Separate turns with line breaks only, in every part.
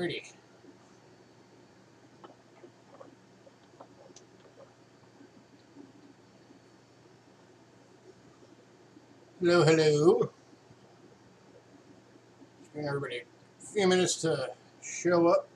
Alrighty. Hello, hello. Just giving everybody a few minutes to show up.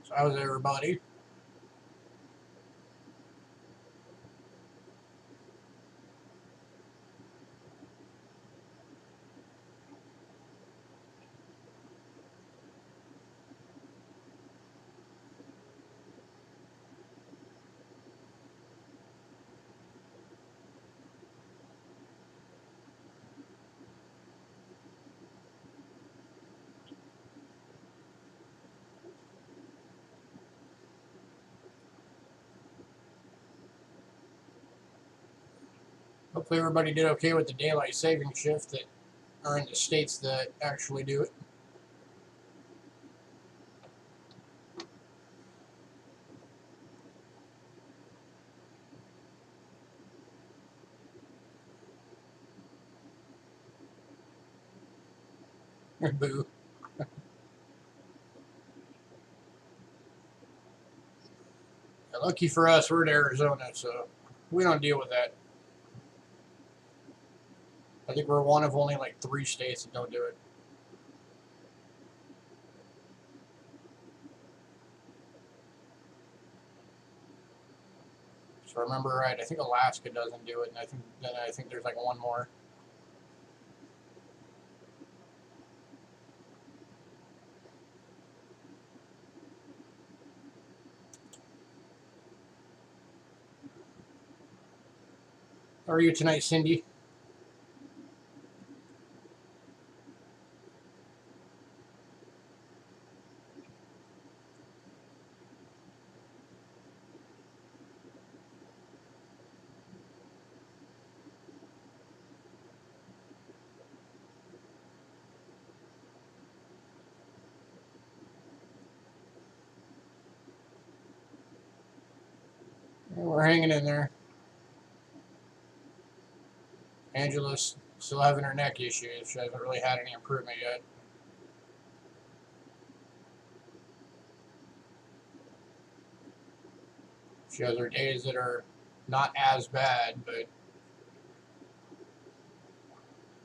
So how's everybody? Hopefully everybody did okay with the daylight saving shift that are in the states that actually do it. Boo. Lucky for us, we're in Arizona, so we don't deal with that. I think we're one of only like 3 states that don't do it. So I remember right, I think Alaska doesn't do it, and I think there's like one more. How are you tonight, Cindy? Yeah, we're hanging in there. Angela's still having her neck issues. She hasn't really had any improvement yet. She has her days that are not as bad, but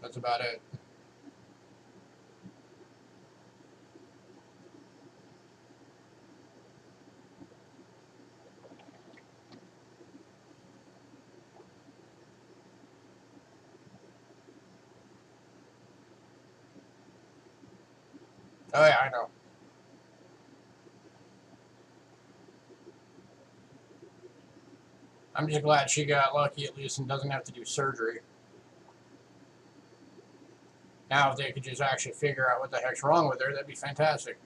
that's about it. Oh yeah, I know. I'm just glad she got lucky at least and doesn't have to do surgery. Now, if they could just actually figure out what the heck's wrong with her, that'd be fantastic.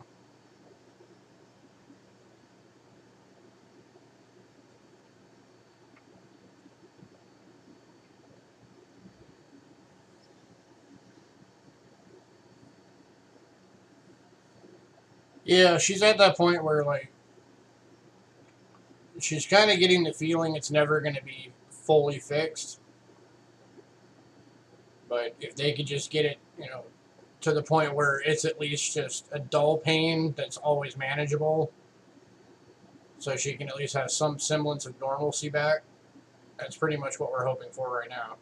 Yeah, she's at that point where, like, she's kind of getting the feeling it's never going to be fully fixed. But if they could just get it, to the point where it's at least just a dull pain that's always manageable, so she can at least have some semblance of normalcy back, that's pretty much what we're hoping for right now.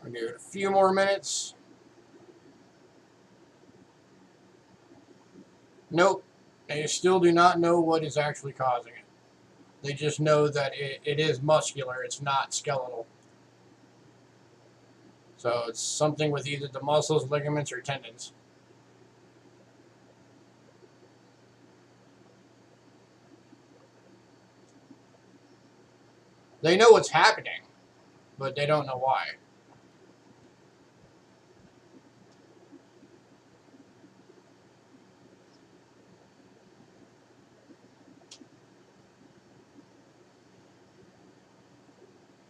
We'll give it a few more minutes. Nope. They still do not know what is actually causing it. They just know that it is muscular. It's not skeletal. So it's something with either the muscles, ligaments, or tendons. They know what's happening, but they don't know why.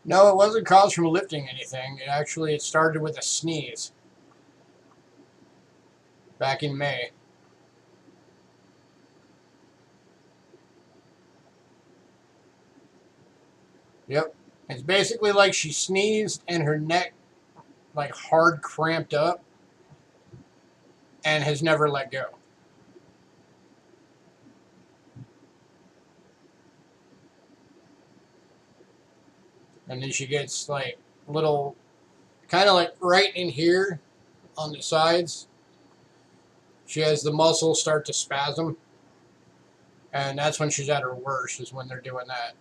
No, it wasn't caused from lifting anything. It started with a sneeze back in May. Yep. It's basically like she sneezed and her neck like hard cramped up and has never let go. And then she gets like little, kind of like right in here on the sides. She has the muscles start to spasm. And that's when she's at her worst, is when they're doing that.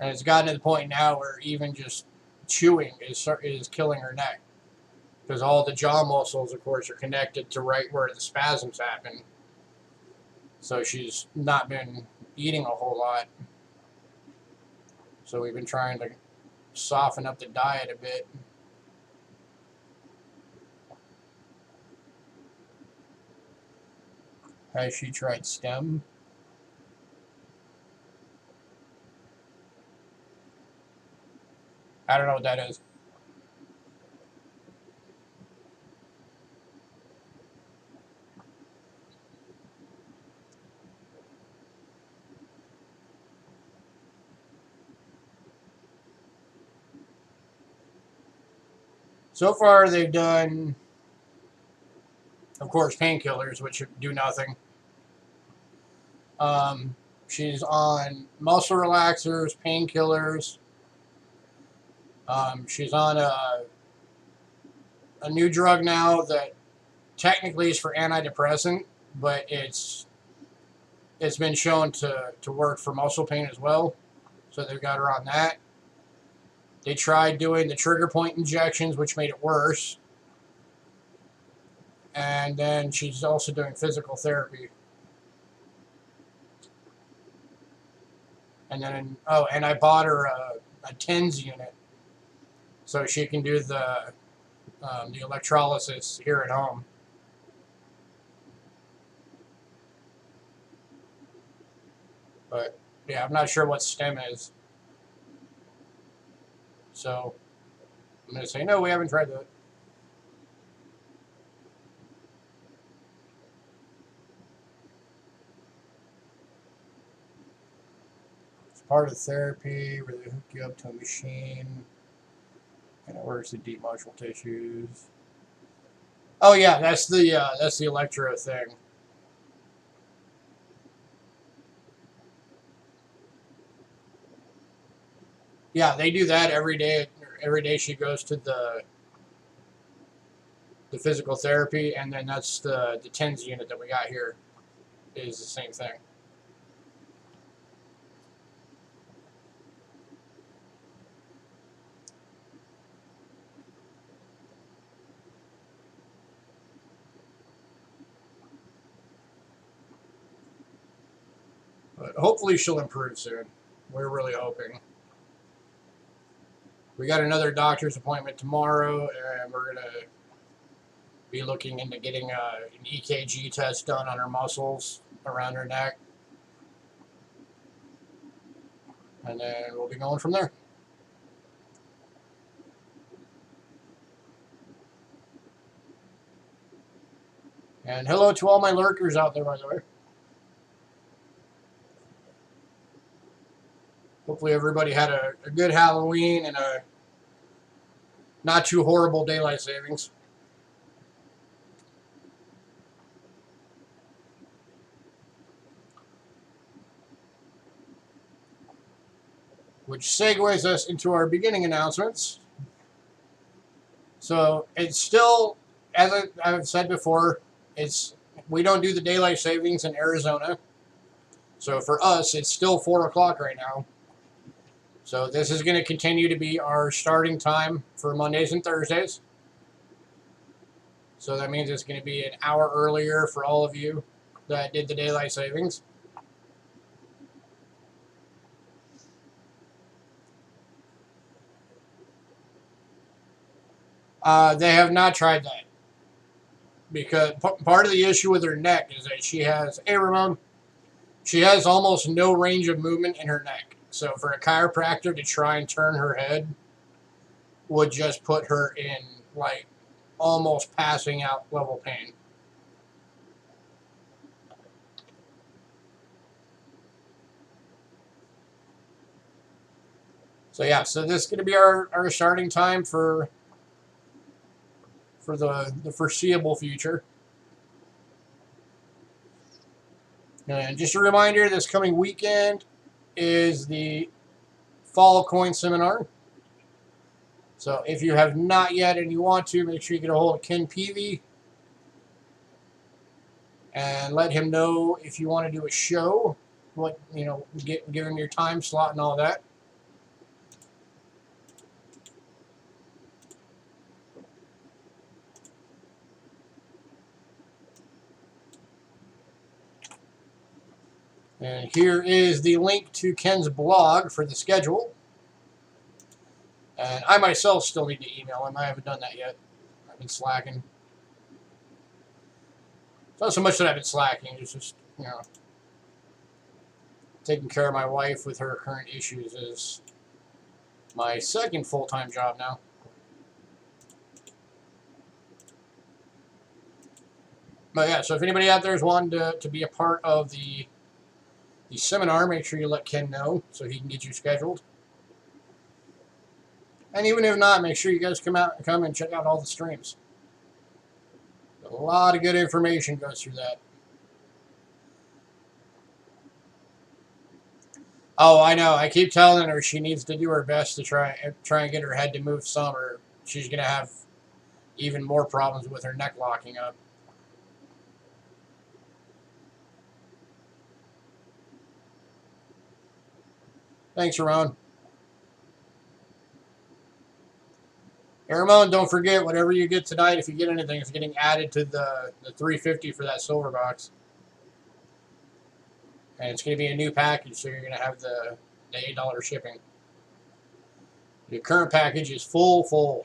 And it's gotten to the point now where even just chewing is killing her neck. Because all the jaw muscles, of course, are connected to right where the spasms happen. So she's not been eating a whole lot. So we've been trying to soften up the diet a bit. Has she tried stem? I don't know what that is. So far, they've done, of course, painkillers, which do nothing. She's on muscle relaxers, painkillers. She's on a new drug now that technically is for antidepressant, but it's been shown to work for muscle pain as well. So they've got her on that. They tried doing the trigger point injections, which made it worse. And then she's also doing physical therapy. And then, oh, and I bought her a TENS unit so she can do the electrolysis here at home. But yeah, I'm not sure what stem is. So I'm going to say, no, we haven't tried that. It's part of therapy where they hook you up to a machine and it works with deep muscle tissues. Oh yeah, that's the electro thing. Yeah, they do that every day. Every day she goes to the physical therapy, and then that's the TENS unit that we got here is the same thing. But hopefully she'll improve soon. We're really hoping. We got another doctor's appointment tomorrow, and we're gonna be looking into getting an EKG test done on her muscles around her neck, and then we'll be going from there. And hello to all my lurkers out there, by the way. Hopefully everybody had a good Halloween and a not too horrible daylight savings. Which segues us into our beginning announcements. So it's still, as I've said before, we don't do the daylight savings in Arizona. So for us, it's still 4 o'clock right now. So this is going to continue to be our starting time for Mondays and Thursdays. So that means it's going to be an hour earlier for all of you that did the daylight savings. They have not tried that. Because part of the issue with her neck is that she has, hey Ramon, she has almost no range of movement in her neck. So for a chiropractor to try and turn her head would just put her in like almost passing out level pain. So yeah, so this is going to be our starting time for the foreseeable future. And just a reminder, this coming weekend is the Fall Coin Seminar. So if you have not yet and you want to, make sure you get a hold of Ken Peavy and let him know if you want to do a show, give him your time slot and all that. And here is the link to Ken's blog for the schedule. And I myself still need to email him. I haven't done that yet. I've been slacking. It's not so much that I've been slacking. It's just, taking care of my wife with her current issues is my second full-time job now. But yeah, so if anybody out there is wanting to be a part of the seminar, make sure you let Ken know so he can get you scheduled. And even if not, make sure you guys come and check out all the streams. A lot of good information goes through that. Oh, I know. I keep telling her she needs to do her best to try and get her head to move some, or she's going to have even more problems with her neck locking up. Thanks, Ramon. Hey, Ramon, don't forget, whatever you get tonight, if you get anything, it's getting added to the $350 for that silver box. And it's going to be a new package, so you're going to have the $8 shipping. Your current package is full.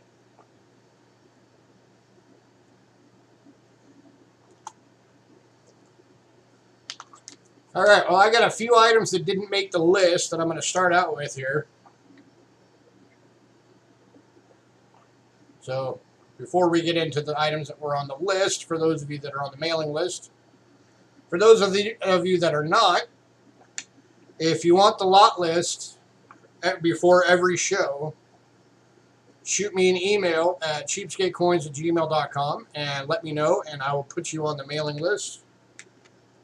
All right, well, I got a few items that didn't make the list that I'm going to start out with here. So before we get into the items that were on the list, for those of you that are on the mailing list, for those of you that are not, if you want the lot list before every show, shoot me an email at cheapskatecoins@gmail.com and let me know, and I will put you on the mailing list.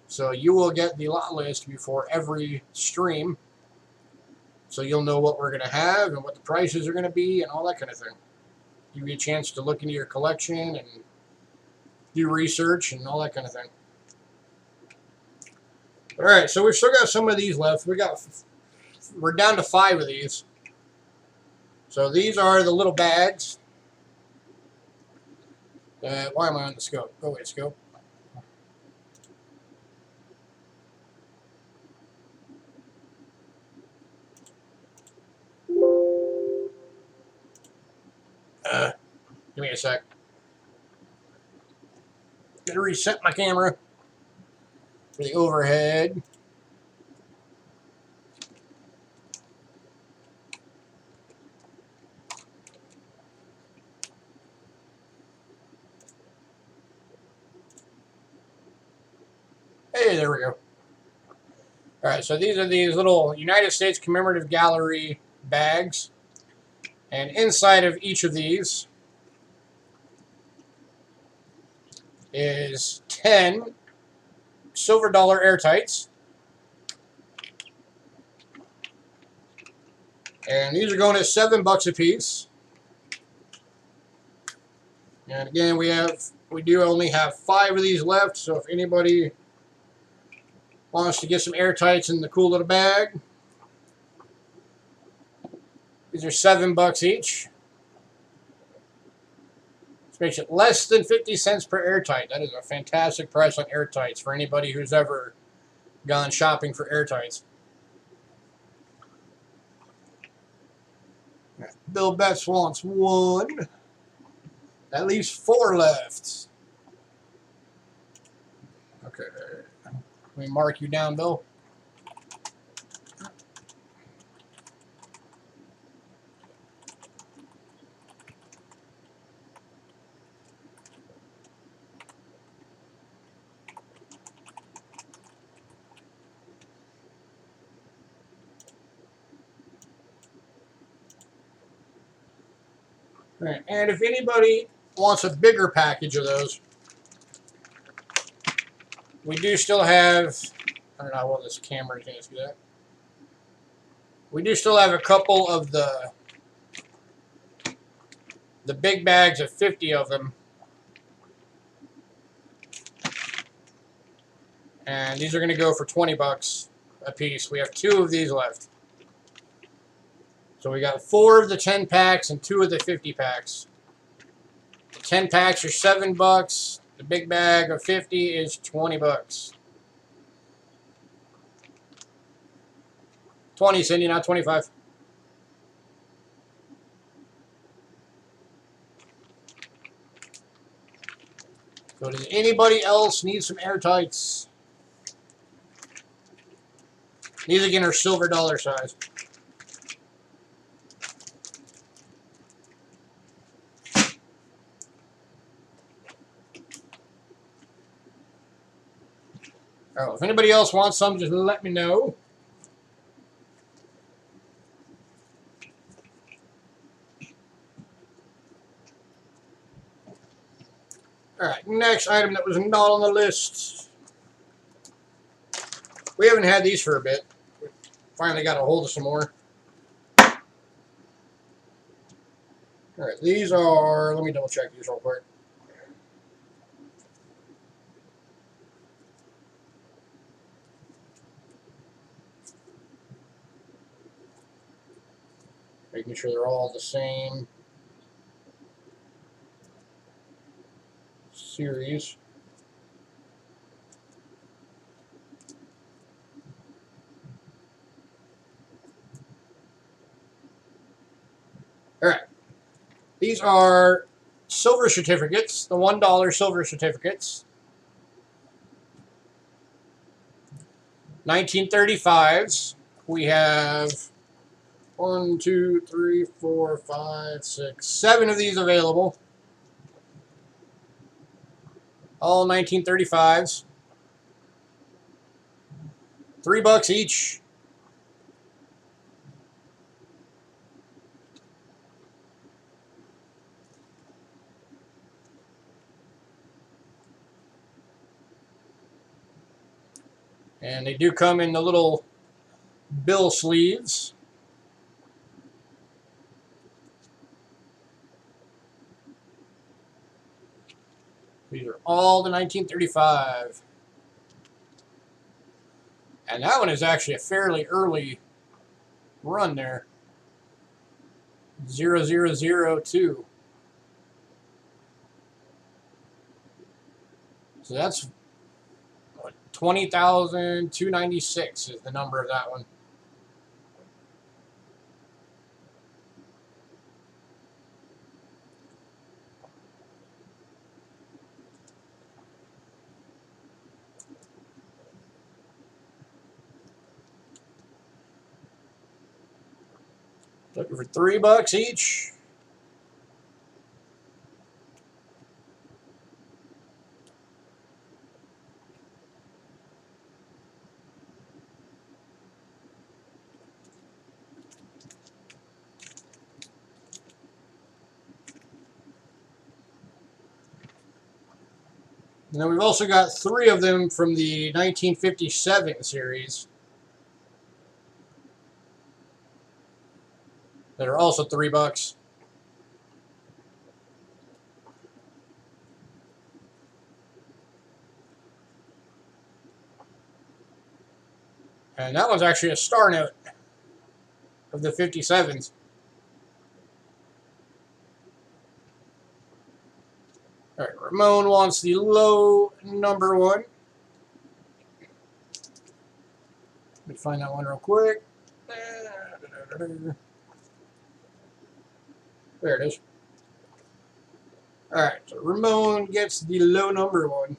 So you will get the lot list before every stream, so you'll know what we're going to have and what the prices are going to be and all that kind of thing. Give you a chance to look into your collection and do research and all that kind of thing. All right, so we've still got some of these left. We're down to 5 of these. So these are the little bags. Why am I on the scope? Go away, scope. Give me a sec. Gotta reset my camera for the overhead. Hey, there we go. All right, so these are these little United States Commemorative Gallery bags. And inside of each of these is 10 silver dollar airtights. And these are going at $7 a piece. And again, we do only have 5 of these left, so if anybody wants to get some airtights in the cool little bag, these are $7 each. This makes it less than 50 cents per airtight. That is a fantastic price on airtights for anybody who's ever gone shopping for airtights. Bill Betts wants 1. That leaves 4 left. Okay. Let me mark you down, Bill. All right. And if anybody wants a bigger package of those, we do still have, I don't know how well this camera is going to do that. We do still have a couple of the big bags of 50 of them. And these are going to go for $20 a piece. We have 2 of these left. So we got 4 of the 10 packs and 2 of the 50 packs. The 10 packs are $7. The big bag of 50 is $20. 20, Cindy, not 25. So does anybody else need some airtights? These again are silver dollar size. Oh, if anybody else wants some, just let me know. Alright, next item that was not on the list. We haven't had these for a bit. We finally got a hold of some more. Alright, these are, let me double check these real quick. Making sure they're all the same series. Alright. These are silver certificates, the $1 silver certificates. 1935s. We have 1, 2, 3, 4, 5, 6, 7 of these available. All 1935s. $3 each. And they do come in the little bill sleeves. These are all the 1935. And that one is actually a fairly early run there. 0002. So that's what, 20,296 is the number of that one. Looking for $3 each. And then we've also got 3 of them from the 1957 series that are also $3. And that one's actually a star note of the 57s. All right, Ramon wants the low number one. Let me find that one real quick. There it is. All right, so Ramon gets the low number one.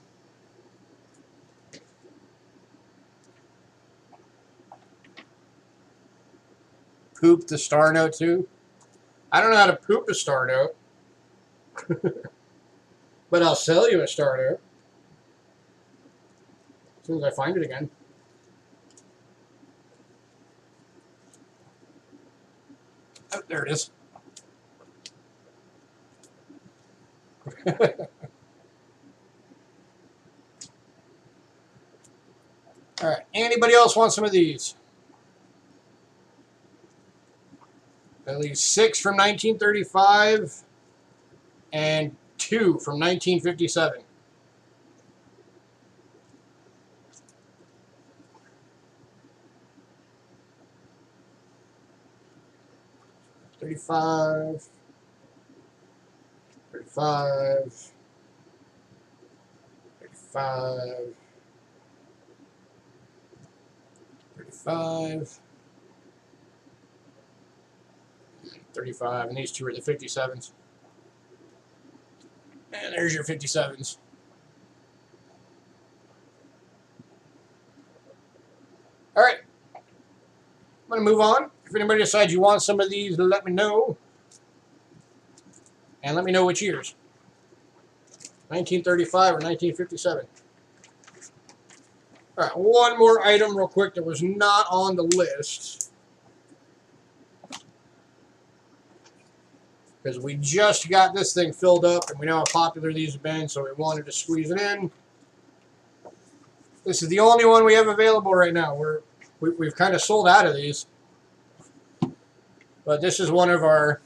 Poop the star note too. I don't know how to poop a star note, but I'll sell you a star note as soon as I find it again. Oh, there it is. All right. Anybody else want some of these? At least 6 from 1935 and 2 from 1957. $35, $35, $35, $35, $35, and these two are the 57s. And there's your 57s. All right. I'm going to move on. If anybody decides you want some of these, let me know. And let me know which years. 1935 or 1957. All right, one more item real quick that was not on the list. Because we just got this thing filled up and we know how popular these have been, so we wanted to squeeze it in. This is the only one we have available right now. We've kind of sold out of these. But this is one of our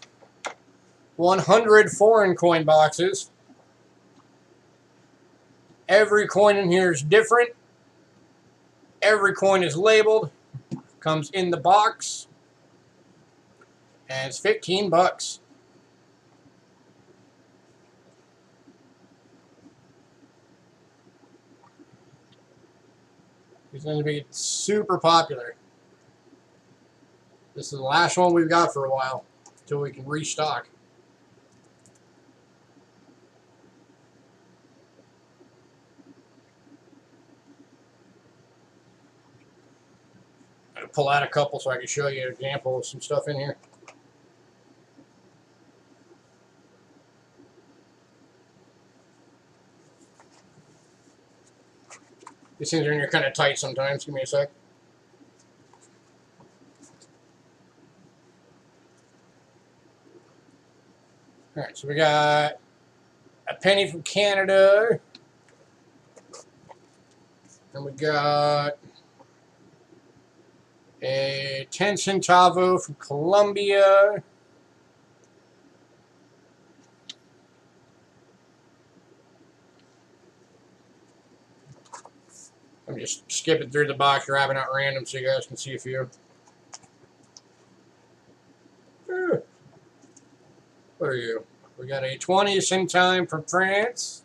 100 foreign coin boxes. Every coin in here is different. Every coin is labeled. Comes in the box. And it's 15 bucks. It's going to be super popular. This is the last one we've got for a while until we can restock. I'm going to pull out a couple so I can show you an example of some stuff in here. These things are in here kind of tight sometimes. Give me a sec. All right, so we got a penny from Canada. And we got a 10 centavo from Colombia. I'm just skipping through the box, grabbing out random so you guys can see a few. What are you? We got a 20 centime from France.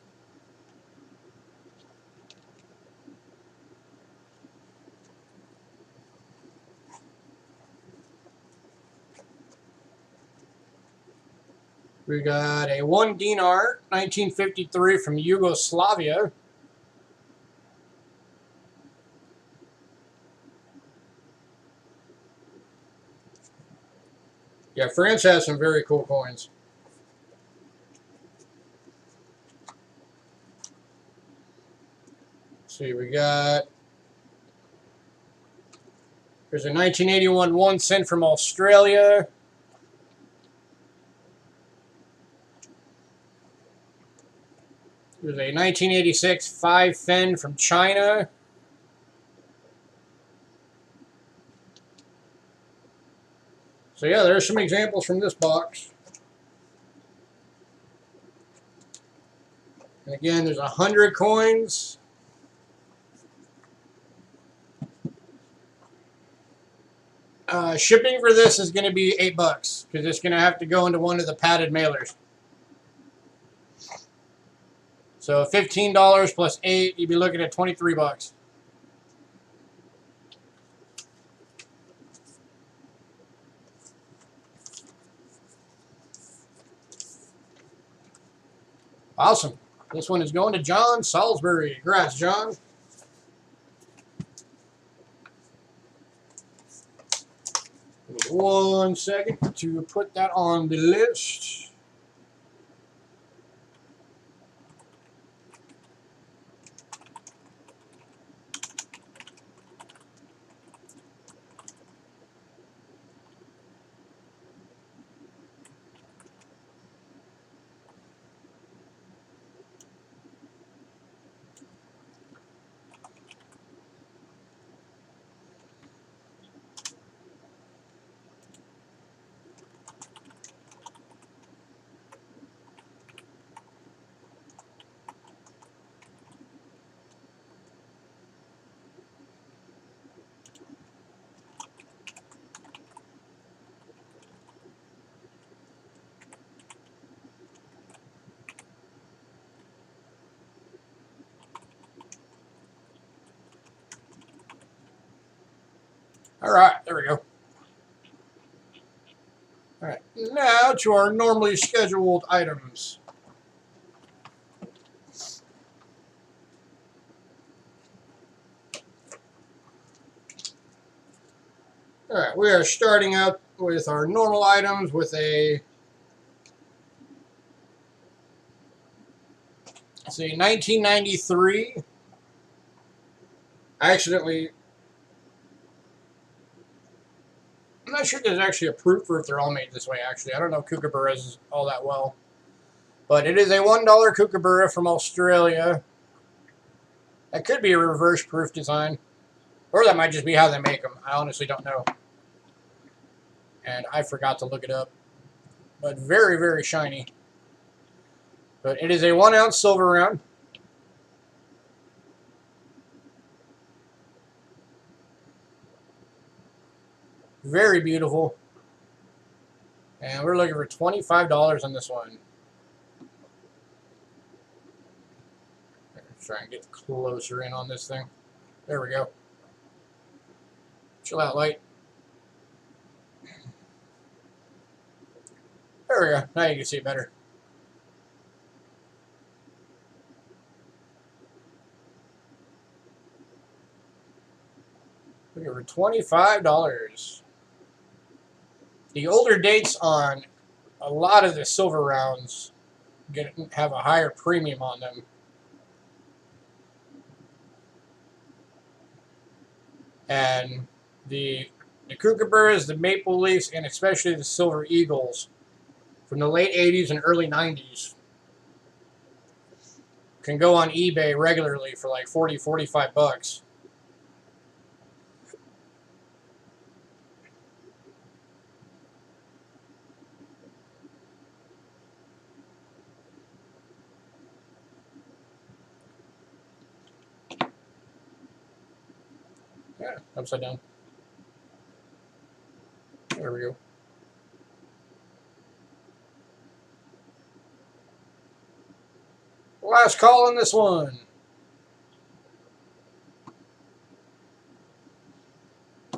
We got a 1 dinar, 1953 from Yugoslavia. Yeah, France has some very cool coins. Let's see, we got... There's a 1981 1 cent from Australia. There's a 1986 5 fen from China. So yeah, there's some examples from this box. And again, there's 100 coins. Shipping for this is going to be $8 because it's going to have to go into one of the padded mailers. So $15 plus 8, you'd be looking at $23. Awesome. This one is going to John Salisbury. Congrats, John. Give me 1 second to put that on the list. All right, there we go. All right, now to our normally scheduled items. All right, we are starting out with our normal items with a, let's see, 1993. I accidentally, I'm not sure if there's actually a proof or if they're all made this way, actually. I don't know Kookaburras all that well. But it is a $1 Kookaburra from Australia. That could be a reverse proof design. Or that might just be how they make them. I honestly don't know. And I forgot to look it up. But very, very shiny. But it is a 1 ounce silver round. Very beautiful. And we're looking for $25 on this one. Let's try and get closer in on this thing. There we go. Chill out, light. There we go. Now you can see it better. Looking for $25. The older dates on a lot of the silver rounds have a higher premium on them. And the Kookaburras, the Maple Leafs, and especially the Silver Eagles from the late 80s and early 90s can go on eBay regularly for like $40, $45. Yeah, upside down. There we go. Last call on this one.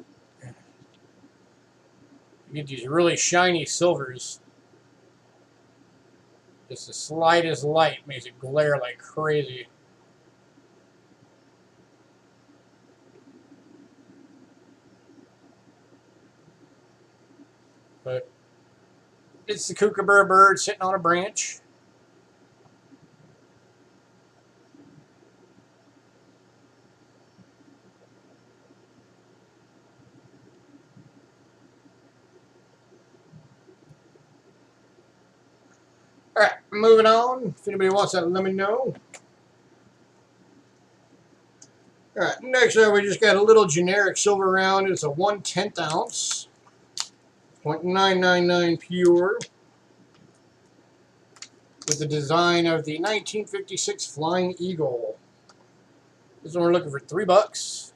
You get these really shiny silvers. Just the slightest light makes it glare like crazy. But it's the Kookaburra bird sitting on a branch. All right, moving on. If anybody wants that, let me know. All right, next up we just got a little generic silver round. It's a 1/10 ounce. 0.999 pure. With the design of the 1956 Flying Eagle. This one we're looking for $3.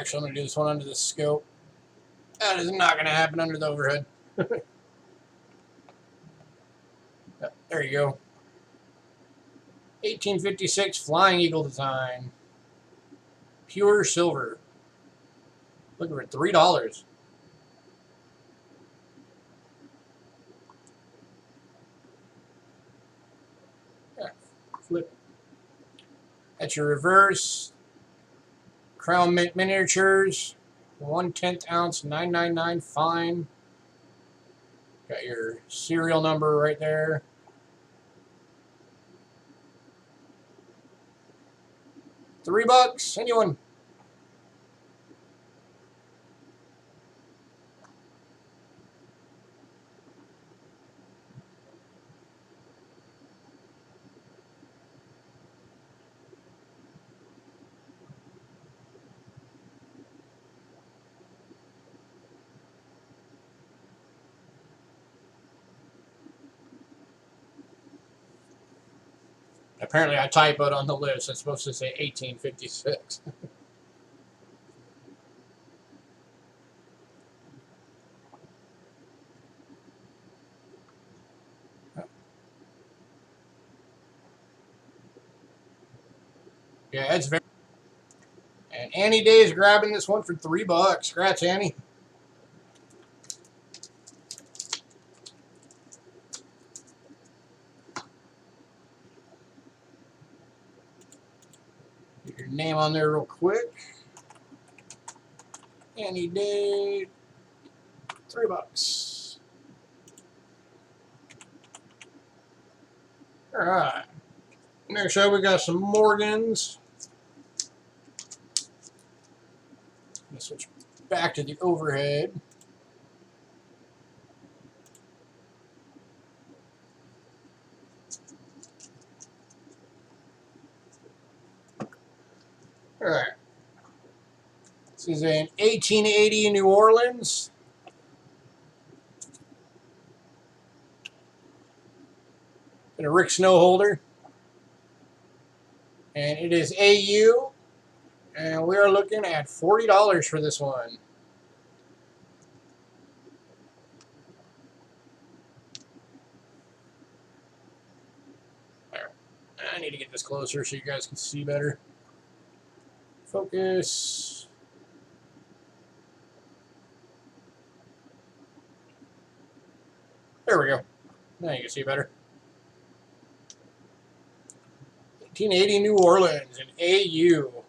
Actually, I'm going to do this one under the scope. That is not going to happen under the overhead. There you go. 1856 Flying Eagle design. Pure silver. Looking for $3. Yeah, flip. That's your reverse. Crown Mint miniatures. 1/10 ounce, 999 fine. Got your serial number right there. $3. Anyone? Apparently I typoed on the list. It's supposed to say 1856. Yeah, it's very... And Annie Day is grabbing this one for $3. Scratch, Annie. Get your name on there real quick. Annie Day, $3. All right. Next up, we got some Morgans. Let's switch back to the overhead. All right. This is an 1880 New Orleans. And a Rick Snow holder. And it is AU. And we are looking at $40 for this one. There. I need to get this closer so you guys can see better. Focus. There we go. Now you can see better. 1880 New Orleans and AU.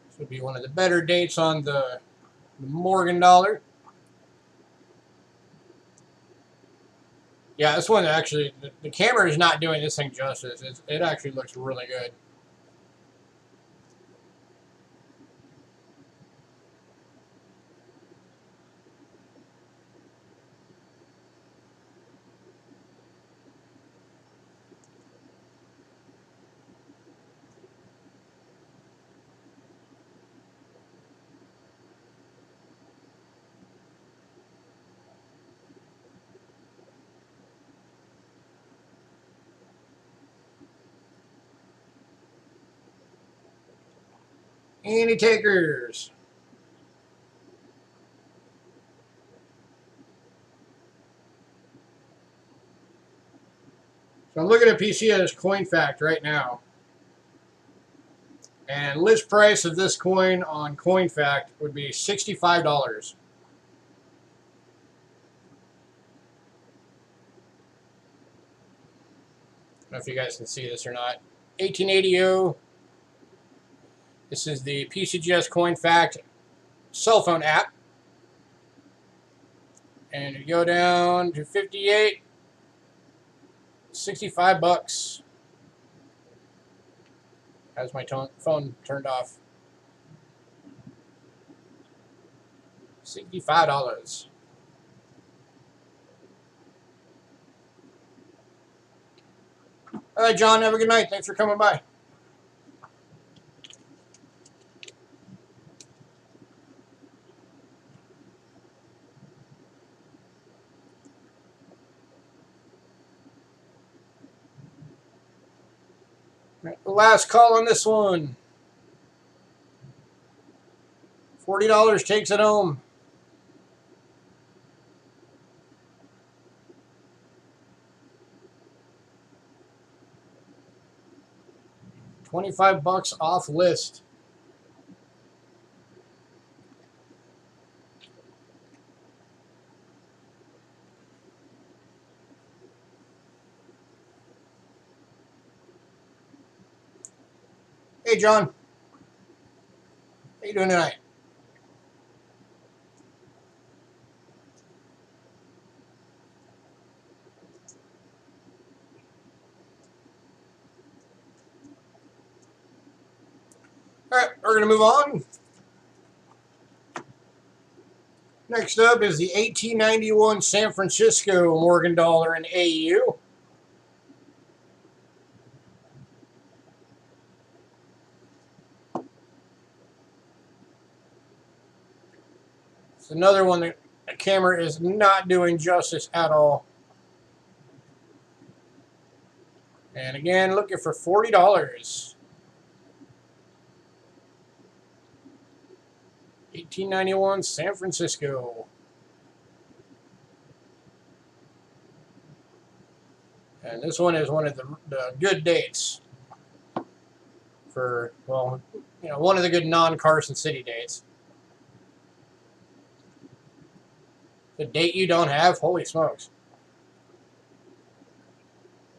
This would be one of the better dates on the Morgan dollar. Yeah, this one actually, the camera is not doing this thing justice. It actually looks really good. Any takers? So I'm looking at PCS Coin Fact right now. And list price of this coin on Coin Fact would be $65. I don't know if you guys can see this or not. 1880. This is the PCGS Coin Fact cell phone app. And you go down to 58, $65. Has my phone turned off. $65. All right, John, have a good night. Thanks for coming by. Right, last call on this one. $40 takes it home. $25 off list. Hey, John. How you doing tonight? All right, we're going to move on. Next up is the 1891 San Francisco Morgan dollar in AU. It's another one that the camera is not doing justice at all. And again, looking for $40. 1891 San Francisco. And this one is one of the good dates for, well, you know, one of the good non-Carson City dates. The date you don't have? Holy smokes.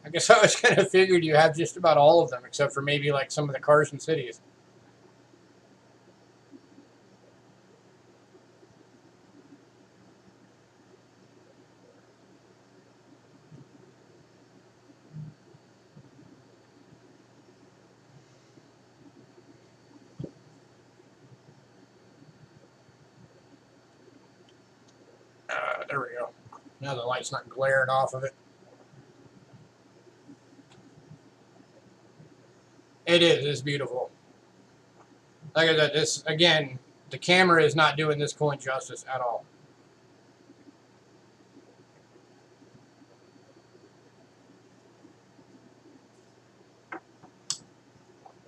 I guess I was kind of figured you have just about all of them, except for maybe like some of the Carson cities. There we go. Now the light's not glaring off of it. It is. It's beautiful. Like I said, this, again, the camera is not doing this coin justice at all.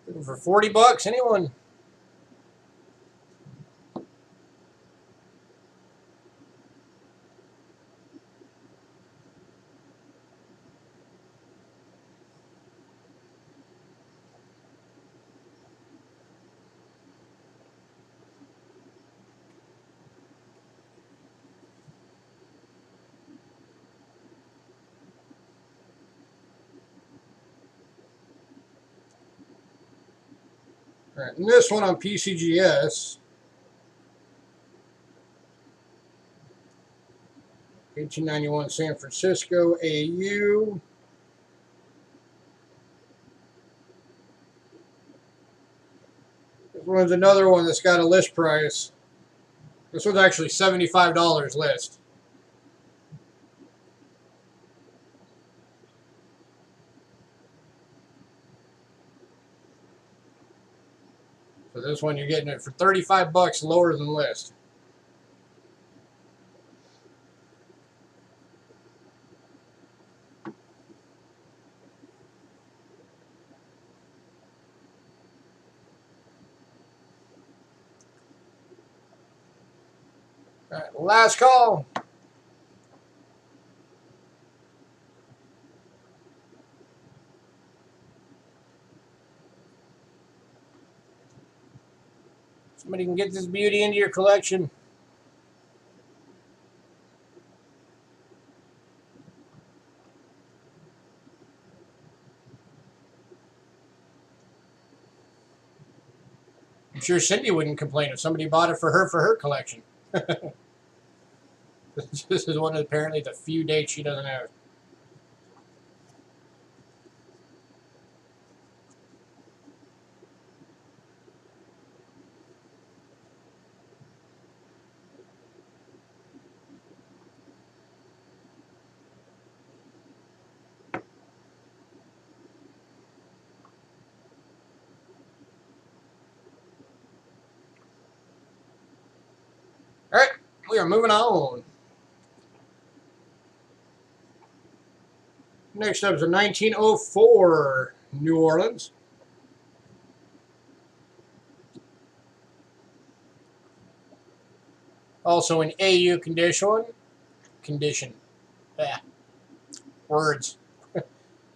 Looking for $40, anyone? All right, and this one on PCGS. 1891 San Francisco AU. This one's another one that's got a list price. This one's actually $75 list. So this one you're getting it for $35 lower than list. All right, last call. Somebody can get this beauty into your collection. I'm sure Cindy wouldn't complain if somebody bought it for her collection. This is one of apparently the few dates she doesn't have. All right, we are moving on. Next up is a 1904 New Orleans. Also an AU condition. Ah, words.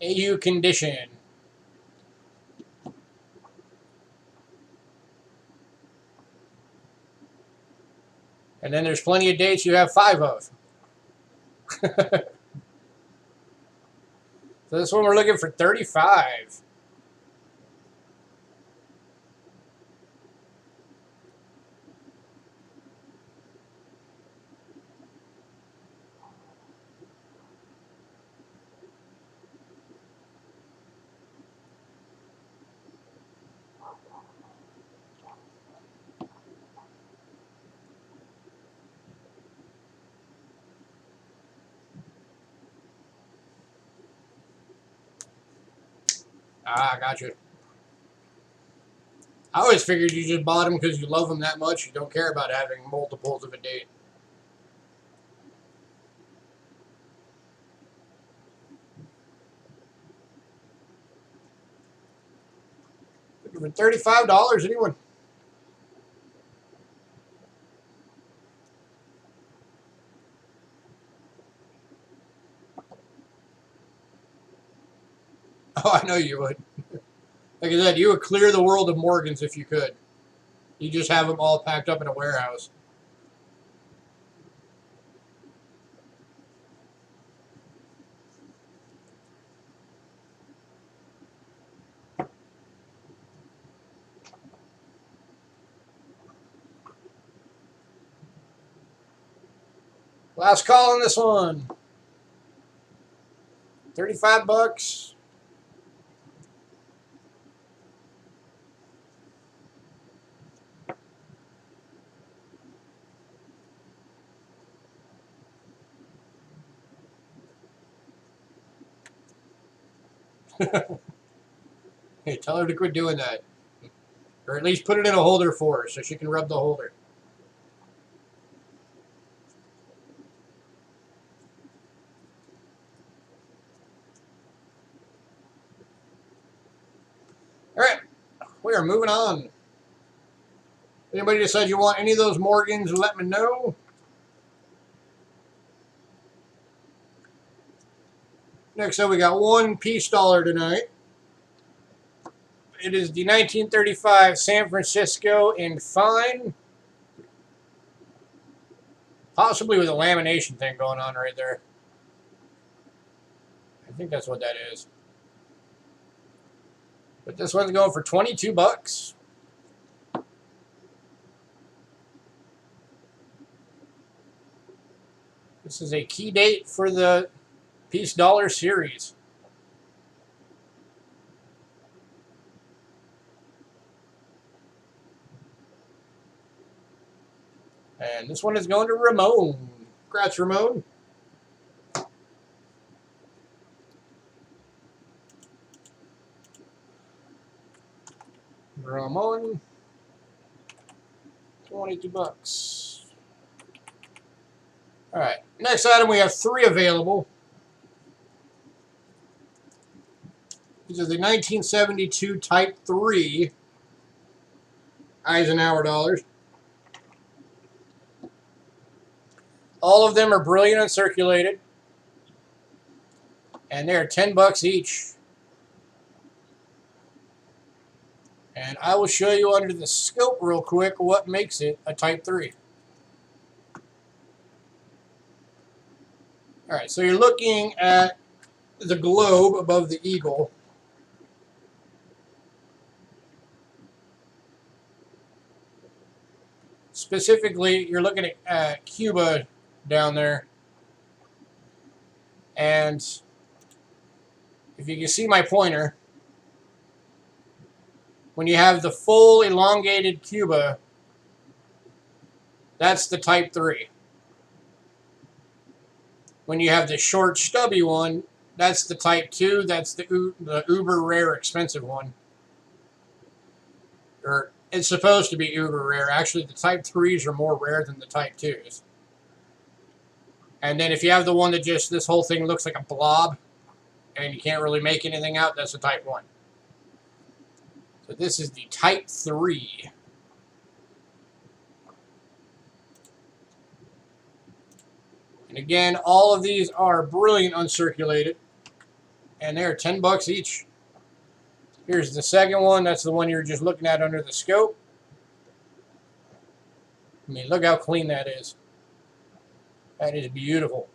AU condition. And then there's plenty of dates you have 5 of. So this one we're looking for 35. Ah, gotcha. I always figured you just bought them because you love them that much. You don't care about having multiples of a date. Looking for $35, anyone? Oh, I know you would. Like I said, you would clear the world of Morgans if you could. You just have them all packed up in a warehouse. Last call on this one. 35 bucks. Hey, tell her to quit doing that. Or at least put it in a holder for her so she can rub the holder. Alright, we are moving on. Anybody decide you want any of those Morgans, let me know. Next up, we got one peace dollar tonight. It is the 1935 San Francisco in fine. Possibly with a lamination thing going on right there. I think that's what that is. But this one's going for 22 bucks. This is a key date for the Peace Dollar series. And this one is going to Ramon. Congrats, Ramon. Ramon. 22 bucks. All right. Next item, we have 3 available. These are the 1972 Type 3 Eisenhower dollars. All of them are brilliant uncirculated. And they're 10 bucks each. And I will show you under the scope real quick what makes it a Type 3. Alright, so you're looking at the globe above the eagle. Specifically, you're looking at Cuba down there. And if you can see my pointer, when you have the full elongated Cuba, that's the Type 3. When you have the short stubby one, that's the Type 2. That's the uber rare expensive one. Or it's supposed to be uber rare. Actually, the Type 3s are more rare than the Type 2s. And then if you have the one that just, this whole thing looks like a blob, and you can't really make anything out, that's a Type 1. So this is the Type 3. And again, all of these are brilliant uncirculated, and they're $10 each. Here's the second one. That's the one you're just looking at under the scope. I mean, look how clean that is. That is beautiful.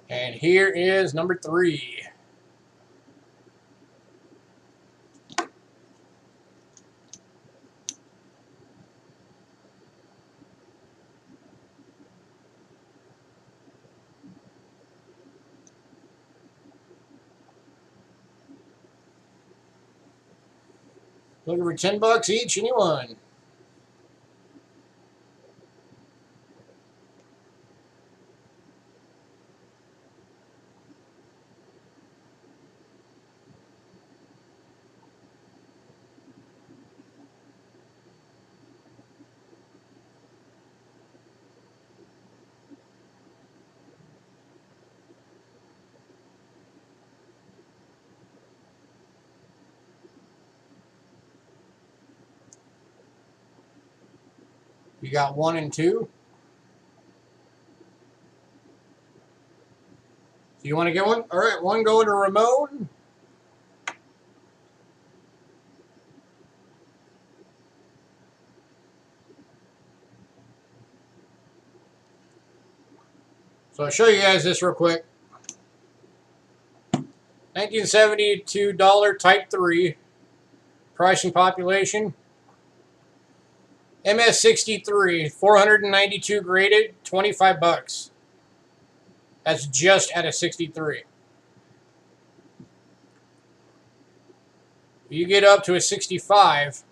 And here is number 3. Looking for $10 each, anyone? You got 1 and 2. So you want to get one? All right, 1 going to Ramon. So I'll show you guys this real quick. $1972 Type 3. Price and population. MS63, 492 graded, $25. That's just at a 63. You get up to a 65,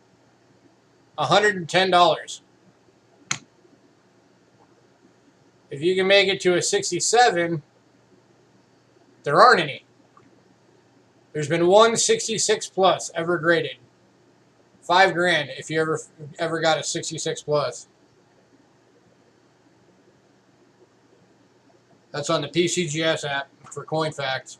$110. If you can make it to a 67, there aren't any. There's been one 66 plus ever graded. $5,000 if you ever got a 66 plus. That's on the PCGS app for Coin Facts.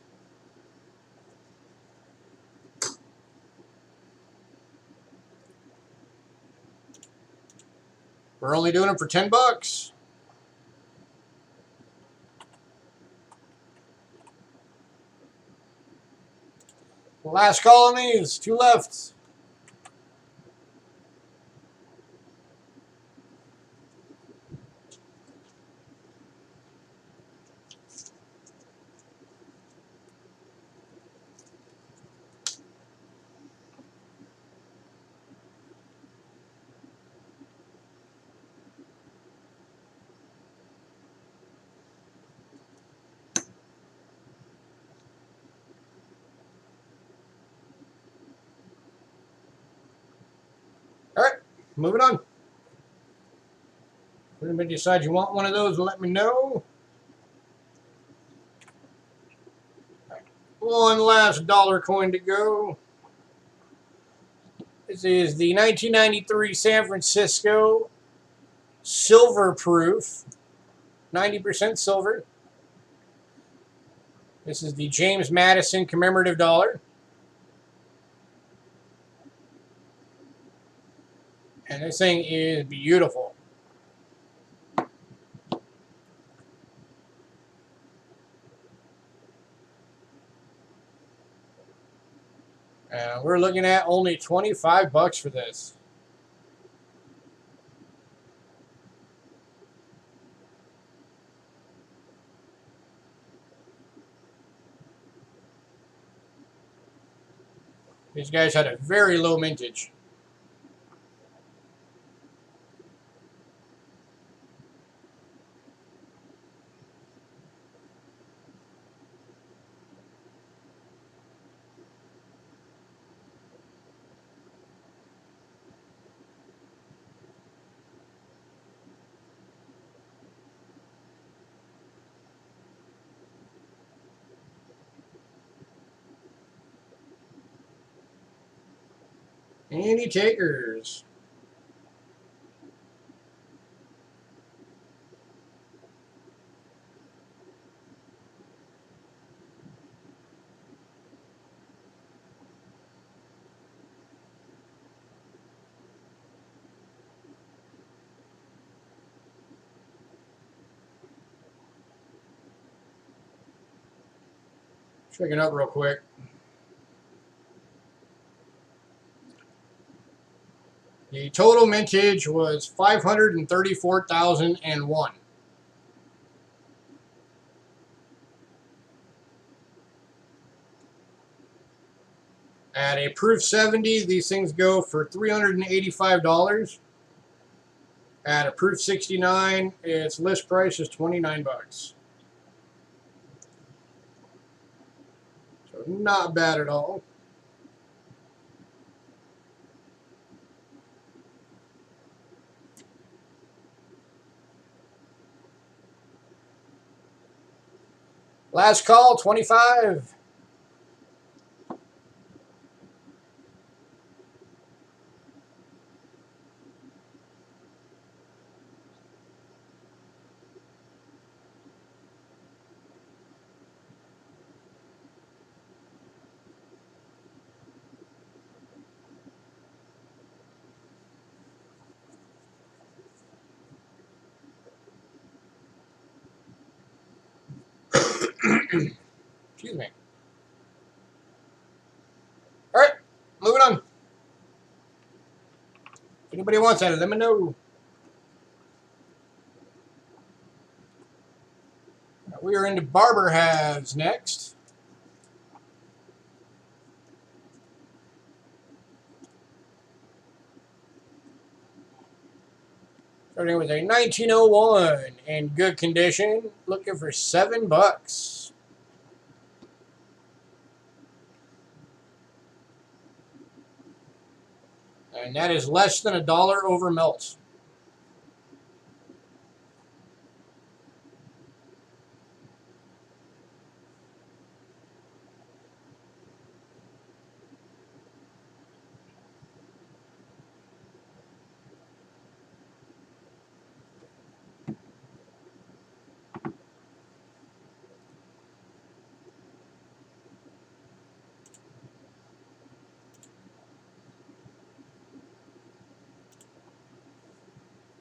We're only doing them for $10. Last call on these. 2 left. All right, moving on. If anybody decides you want one of those, let me know. One last dollar coin to go. This is the 1993 San Francisco Silver Proof, 90% silver. This is the James Madison commemorative dollar. And this thing is beautiful. We're looking at only $25 for this. These guys had a very low mintage. Any takers? Checking up real quick. The total mintage was 534,001. At a proof 70, these things go for $385. At a proof 69, its list price is $29. So not bad at all. Last call, 25. Excuse me. All right, moving on. If anybody wants that, let me know. We are into barber halves next. Starting with a 1901 in good condition, looking for $7. And that is less than $1 over melt.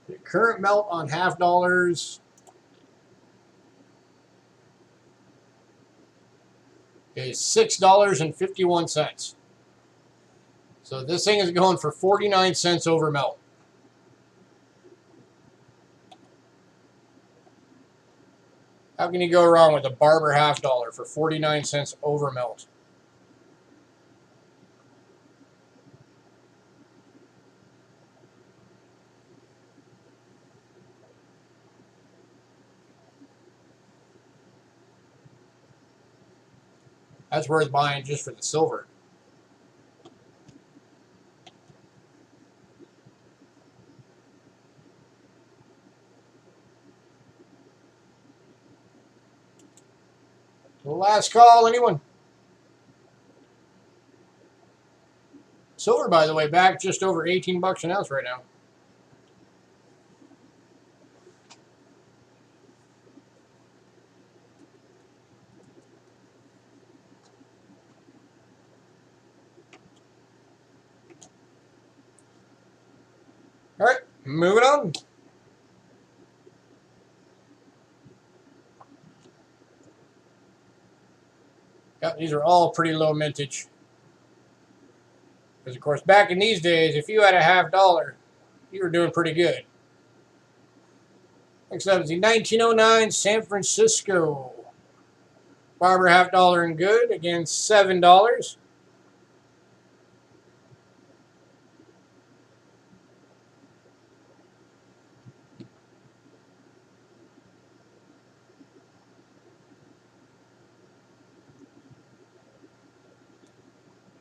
The current melt on half dollars is $6.51. So this thing is going for 49 cents over melt. How can you go wrong with a barber half dollar for 49 cents over melt? That's worth buying just for the silver. Last call, anyone? Silver, by the way, back just over 18 bucks an ounce right now. All right, moving on. Yep, these are all pretty low mintage. Because, of course, back in these days, if you had a half dollar, you were doing pretty good. Next up is the 1909 San Francisco. Barber half dollar and good, again $7.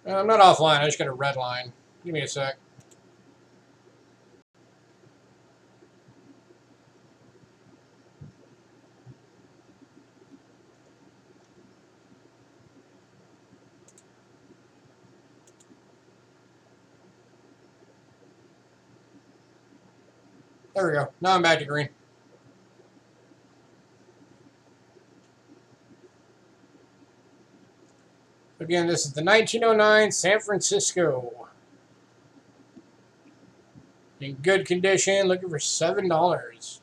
I'm not offline, I just got a red line. Give me a sec. There we go. Now I'm back to green. Again, this is the 1909 San Francisco. In good condition, looking for $7.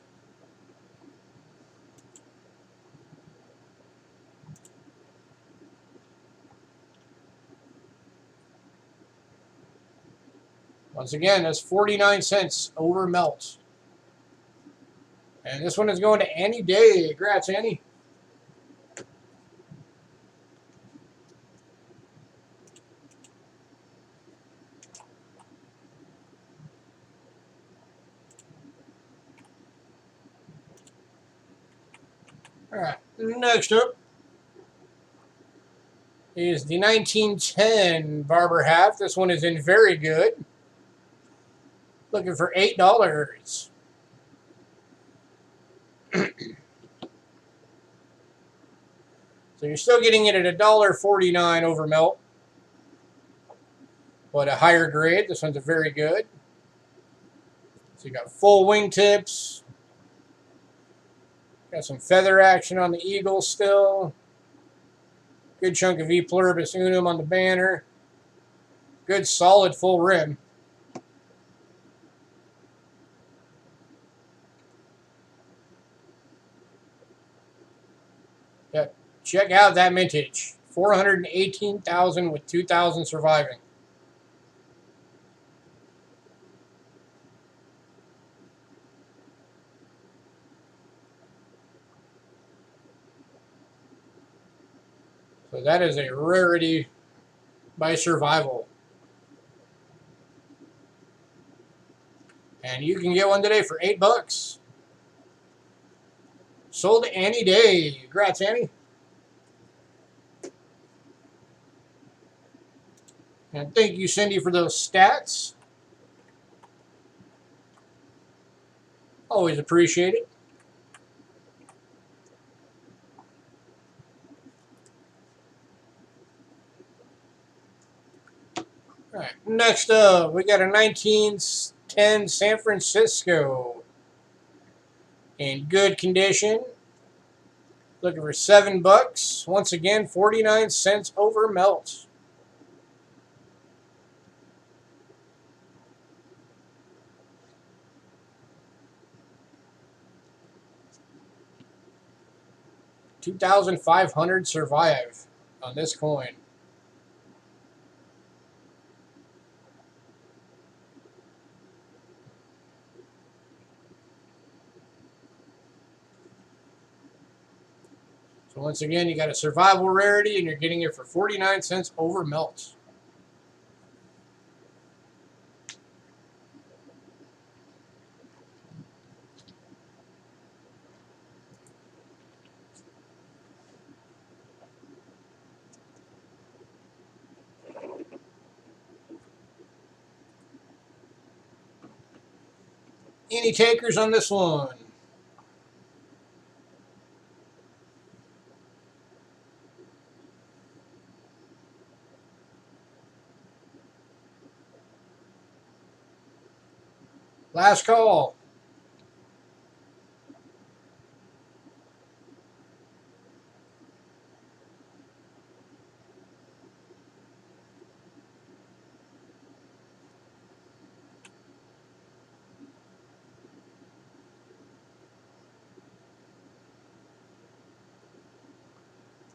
Once again, that's 49 cents over melt. And this one is going to Annie Day. Congrats, Annie. All right, next up is the 1910 Barber half. This one is in very good. Looking for $8. So you're still getting it at $1.49 over melt, but a higher grade. This one's a very good. So you got full wingtips. Got some feather action on the eagle still. Good chunk of E pluribus unum on the banner. Good solid full rim. Yeah, check out that mintage. 418,000 with 2,000 surviving. So that is a rarity by survival. And you can get one today for $8. Sold to Annie Day. Congrats, Annie. And thank you, Cindy, for those stats. Always appreciate it. All right, next up, we got a 1910 San Francisco in good condition. Looking for $7. Once again, 49 cents over melt. $2,500 survive on this coin. So once again, you got a survival rarity, and you're getting it for 49 cents over melt. Any takers on this one? Last call.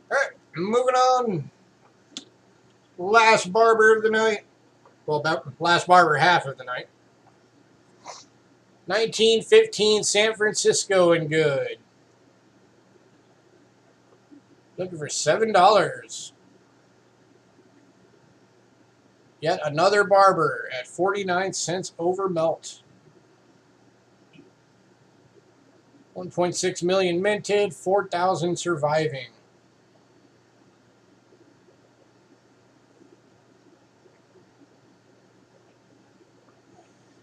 All right, moving on. Last barber of the night. Well, about last barber half of the night. 1915 San Francisco in good. Looking for $7. Yet another barber at 49 cents over melt. 1.6 million minted, 4,000 surviving.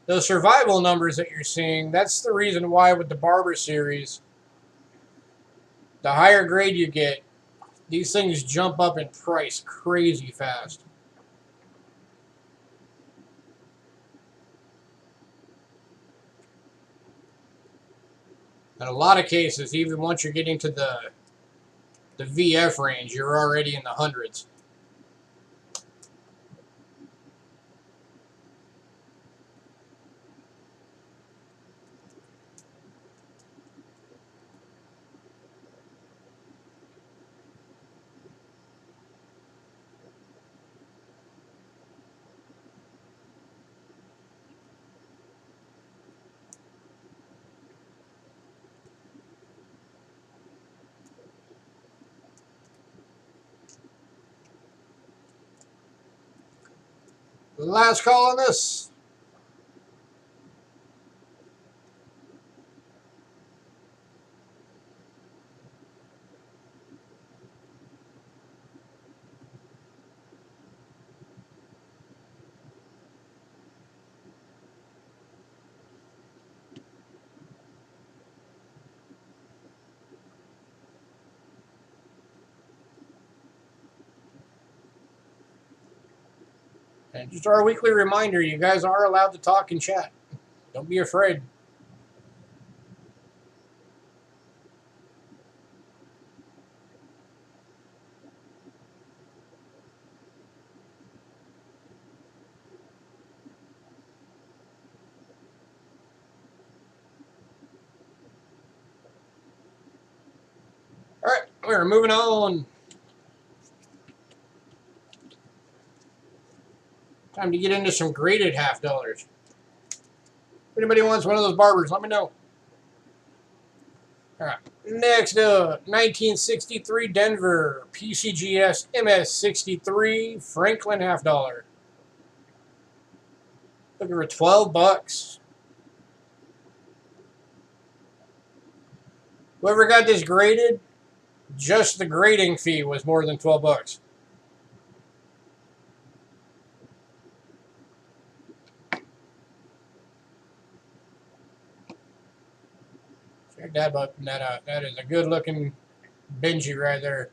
Those survival numbers that you're seeing, that's the reason why with the Barber series, the higher grade you get, these things jump up in price crazy fast. In a lot of cases, even once you're getting to the VF range, you're already in the hundreds. Last call on this. And just our weekly reminder, you guys are allowed to talk and chat. Don't be afraid. All right, we're moving on. Time to get into some graded half dollars. If anybody wants one of those barbers, let me know. All right. Next up, 1963 Denver PCGS MS63 Franklin half dollar. Looking for 12 bucks. Whoever got this graded, just the grading fee was more than 12 bucks. Check that button that out. That is a good looking Benji right there.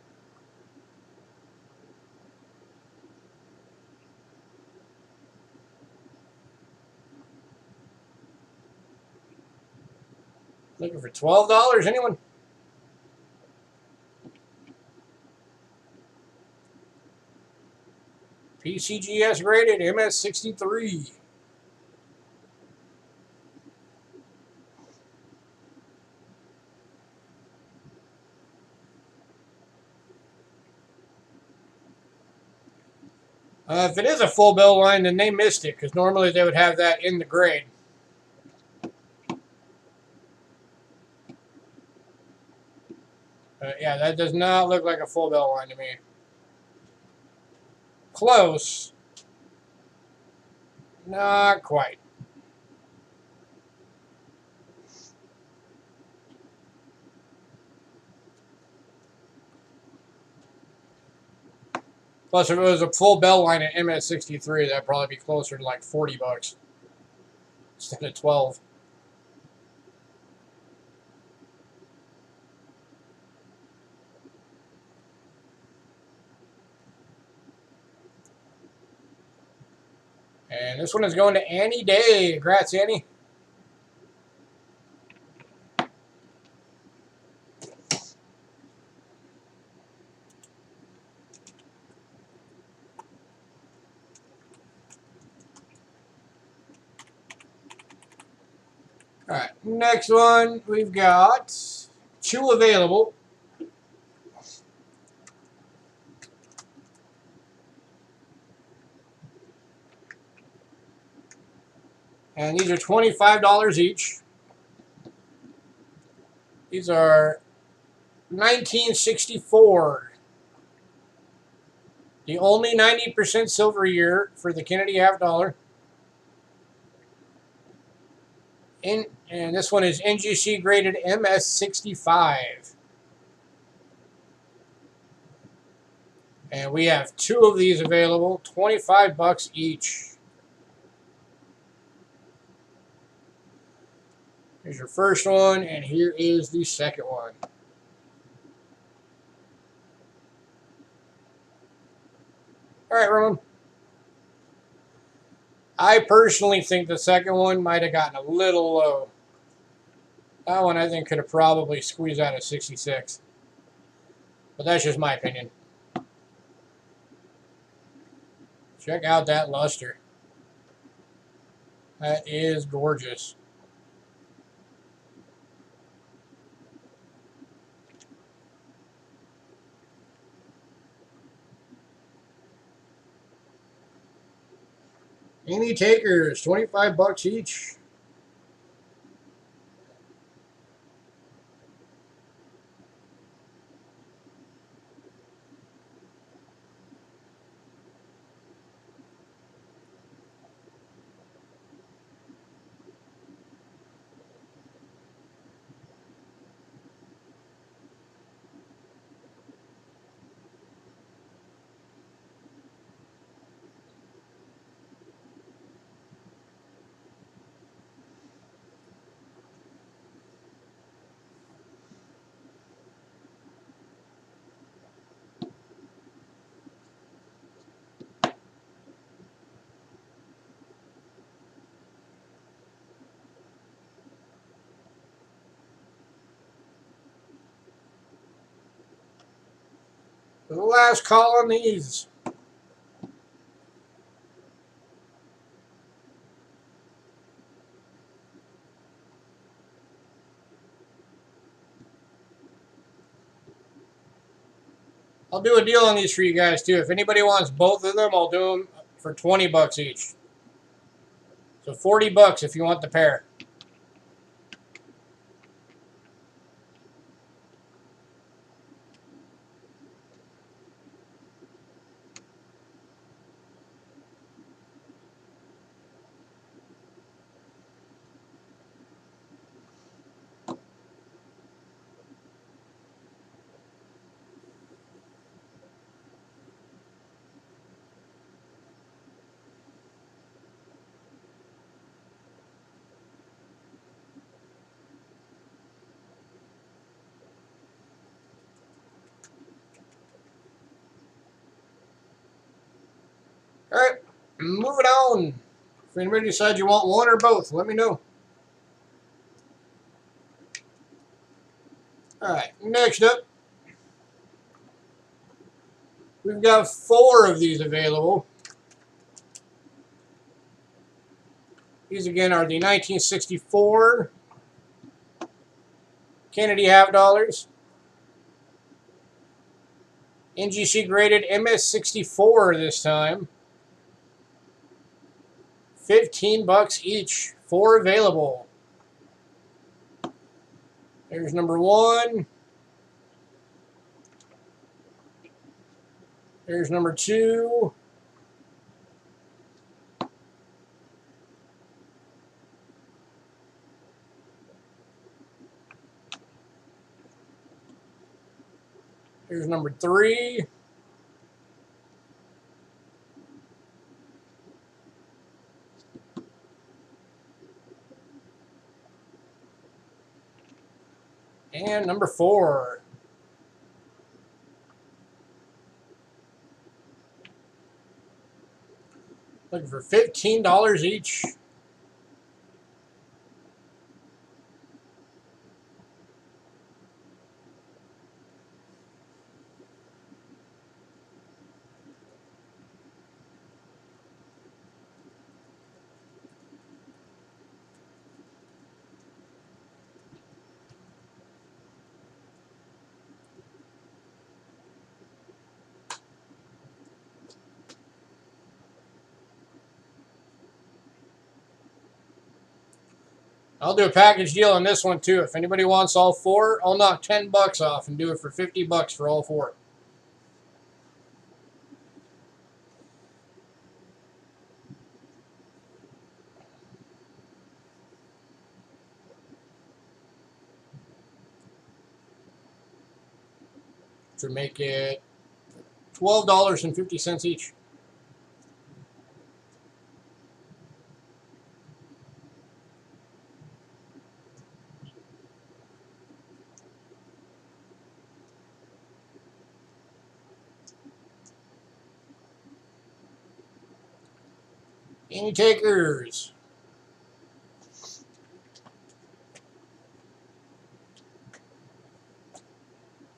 Looking for $12, anyone? PCGS graded MS63. If it is a full bell line, then they missed it, because normally they would have that in the grade. Yeah, that does not look like a full bell line to me. Close. Not quite. Plus, if it was a full bell line at MS63, that'd probably be closer to like 40 bucks instead of 12. And this one is going to Annie Day. Congrats, Annie. All right, next one, we've got 2 available. And these are $25 each. These are 1964. The only 90% silver year for the Kennedy half dollar. And this one is NGC graded MS65. And we have 2 of these available, 25 bucks each. Here's your first one, and here is the second one. All right, Roman. I personally think the second one might have gotten a little low. That one I think could have probably squeezed out a 66. But that's just my opinion. Check out that luster. That is gorgeous. Any takers, 25 bucks each. The last call on these. I'll do a deal on these for you guys too. If anybody wants both of them, I'll do them for 20 bucks each. So 40 bucks if you want the pair. All right, moving on. If anybody decides you want one or both, let me know. All right, next up, we've got 4 of these available. These again are the 1964 Kennedy half dollars, NGC graded MS64 this time. 15 bucks each. 4 available. There's number 1. There's number 2. There's number 3. And number 4. Looking for $15 each. I'll do a package deal on this one too. If anybody wants all 4, I'll knock 10 bucks off and do it for 50 bucks for all 4. To make it $12.50 each. Any takers?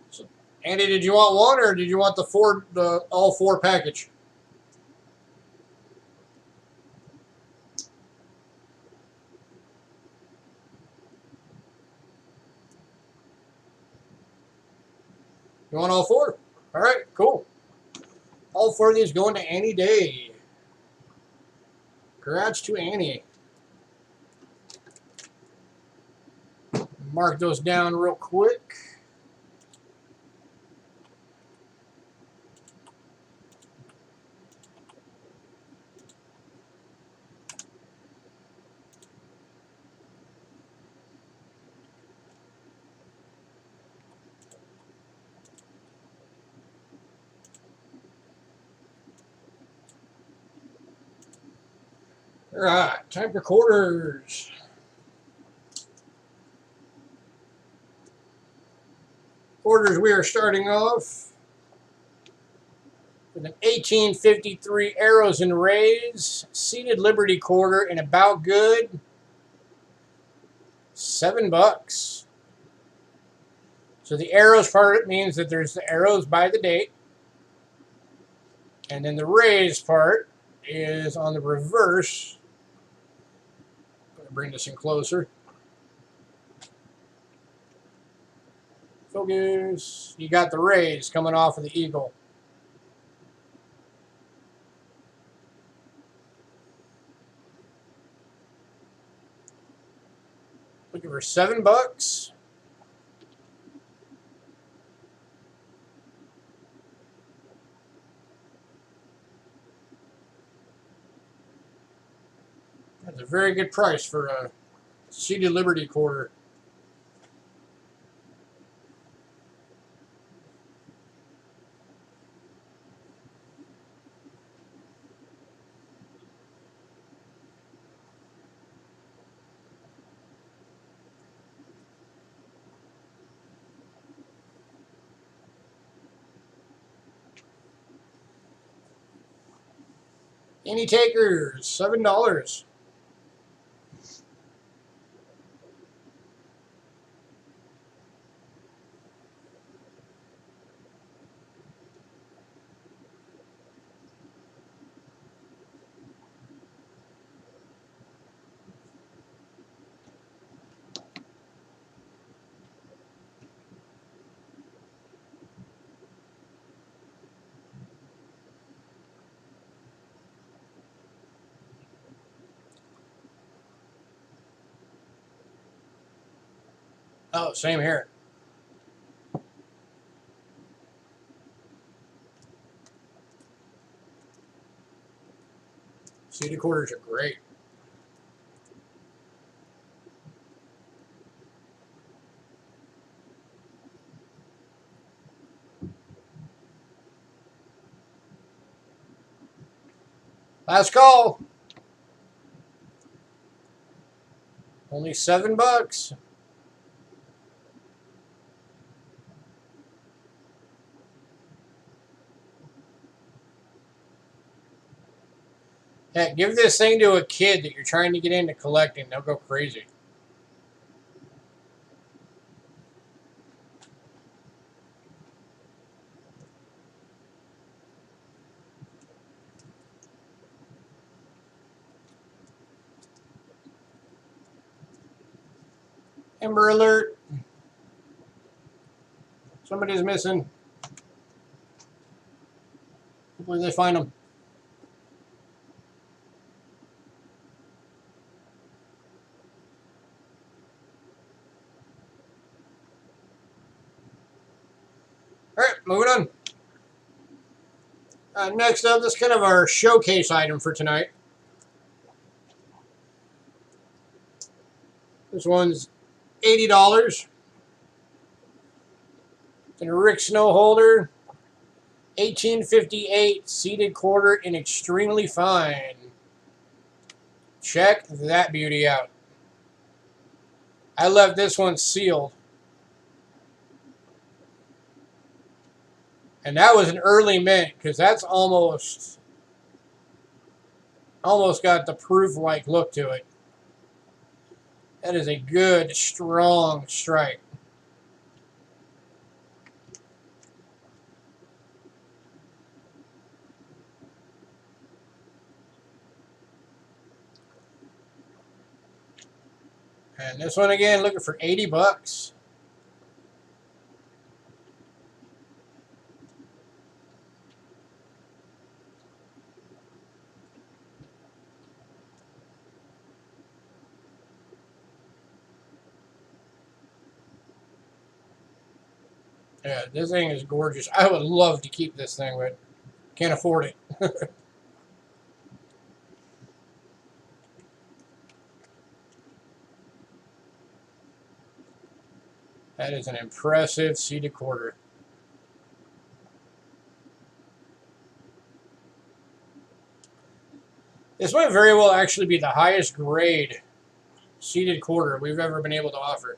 So, Andy, did you want one or did you want the all 4 package? You want all 4? All right, cool. All 4 of these going to Annie Day. Congrats to Annie. Mark those down real quick. All right, time for quarters. Quarters, we are starting off with an 1853 Arrows and Rays, seated Liberty quarter, and about good. $7. So the arrows part of it means that there's the arrows by the date. And then the raised part is on the reverse. I'm going to bring this in closer. Focus. You got the rays coming off of the eagle. Looking for $7. That's a very good price for a seeded Liberty quarter. Any takers? $7. Oh, same here. Seeded quarters are great. Last call. Only $7. Heck, give this thing to a kid that you're trying to get into collecting. They'll go crazy. Amber alert. Somebody's missing. Hopefully they find them. All right, moving on. Next up, this is kind of our showcase item for tonight. This one's $80. It's a Rick Snow holder. 1858 seeded quarter in extremely fine. Check that beauty out. I left this one sealed. And that was an early mint because that's almost got the proof-like look to it. That is a good, strong strike. And this one again, looking for $80. Yeah, this thing is gorgeous. I would love to keep this thing, but can't afford it. That is an impressive seeded quarter. This might very well actually be the highest grade seeded quarter we've ever been able to offer.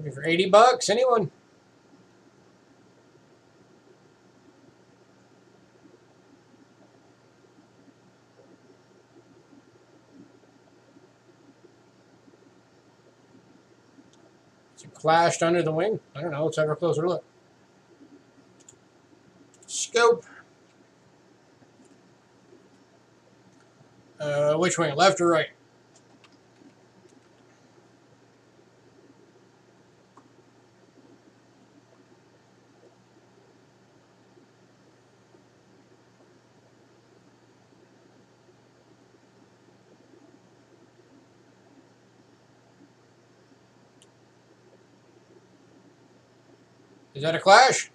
Looking for 80 bucks. Anyone? Is it clashed under the wing? I don't know. Let's have a closer look. Scope. Which wing? Left or right? Is that a clash?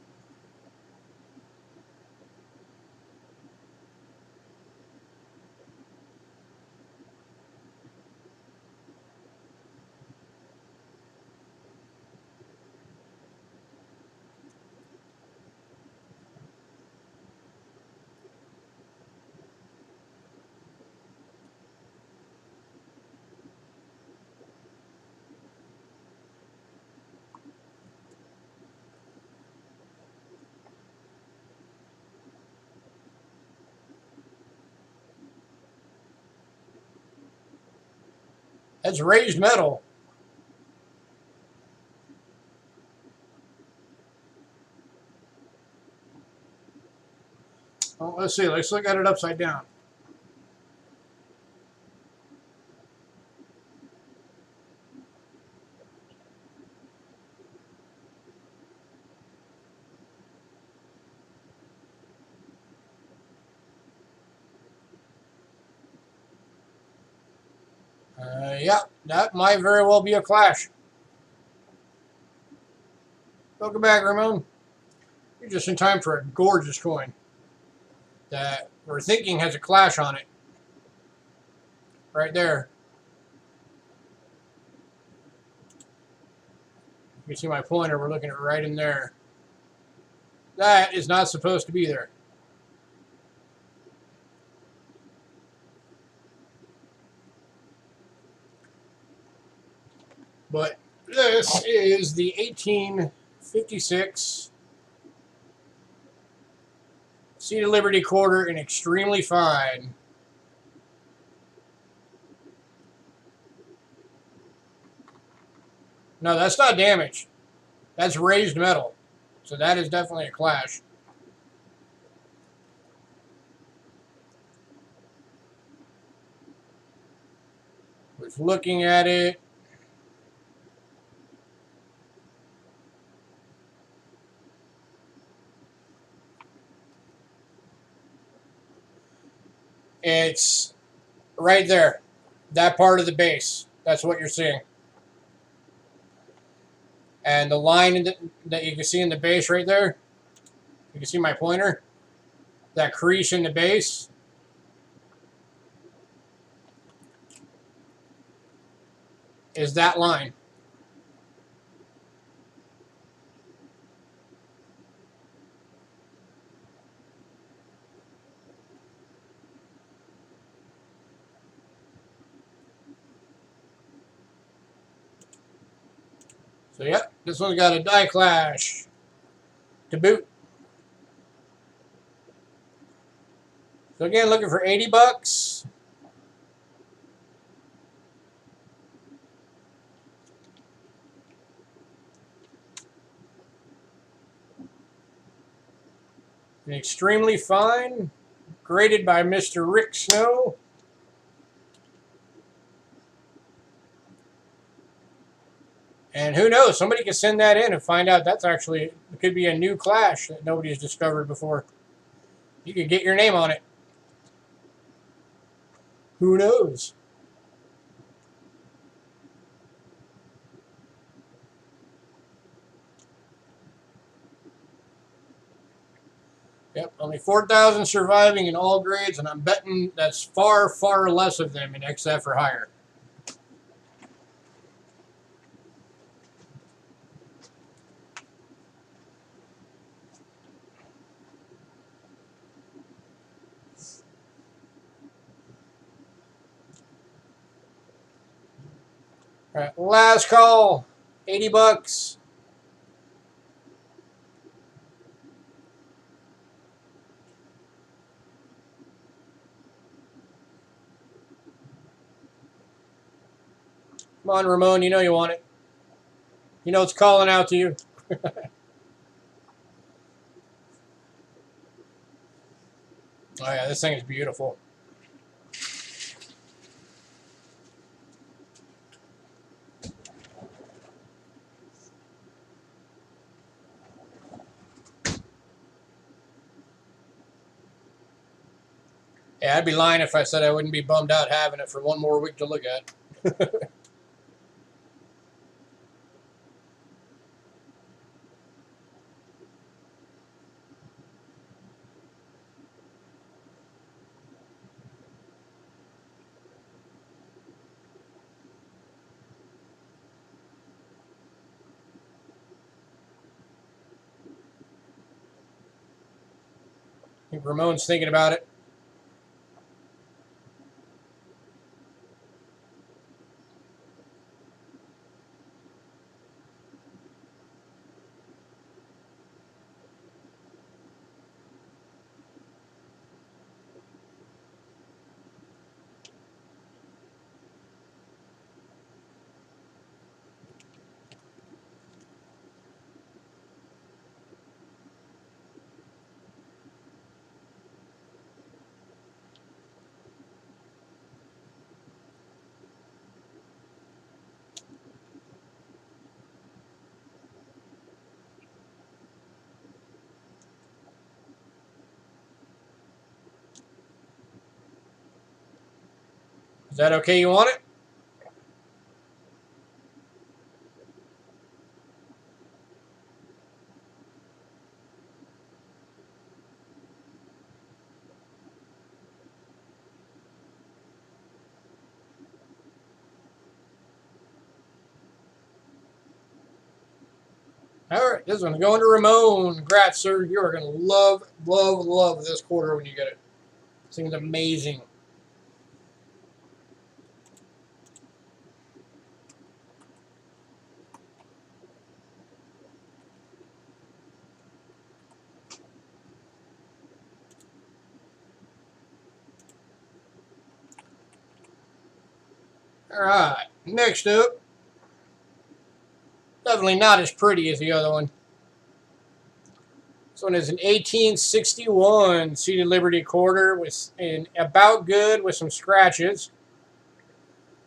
That's raised metal. Well, let's see. Let's look at it upside down. Yeah, that might very well be a clash. Welcome back, Ramon. You're just in time for a gorgeous coin that we're thinking has a clash on it. Right there. You can see my pointer. We're looking at right in there. That is not supposed to be there. But this is the 1856 Seat of Liberty quarter in extremely fine. No, that's not damaged. That's raised metal. So that is definitely a clash. Was looking at it. It's right there. That part of the base. That's what you're seeing. And the line that you can see in the base right there, you can see my pointer, that crease in the base, is that line. So yep, this one's got a die clash to boot. So again, looking for 80 bucks. An extremely fine, graded by Mr. Rick Snow. And who knows, somebody could send that in and find out that's actually, it could be a new clash that nobody's discovered before. You could get your name on it. Who knows? Yep, only 4,000 surviving in all grades, and I'm betting that's far, far less of them in XF or higher. All right, last call. $80. Come on, Ramon. You know you want it. You know it's calling out to you. Oh yeah, this thing is beautiful. Yeah, I'd be lying if I said I wouldn't be bummed out having it for one more week to look at. I think Ramon's thinking about it. Is that okay? You want it? All right, this one's going to Ramon. Congrats, sir. You are going to love, love, love this quarter when you get it. This thing's amazing. All right, next up. Definitely not as pretty as the other one. This one is an 1861 Seated Liberty quarter with an about good with some scratches.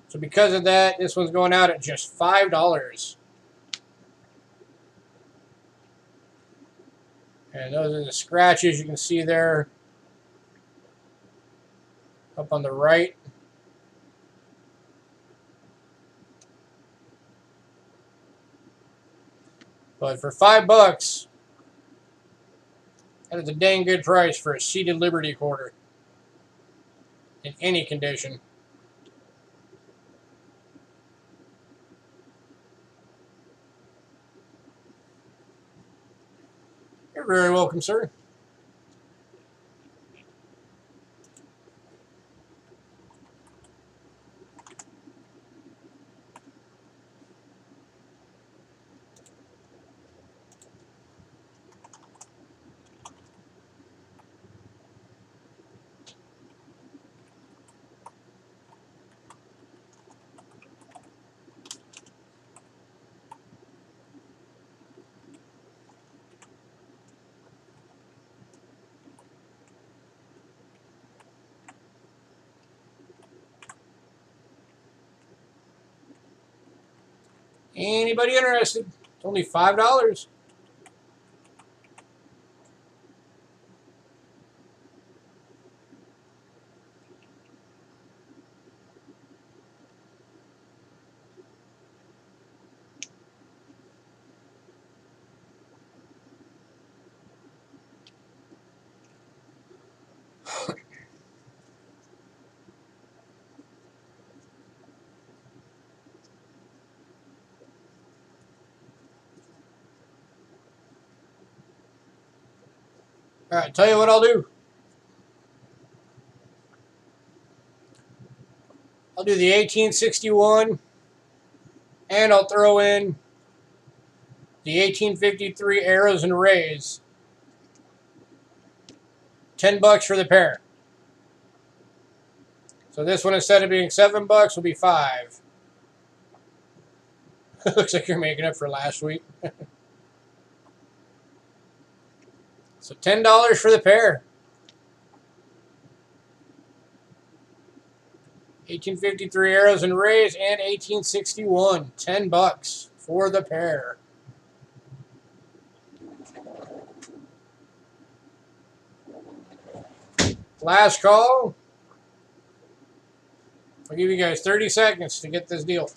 So because of that, this one's going out at just $5. And those are the scratches you can see there up on the right. But for $5, that is a dang good price for a Seated Liberty quarter in any condition. You're very welcome, sir. Anybody interested? It's only $5. All right, tell you what I'll do. I'll do the 1861, and I'll throw in The 1853 Arrows and Rays. $10 for the pair. So this one, instead of being $7, will be $5. Looks like you're making up for last week. So $10 for the pair. 1853 Arrows and Rays and 1861. $10 for the pair. Last call. I'll give you guys 30 seconds to get this deal.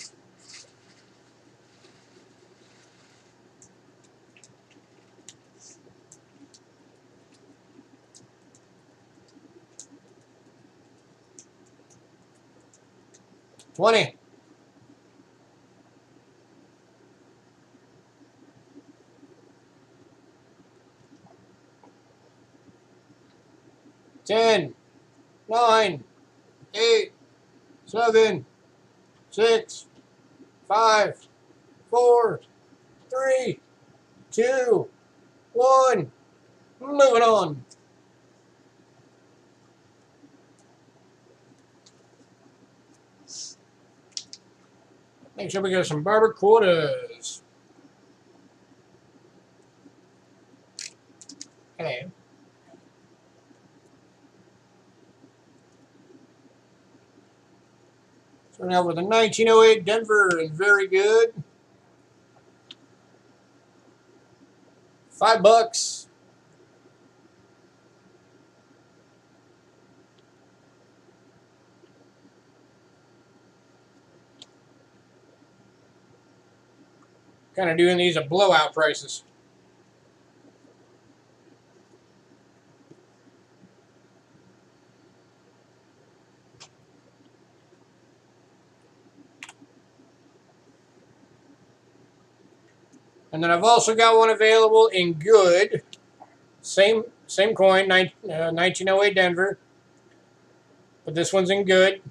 $20. 10, 9, 8, 7, 6, 5, 4, 3, 2, 1. Moving on. Make sure we get some barber quotas. Hello. Starting out with a 1908 Denver and very good. $5. Kind of doing these at blowout prices. And then I've also got one available in good. Same coin, 1908 Denver. But this one's in good.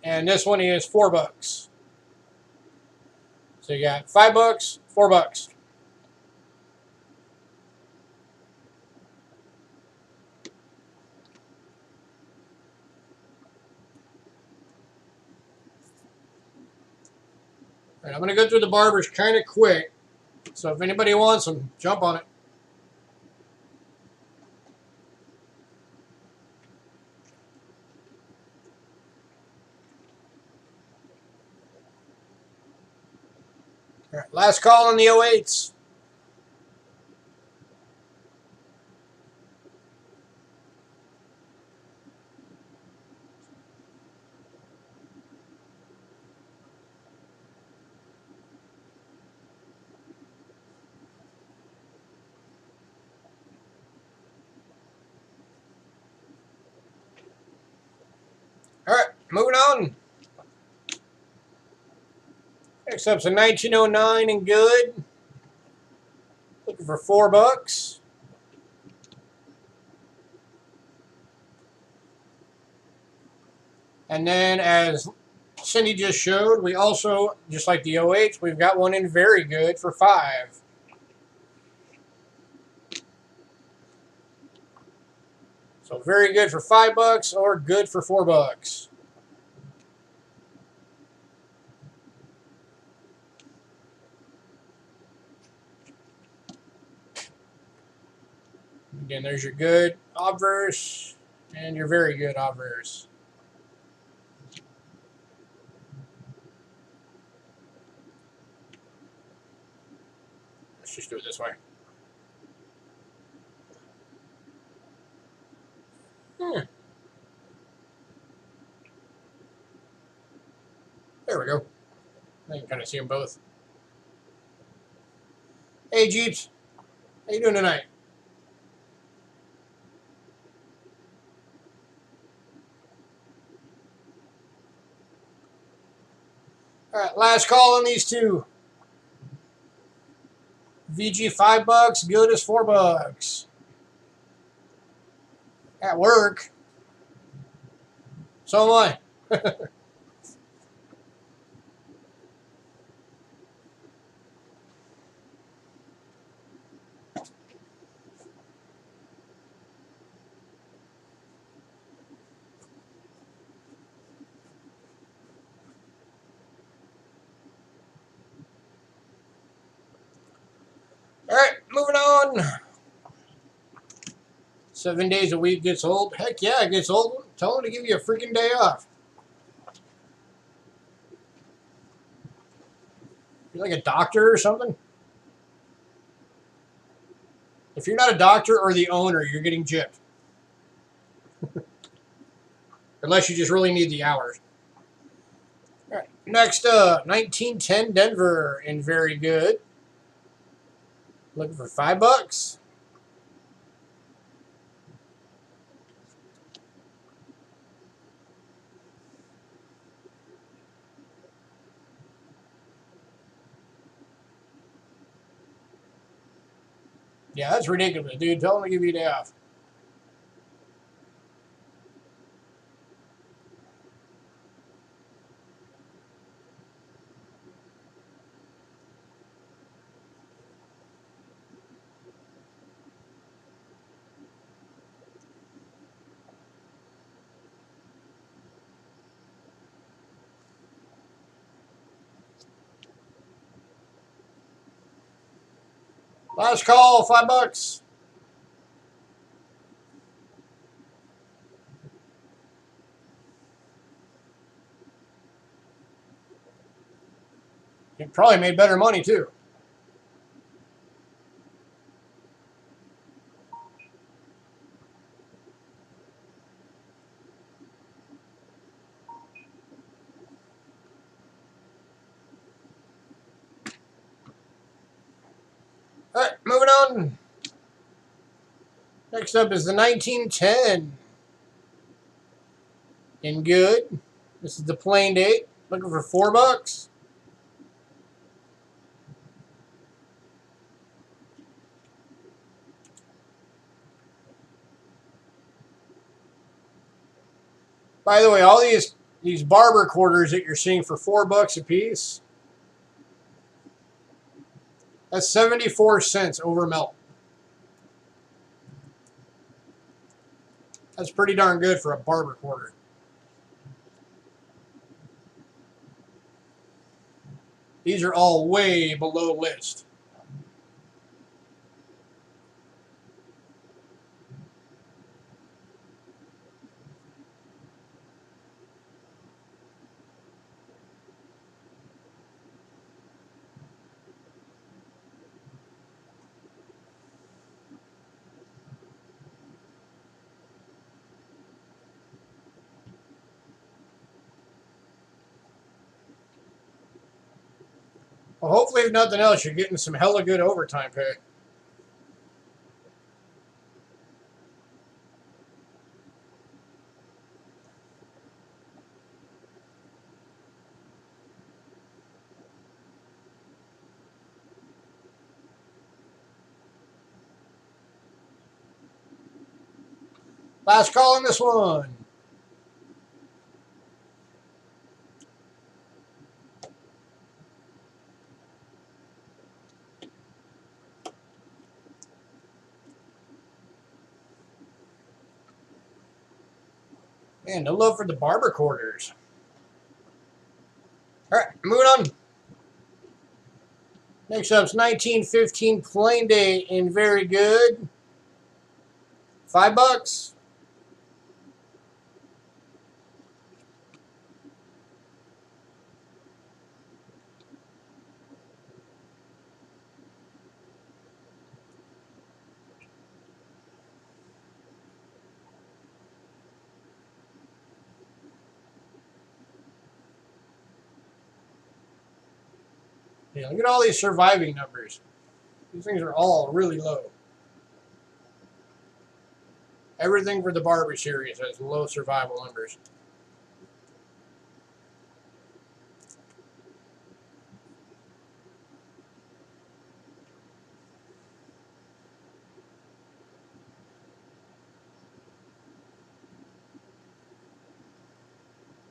And this one is $4. So you got $5, $4. All right, I'm going to go through the barbers kind of quick. So if anybody wants them, jump on it. All right, last call on the 08s. All right, moving on. Next up's a 1909 and good. Looking for $4. And then, as Cindy just showed, we also, just like the 08s, we've got one in very good for $5. So very good for $5 or good for $4. Again, there's your good obverse and your very good obverse. Let's just do it this way. There we go. I can kind of see them both. Hey, Jeeps. How you doing tonight? All right, last call on these two. VG $5, good as $4. At work. So am I. on. 7 days a week gets old. Heck yeah, it gets old. Tell them to give you a freaking day off. You're like a doctor or something? If you're not a doctor or the owner, you're getting gypped. Unless you just really need the hours. All right, next up, 1910 Denver in very good. Looking for $5. Yeah, that's ridiculous, dude. Tell them to give you a day off. Last call, $5. You probably made better money too. All right, moving on. Next up is the 1910 in good. This is the plain date. Looking for $4. By the way, all these barber quarters that you're seeing for $4 a piece, that's 74 cents over melt. That's pretty darn good for a barber quarter. These are all way below list. Well, hopefully, if nothing else, you're getting some hella good overtime pay. Last call on this one. Man, no love for the barber quarters. All right, moving on. Next up is 1915 plain day in very good. $5. Yeah, look at all these surviving numbers. These things are all really low. Everything for the barber series has low survival numbers.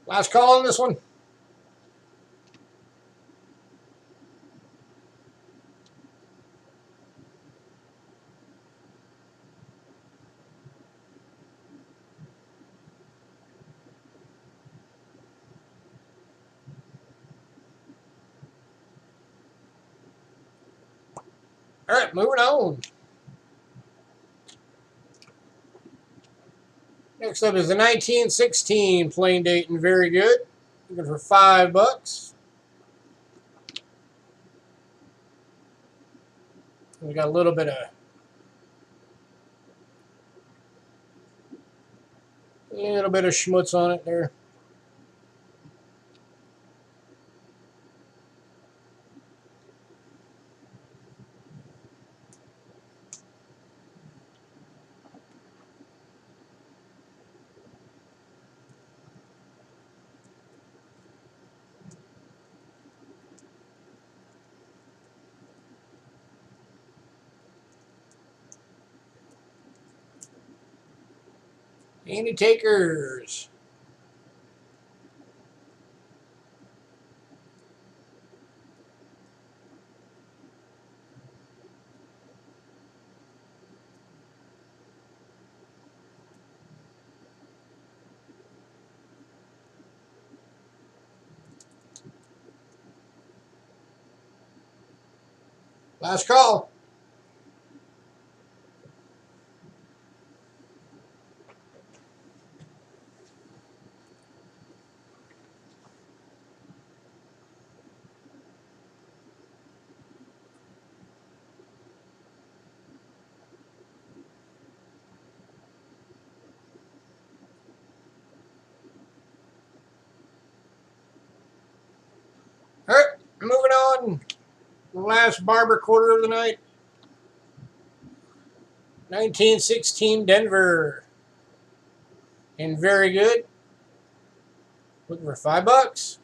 Last call on this one. All right, moving on. Next up is the 1916 plain date and very good. Looking for $5. We got a little bit of schmutz on it there. Any takers? Last call. All right, moving on. The last barber quarter of the night. 1916 Denver. And very good. Looking for $5.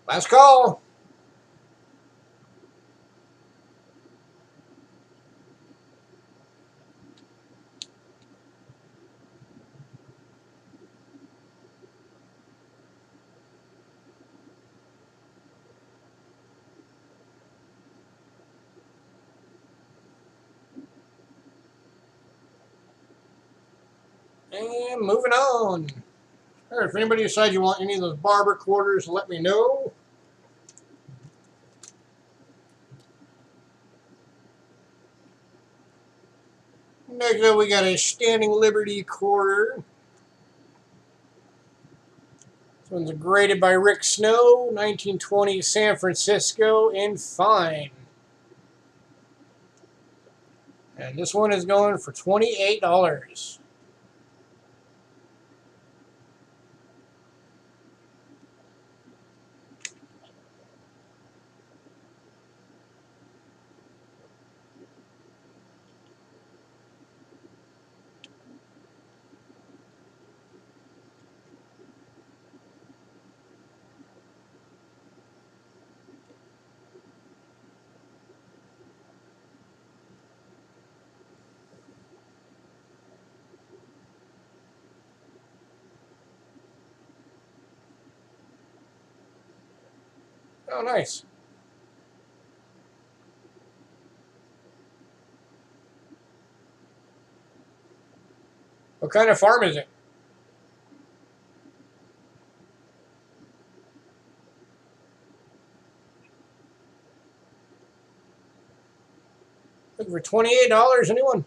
Last call. And moving on. All right, if anybody decides you want any of those barber quarters, let me know. Next up, we got a Standing Liberty quarter. This one's graded by Rick Snow, 1920 San Francisco in fine. And this one is going for $28. Oh, nice. What kind of farm is it? Looking for $28, anyone?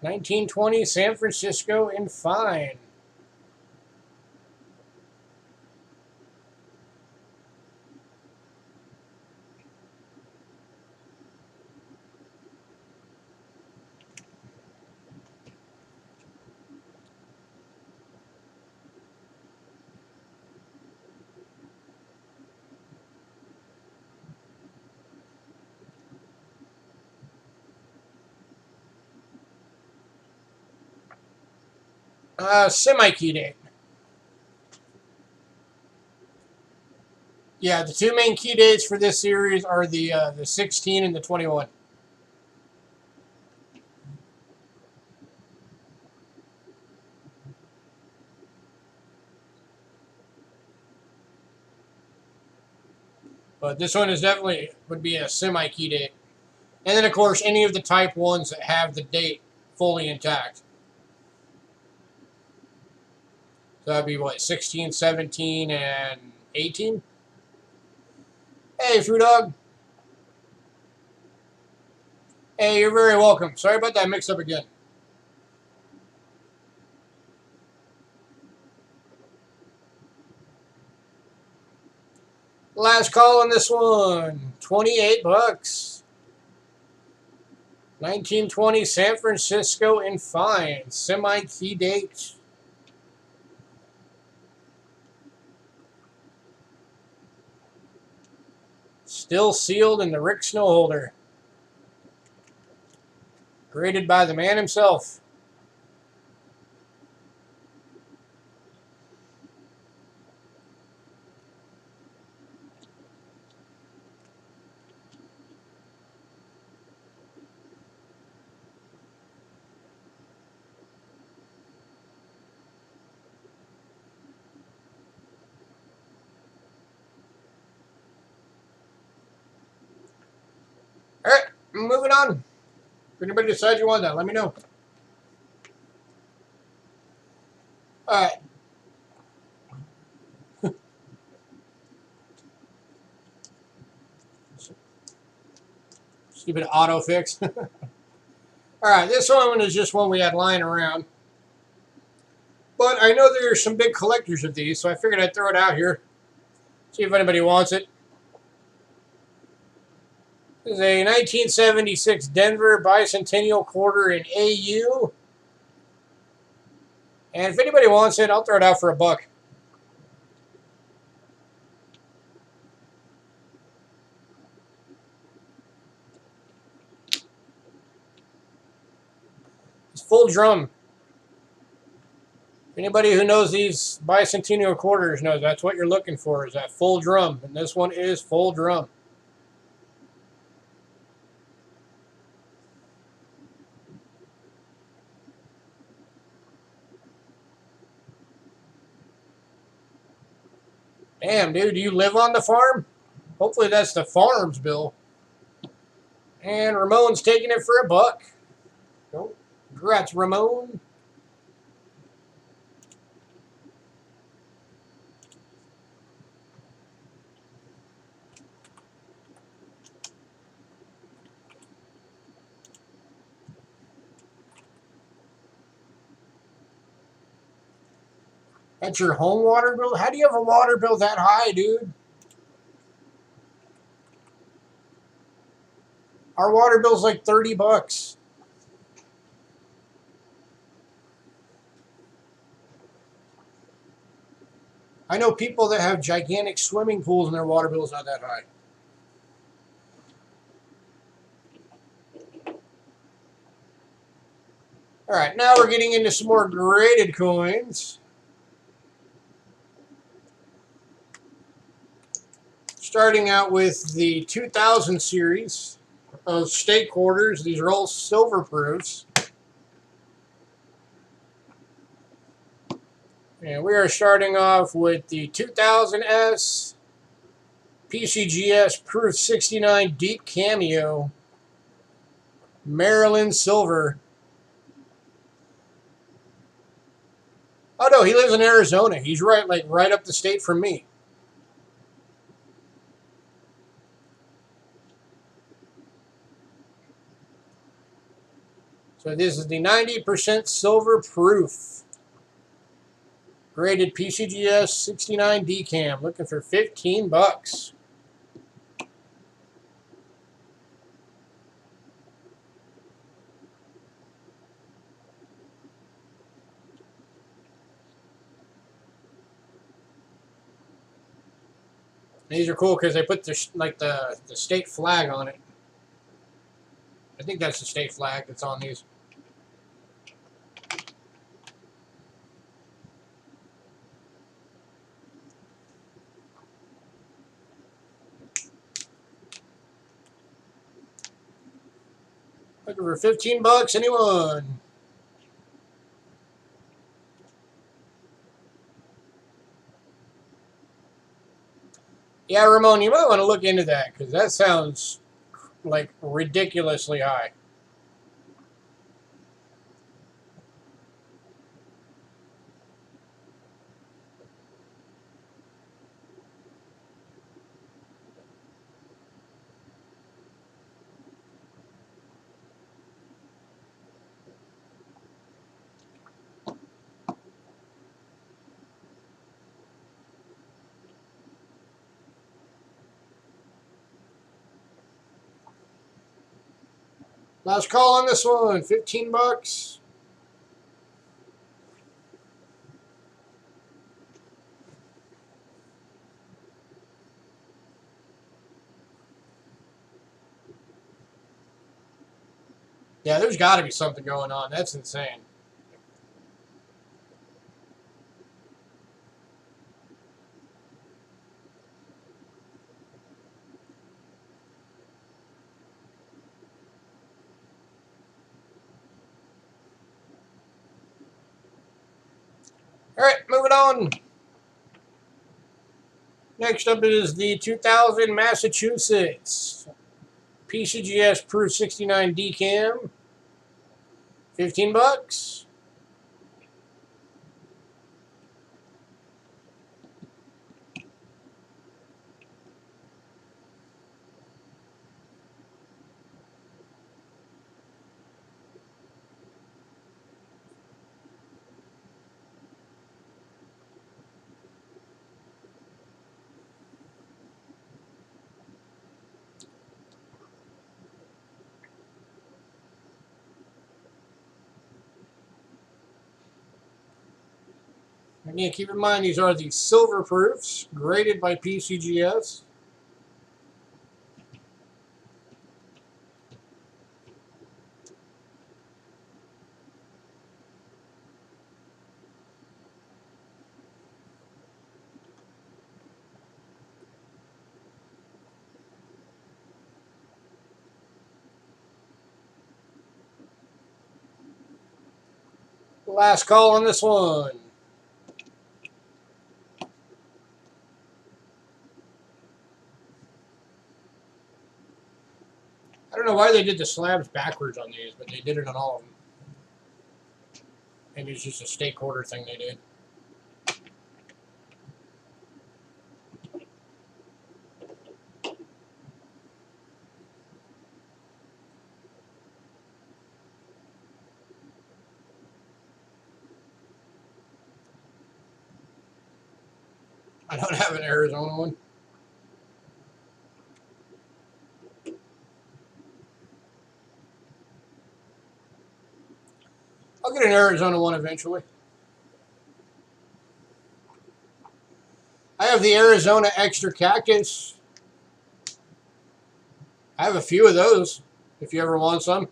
$19.20 San Francisco in fine. Semi-key date. Yeah, the two main key dates for this series are the 16 and the 21. But this one is definitely would be a semi-key date. And then, of course, any of the type 1s that have the date fully intact. So that'd be what, 16, 17, and 18? Hey, Food Dog. Hey, you're very welcome. Sorry about that mix-up again. Last call on this one, 28 bucks. 1920 San Francisco in fine, semi-key date. Still sealed in the Rick Snow holder. Graded by the man himself. All right, moving on. If anybody decides you want that, let me know. All right. Stupid auto fix. All right, this one is just one we had lying around. But I know there's some big collectors of these, so I figured I'd throw it out here. See if anybody wants it. This is a 1976 Denver Bicentennial Quarter in AU. And if anybody wants it, I'll throw it out for $1. It's full drum. Anybody who knows these Bicentennial Quarters knows that's what you're looking for, is that full drum. And this one is full drum. Damn, dude, do you live on the farm? Hopefully that's the farm's bill. And Ramon's taking it for $1. Oh, congrats, Ramon. That's your home water bill? How do you have a water bill that high, dude? Our water bill's like $30. I know people that have gigantic swimming pools and their water bill's not that high. All right, now we're getting into some more graded coins. Starting out with the 2000 series of state quarters. These are all silver proofs. And we are starting off with the 2000S PCGS Proof 69 Deep Cameo Maryland Silver. Oh no, he lives in Arizona. He's right up the state from me. So this is the 90% silver proof. Graded PCGS 69 Decam. Looking for $15. These are cool because they put the state flag on it. I think that's the state flag that's on these. Looking for 15 bucks, anyone? Yeah, Ramon, you might want to look into that because that sounds like ridiculously high. Last call on this one, 15 bucks. Yeah, there's got to be something going on. That's insane. All right, moving on. Next up is the 2000 Massachusetts PCGS Proof 69 DCAM. 15 bucks. Again, keep in mind these are the silver proofs graded by PCGS. Last call on this one. I don't know why they did the slabs backwards on these, but they did it on all of them. Maybe it's just a stake order thing they did. I don't have an Arizona one. I'll get an Arizona one eventually. I have the Arizona Extra Cactus. I have a few of those if you ever want some.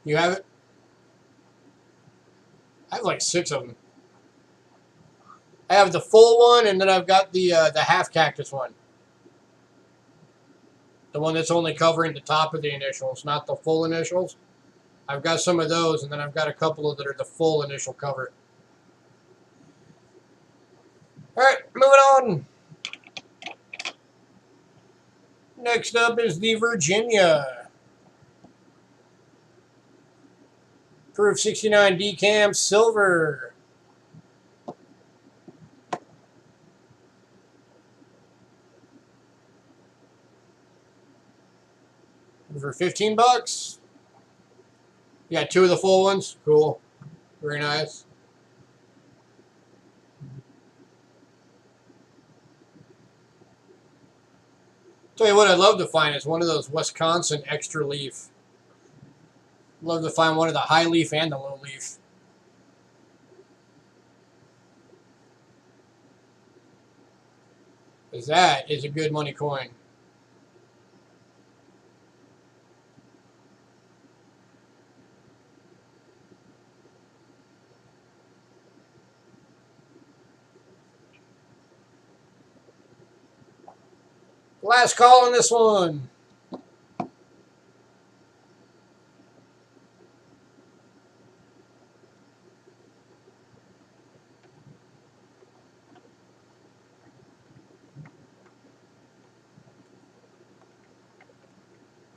You have it? I have like 6 of them. I have the full one, and then I've got the half cactus one. The one that's only covering the top of the initials, not the full initials. I've got some of those, and then I've got a couple of that are the full initial cover. All right, moving on. Next up is the Virginia Proof 69 DCAM Silver. For 15 bucks. You got 2 of the full ones. Cool. Very nice. Tell you what I'd love to find is one of those Wisconsin extra leaf. Love to find one of the high leaf and the low leaf. Because that is a good money coin. Last call on this one.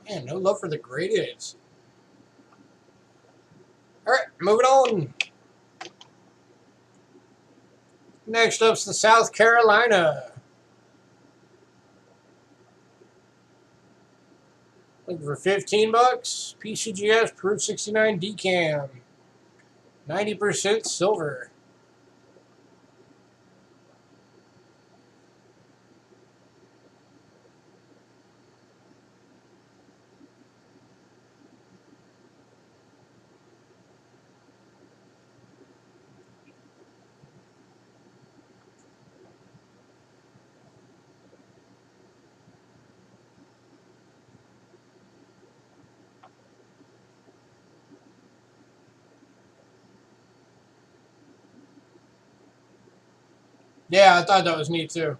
Man, no love for the gradeds. Alright, moving on. Next up's the South Carolina. Looking for 15 bucks. PCGS Proof 69 Decam. 90% silver. Yeah, I thought that was neat too.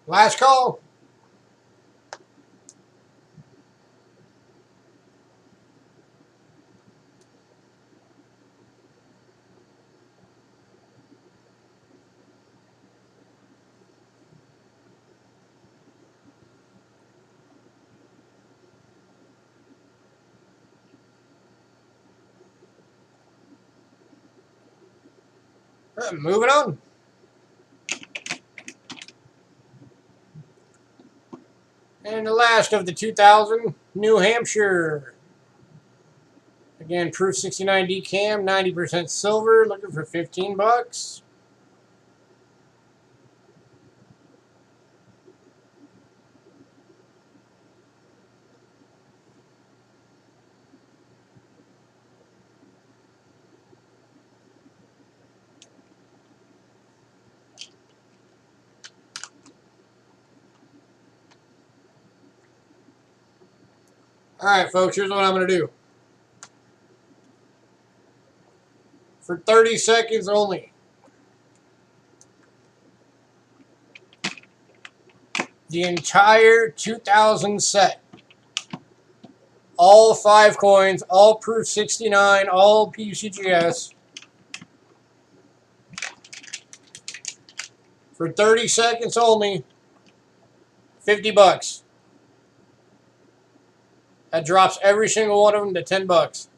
Last call. Moving on. And the last of the 2000, New Hampshire. Again, Proof 69 Decam, 90% silver, looking for 15 bucks. Alright, folks, here's what I'm going to do. For 30 seconds only, the entire 2000 set. All 5 coins, all Proof 69, all PCGS. For 30 seconds only, 50 bucks. That drops every single one of them to 10 bucks.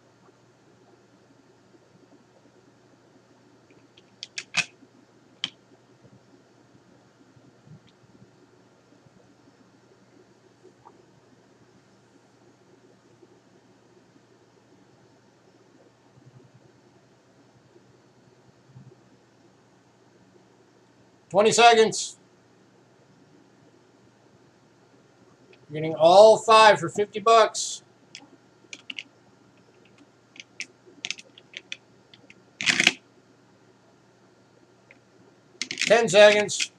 $20 seconds. You're getting all 5 for 50 bucks. 10 seconds.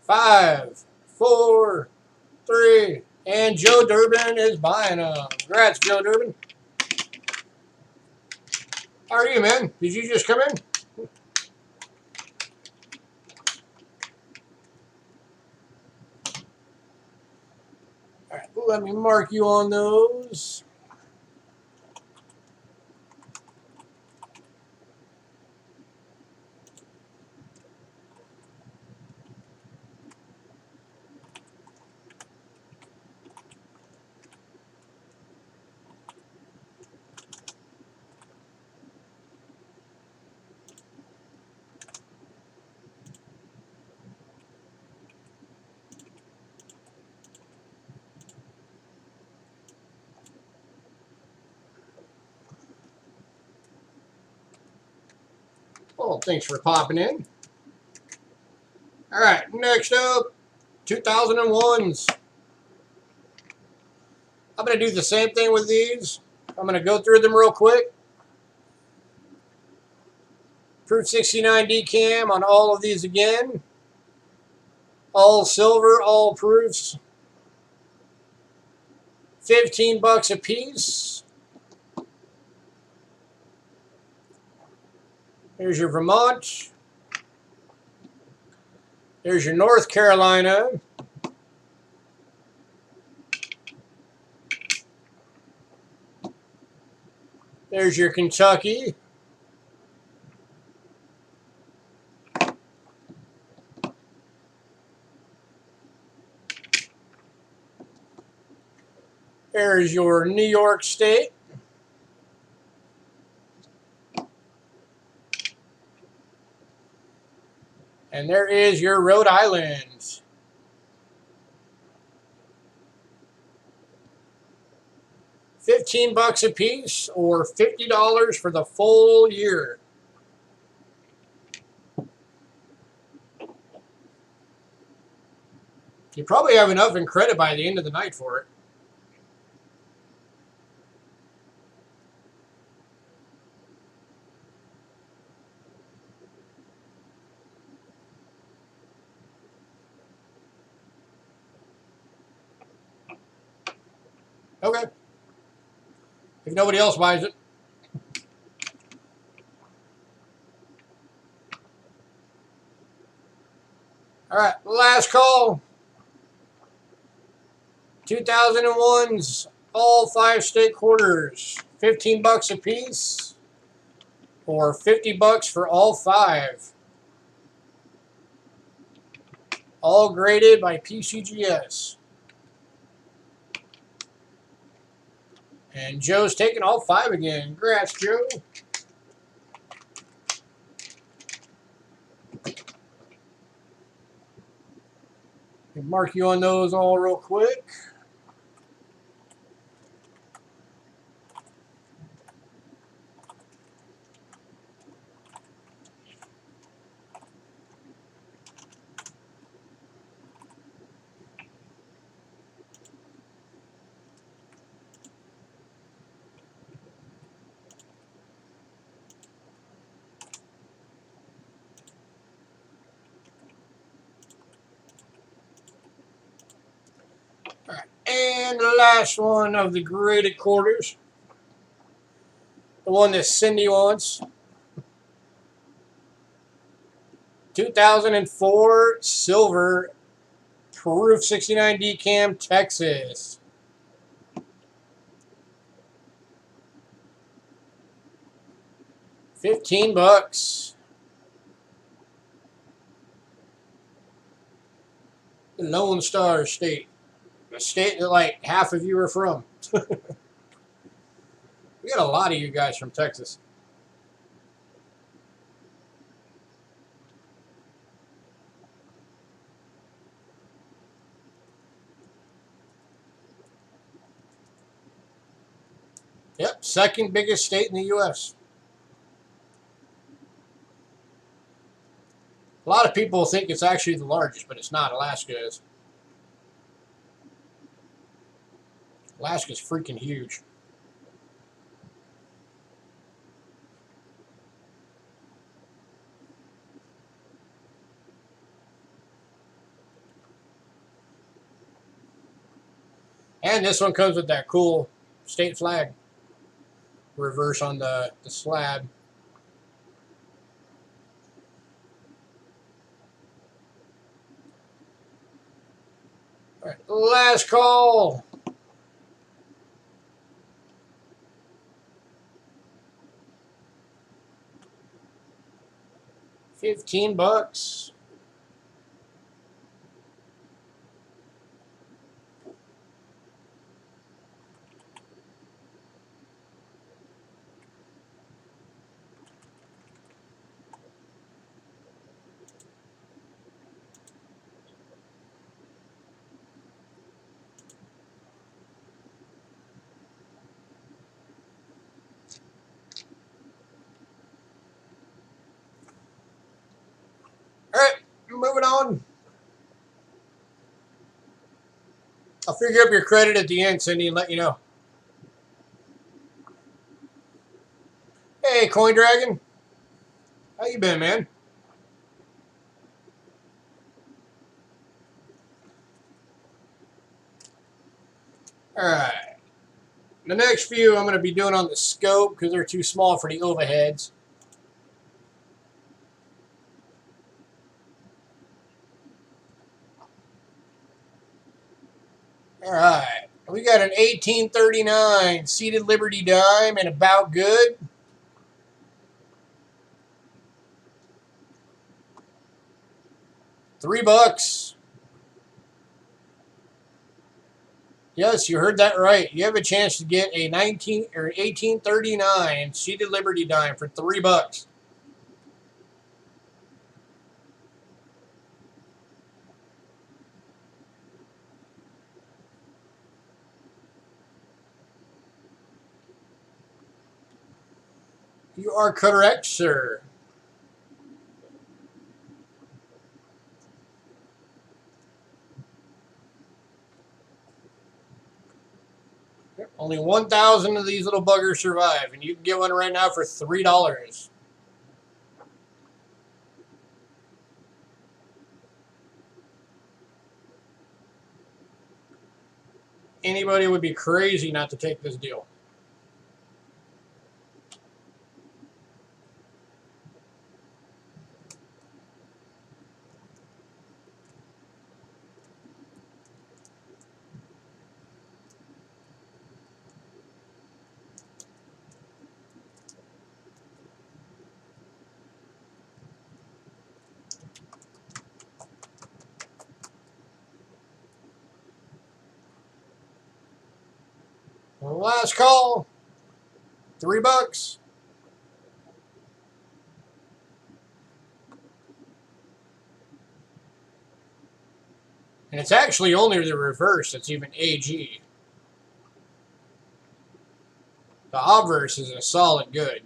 5, 4, 3, and Joe Durbin is buying them. Congrats, Joe Durbin. How are you, man? Did you just come in? All right, let me mark you on those. Well, thanks for popping in. All right, next up, 2001s. I'm going to do the same thing with these. I'm going to go through them real quick. Proof 69 Decam on all of these again. All silver, all proofs. $15 a piece. There's your Vermont. There's your North Carolina. There's your Kentucky. There's your New York State. And there is your Rhode Island. $15 a piece or $50 for the full year. You probably have enough in credit by the end of the night for it. Okay. If nobody else buys it. All right, last call. 2001's all 5 state quarters. $15 a piece or $50 for all 5. All graded by PCGS. And Joe's taking all 5 again. Congrats, Joe. Mark you on those all real quick. All right, and the last one of the graded quarters. The one that Cindy wants. 2004 silver proof 69 decam Texas. $15. The Lone Star State. A state that like half of you are from. We got a lot of you guys from Texas. Yep, second biggest state in the U.S. A lot of people think it's actually the largest, but it's not. Alaska is. Alaska's freaking huge. And this one comes with that cool state flag reverse on the slab. All right, last call. $15. All right, moving on. I'll figure up your credit at the end, Cindy, and let you know. Hey, Coin Dragon. How you been, man? All right. The next few I'm going to be doing on the scope because they're too small for the overheads. All right. We got an 1839 seated Liberty dime and about good. $3. Yes, you heard that right. You have a chance to get a 1839 seated Liberty dime for $3. You are correct, sir. Only 1,000 of these little buggers survive, and you can get one right now for $3. Anybody would be crazy not to take this deal. Last call. $3. And it's actually only the reverse that's even AG. The obverse is a solid good.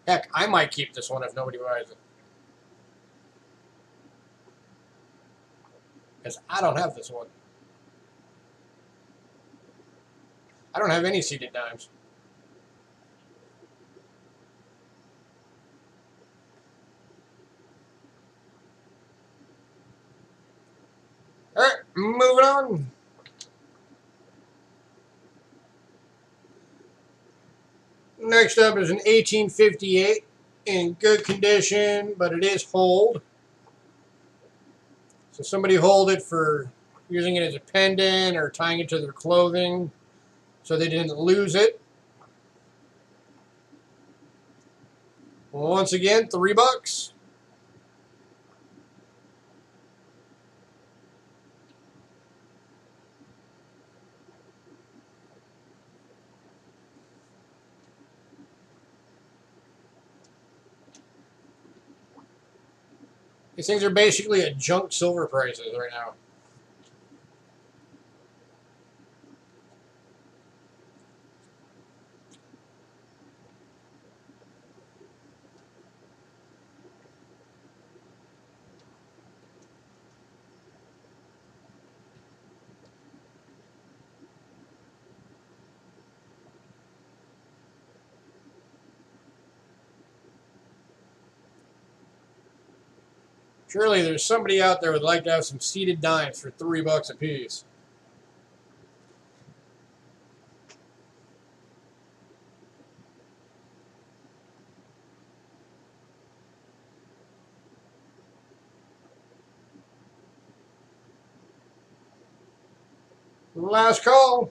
Heck, I might keep this one if nobody buys it. Because I don't have this one. I don't have any seated dimes. Alright, moving on. Next up is an 1858 in good condition, but it is hold. So somebody hold it for using it as a pendant or tying it to their clothing so they didn't lose it. Once again, $3. These things are basically at junk silver prices right now. Surely there's somebody out there who would like to have some seated dimes for $3 a piece. Last call.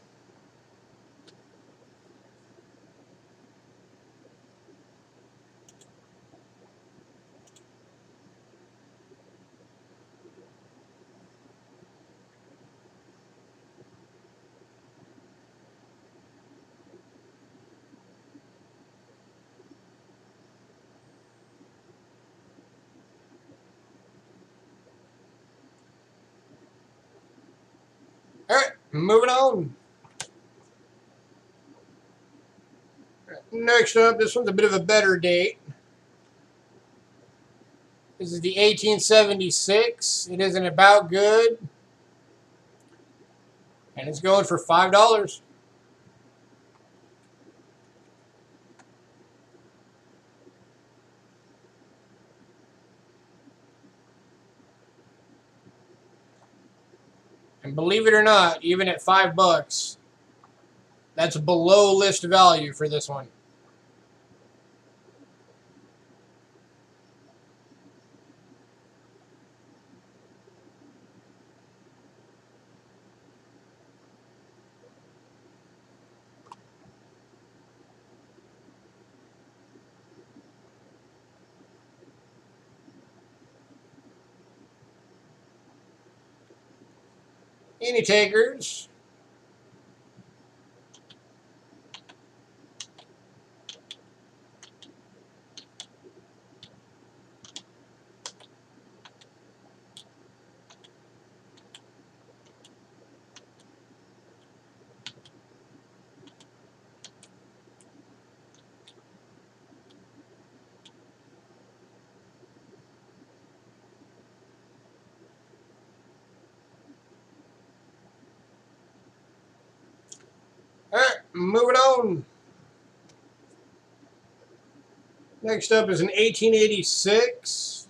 Alright, moving on. Next up, this one's a bit of a better date. This is the 1876. It is an about good. And it's going for $5. And believe it or not, even at $5, that's below list value for this one. Any takers? All right, moving on. Next up is an 1886.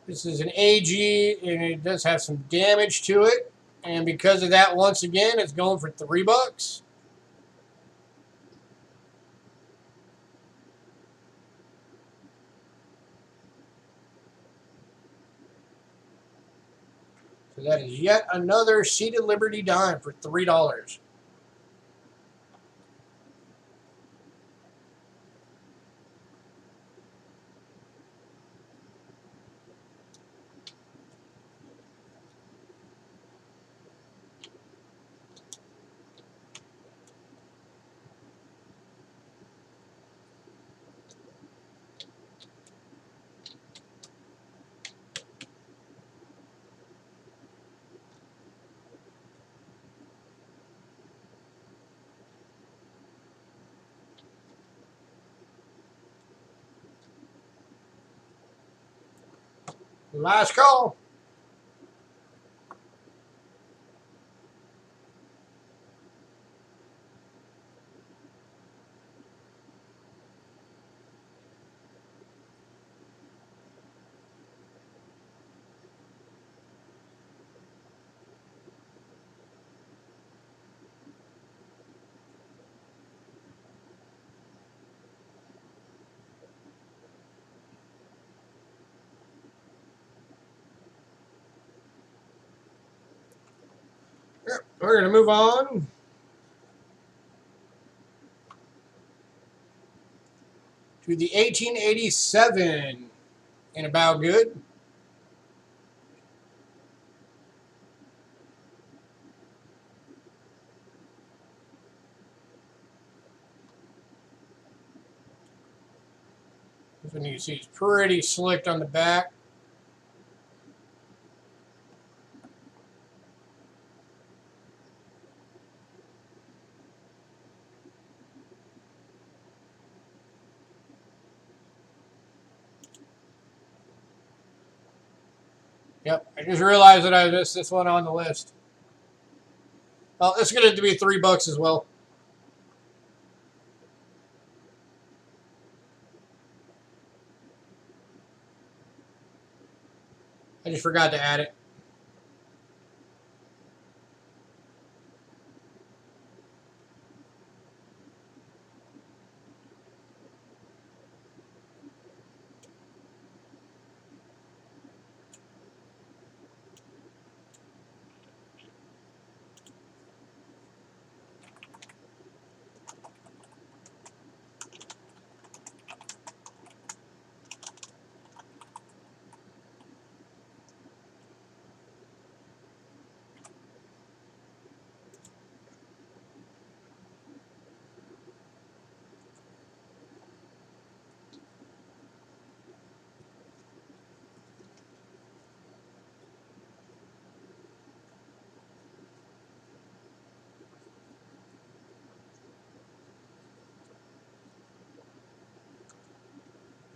This is an AG, and it does have some damage to it. And because of that, once again, it's going for $3. So that is yet another Seated Liberty dime for $3. Last call. We're going to move on to the 1887 in About Good. This one you can see is pretty slicked on the back. Yep, I just realized that I missed this one on the list. Well, it's going to be $3 as well. I just forgot to add it.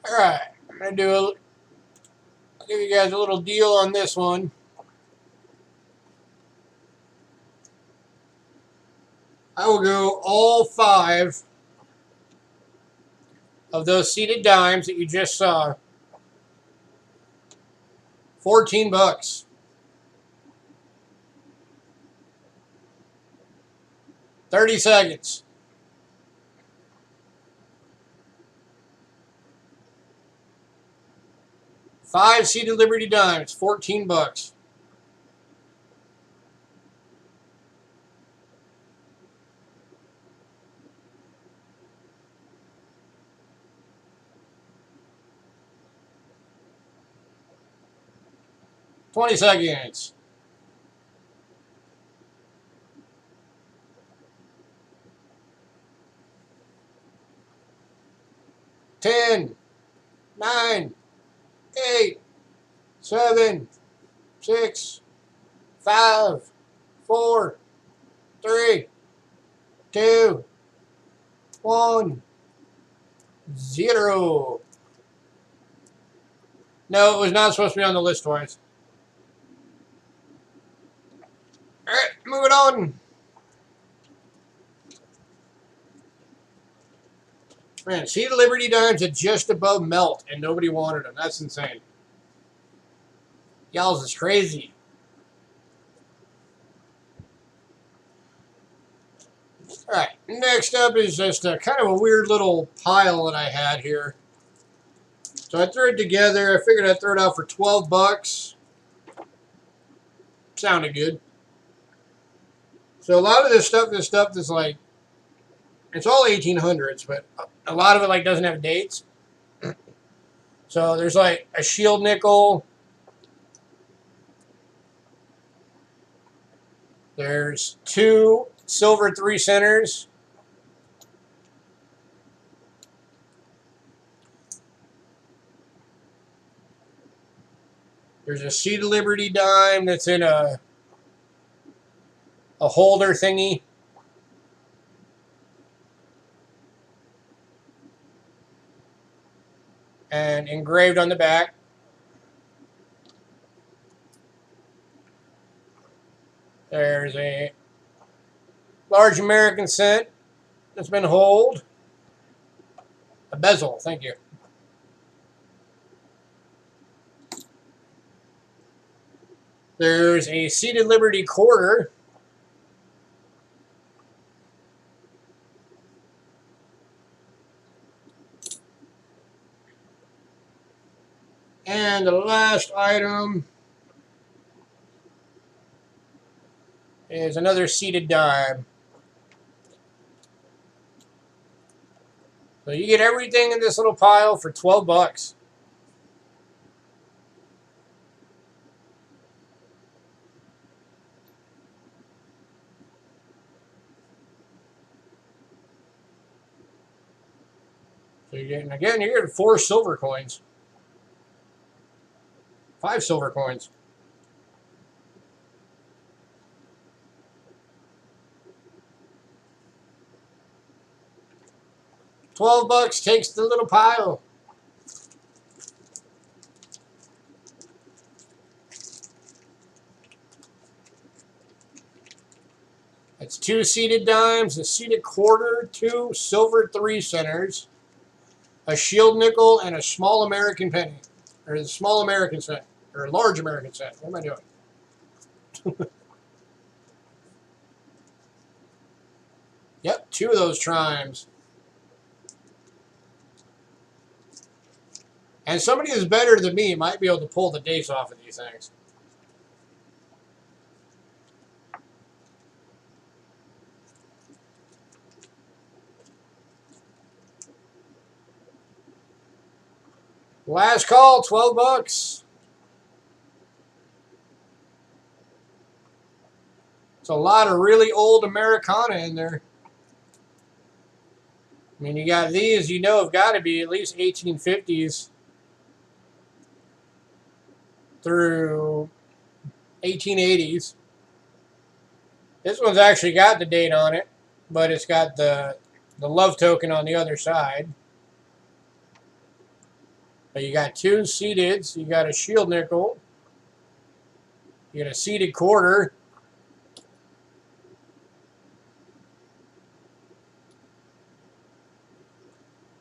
All right, I'm going to I'll give you guys a little deal on this one. I will go all 5 of those seated dimes that you just saw. $14. 30 seconds. Five seated Liberty Dimes, $14. 20 seconds. 10, 9, 8, 7, 6, 5, 4, 3, 2, 1, 0. No, it was not supposed to be on the list twice. All right, moving on. Man, see the Liberty Dimes at just above melt, and nobody wanted them. That's insane. Y'all's is crazy. All right, next up is just a kind of a weird little pile that I had here. So I threw it together. I figured I'd throw it out for $12. Sounded good. So a lot of this stuff is like, it's all 1800s, but a lot of it like doesn't have dates. So there's like a shield nickel. There's 2 silver 3 centers. There's a seated Liberty dime that's in a holder thingy. And engraved on the back. There's a large American cent that's been holed. A bezel, thank you. There's a seated Liberty quarter. And the last item is another seated dime. So you get everything in this little pile for $12. So you're getting 4 silver coins. 5 silver coins. $12 takes the little pile. That's 2 seated dimes, a seated quarter, 2 silver 3 centers, a shield nickel, and a small American penny. Or the small American cent. Or a large American cent. What am I doing? Yep, 2 of those trimes. And somebody who's better than me might be able to pull the dates off of these things. Last call, $12. It's a lot of really old Americana in there. I mean, you got these, you know, have got to be at least 1850s through 1880s. This one's actually got the date on it, but it's got the love token on the other side. But you got 2 seateds. You got a shield nickel. You got a seated quarter.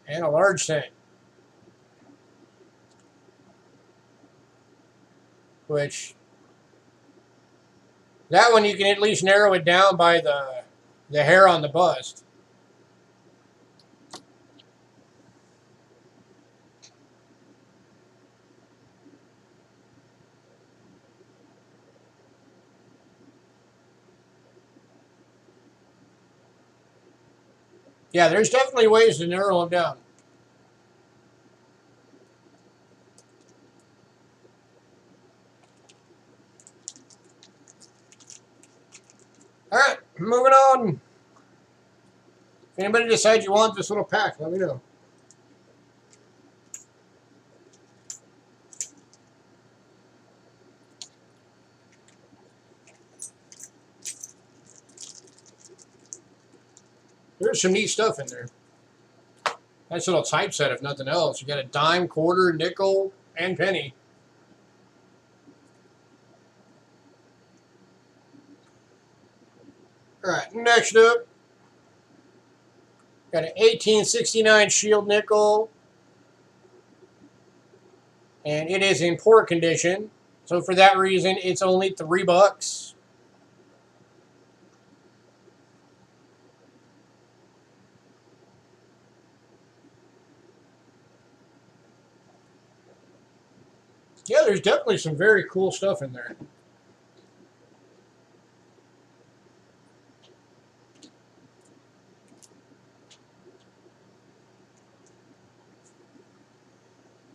And a large cent. Which, that one you can at least narrow it down by the the hair on the bust. Yeah, there's definitely ways to narrow them down. All right, moving on. If anybody decides you want this little pack, let me know. There's some neat stuff in there. Nice little typeset, if nothing else. You got a dime, quarter, nickel, and penny. All right, next up, got an 1869 Shield nickel, and it is in poor condition. So for that reason, it's only $3. Yeah, there's definitely some very cool stuff in there.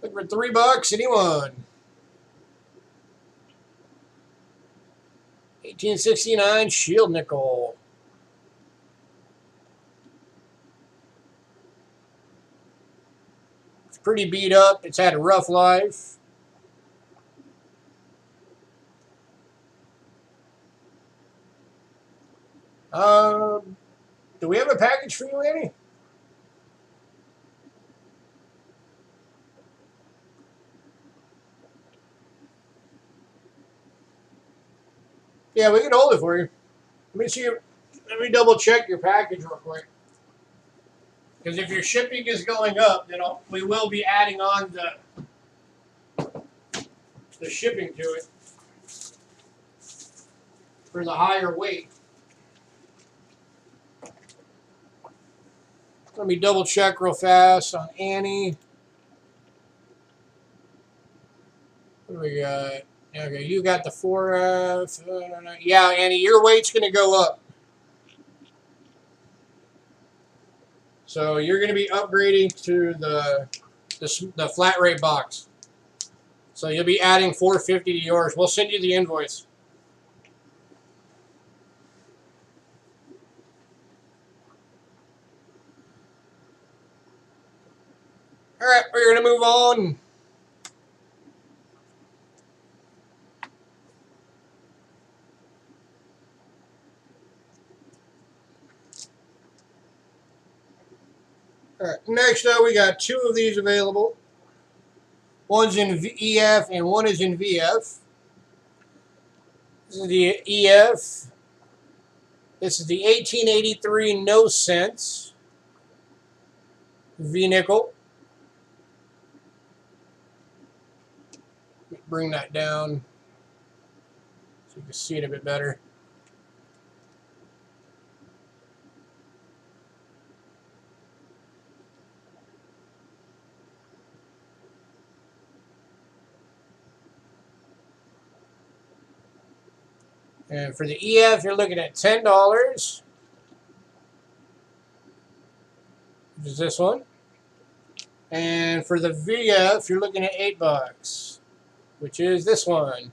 Look for $3, anyone. 1869 Shield nickel. It's pretty beat up. It's had a rough life. Do we have a package for you, Annie? Yeah, we can hold it for you. Let me see. Let me double check your package real quick. Because if your shipping is going up, then we will be adding on the shipping to it for the higher weight. Let me double check real fast on Annie. What do we got? Okay, you got the 4F. Yeah, Annie, your weight's going to go up. So you're going to be upgrading to the flat rate box. So you'll be adding $450 to yours. We'll send you the invoice. All right, we're going to move on. All right, next up, we got two of these available. One's in EF and one is in VF. This is the EF. This is the 1883 no cents V nickel. Bring that down so you can see it a bit better. And for the EF, you're looking at $10, which is this one. And for the VF, you're looking at $8, which is this one.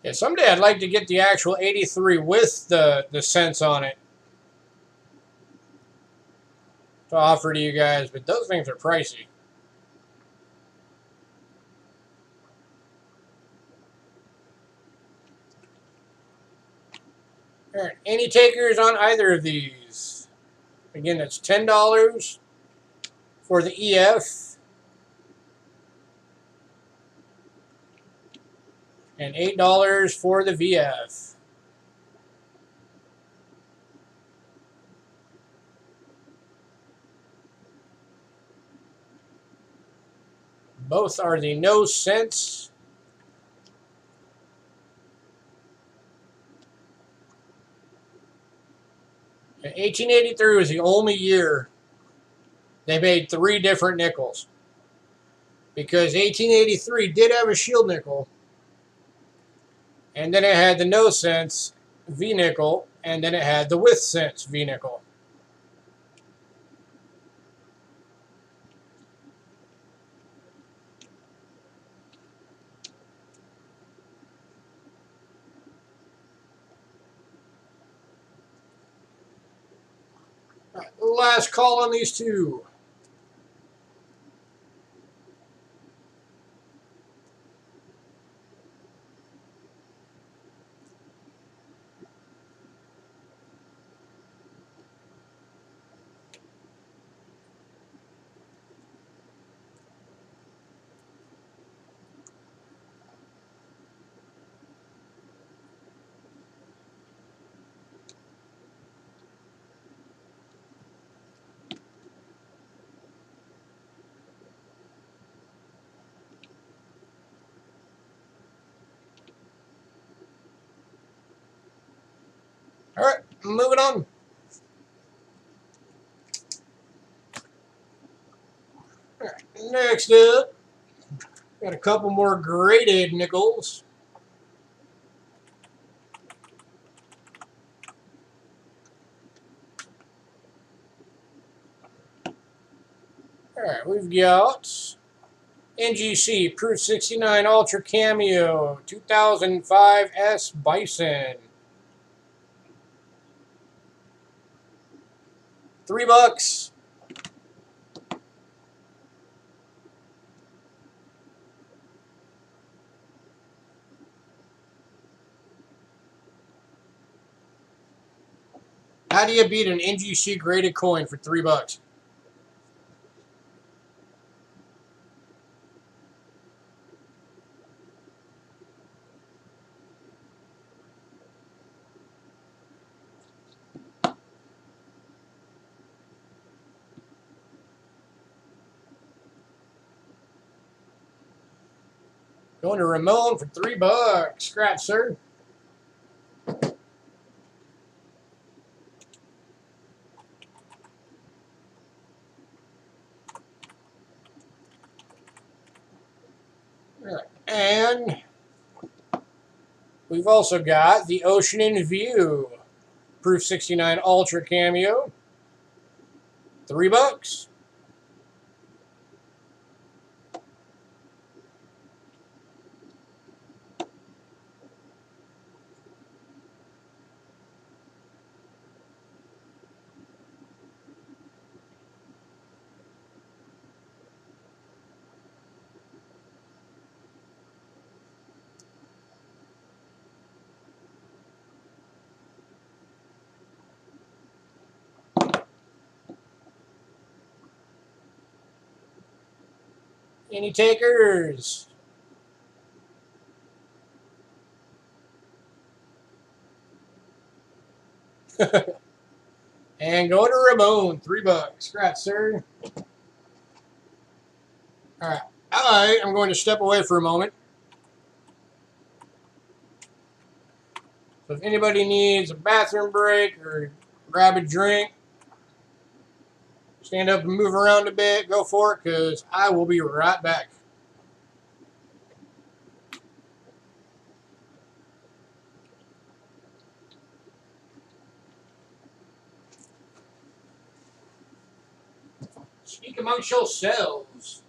Yeah, someday I'd like to get the actual 83 with the cents on it to offer to you guys, but those things are pricey. All right, any takers on either of these? Again, that's $10 for the EF and $8 for the VF. Both are the no cents. And 1883 was the only year they made 3 different nickels. Because 1883 did have a shield nickel. And then it had the no cents V nickel. And then it had the with cents V nickel. All right, last call on these two. All right, moving on. All right, next up, got a couple more graded nickels. All right, we've got NGC Proof 69 Ultra Cameo 2005 S Bison. $3. How do you beat an NGC graded coin for $3? Going to Ramon for $3. Scratch, sir. All right. And we've also got the Ocean in View Proof 69 Ultra Cameo. $3. Any takers? And going to Ramon, $3. Scratch, sir. All right. I'm going to step away for a moment. So if anybody needs a bathroom break or grab a drink, stand up and move around a bit, go for it, because I will be right back. Speak amongst yourselves.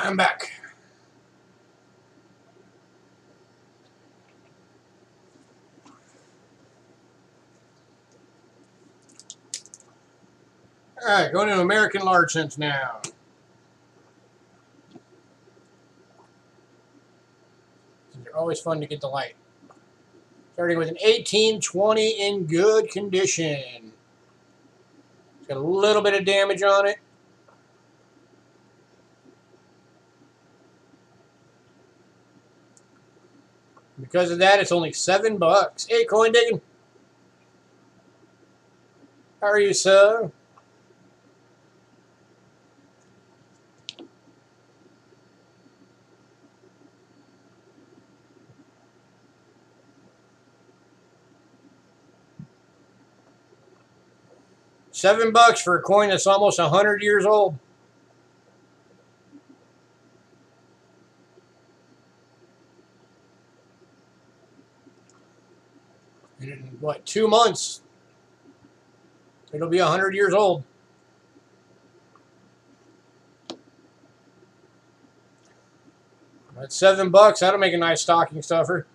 I'm back. Alright, going to American large cents now. They're always fun to get the light. Starting with an 1820 in good condition. It's got a little bit of damage on it. Because of that, it's only $7. Hey, coin digging. How are you, sir? $7 for a coin that's almost 100 years old. In what, 2 months? It'll be 100 years old. That's $7. That'll make a nice stocking stuffer.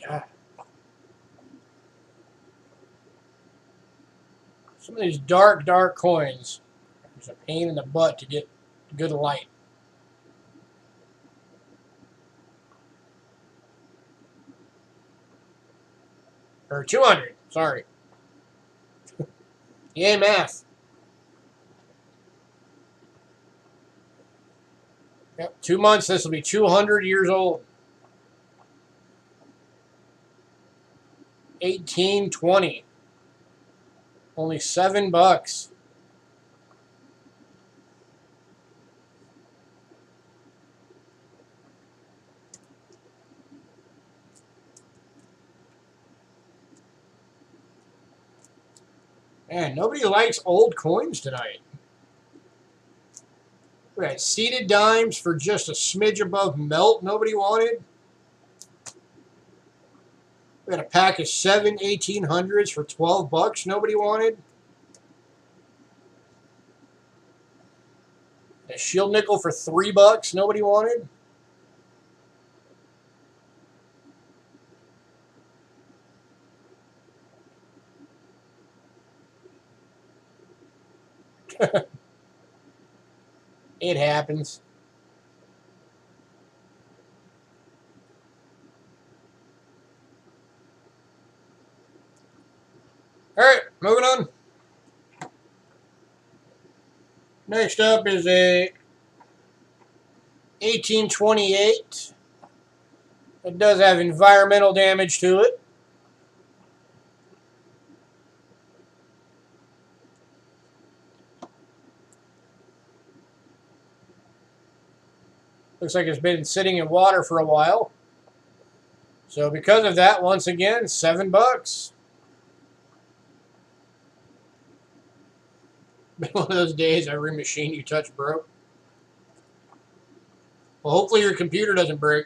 God. Some of these dark coins, it's a pain in the butt to get good light. Or 200, sorry. Yay, math. Yep, 2 months, this will be 200 years old. 1820. Only $7. Man, nobody likes old coins tonight. We got seeded dimes for just a smidge above melt. Nobody wanted. We got a pack of 7 1800s for $12. Nobody wanted. A shield nickel for $3. Nobody wanted. It happens. All right, moving on. Next up is a 1828. It does have environmental damage to it. Looks like it's been sitting in water for a while. So because of that, once again, $7. Been one of those days every machine you touch broke. Well, hopefully your computer doesn't break.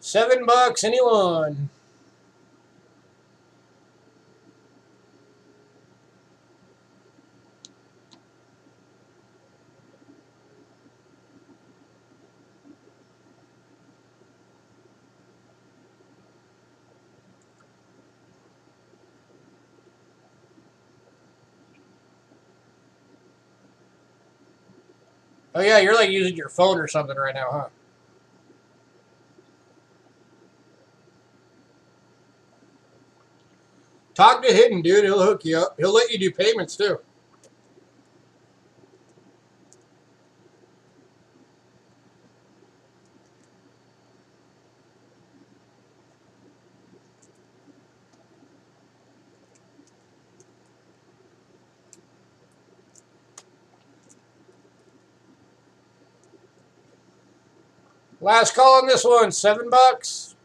$7, anyone? Oh yeah, you're like using your phone or something right now, huh? Talk to Hidden, dude. He'll hook you up. He'll let you do payments too. Last call on this one, $7.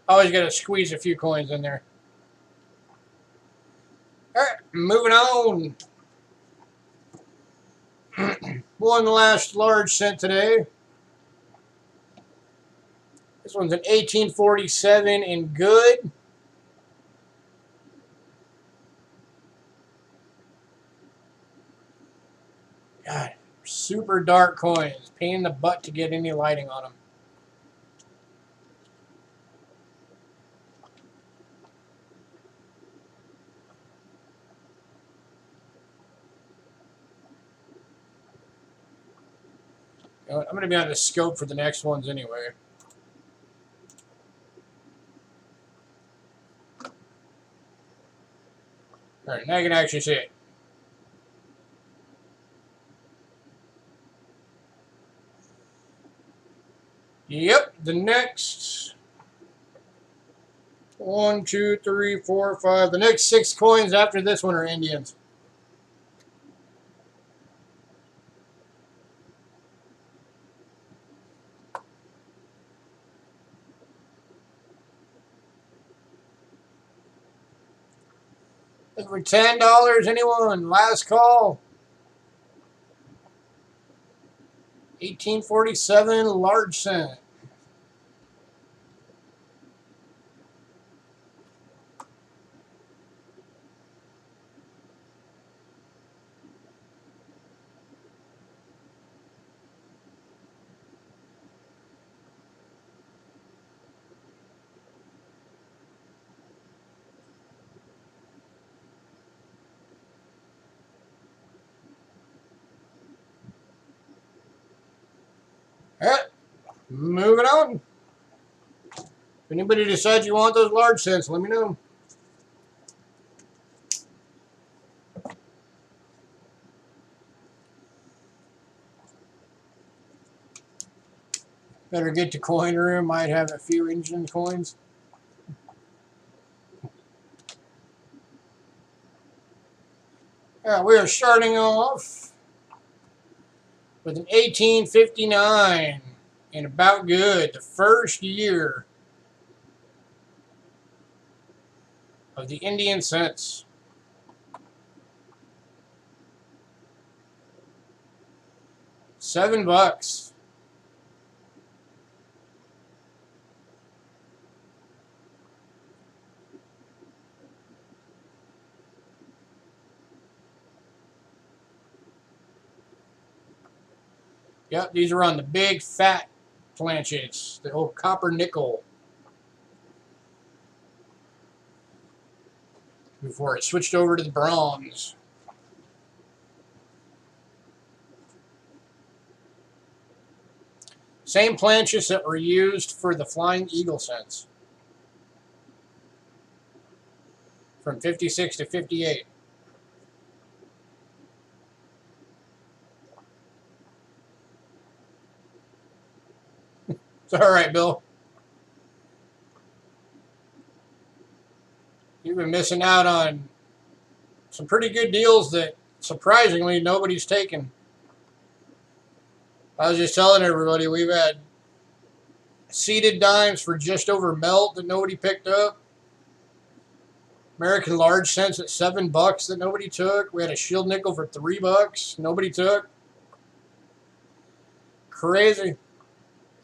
Always got to squeeze a few coins in there. All right, moving on. One last large cent today. This one's an 1847 in good. God, super dark coins. Pain in the butt to get any lighting on them. You know, I'm going to be on the scope for the next ones anyway. All right, now you can actually see it. Yep, the next 1, 2, 3, 4, 5. The next 6 coins after this one are Indians. For $10, anyone? Last call. 1847 large cent. All right, moving on. If anybody decides you want those large cents, let me know. Better get to coin room. Might have a few Indian coins. All right, we are starting off with an 1859 and about good. The first year of the Indian cents. $7. Yep, these are on the big fat planchets, the old copper nickel. Before it switched over to the bronze. Same planchets that were used for the Flying Eagle cents. From 56 to 58. It's all right, Bill. You've been missing out on some pretty good deals that, surprisingly, nobody's taken. I was just telling everybody we've had seeded dimes for just over melt that nobody picked up. American large cents at $7 that nobody took. We had a shield nickel for $3 nobody took. Crazy.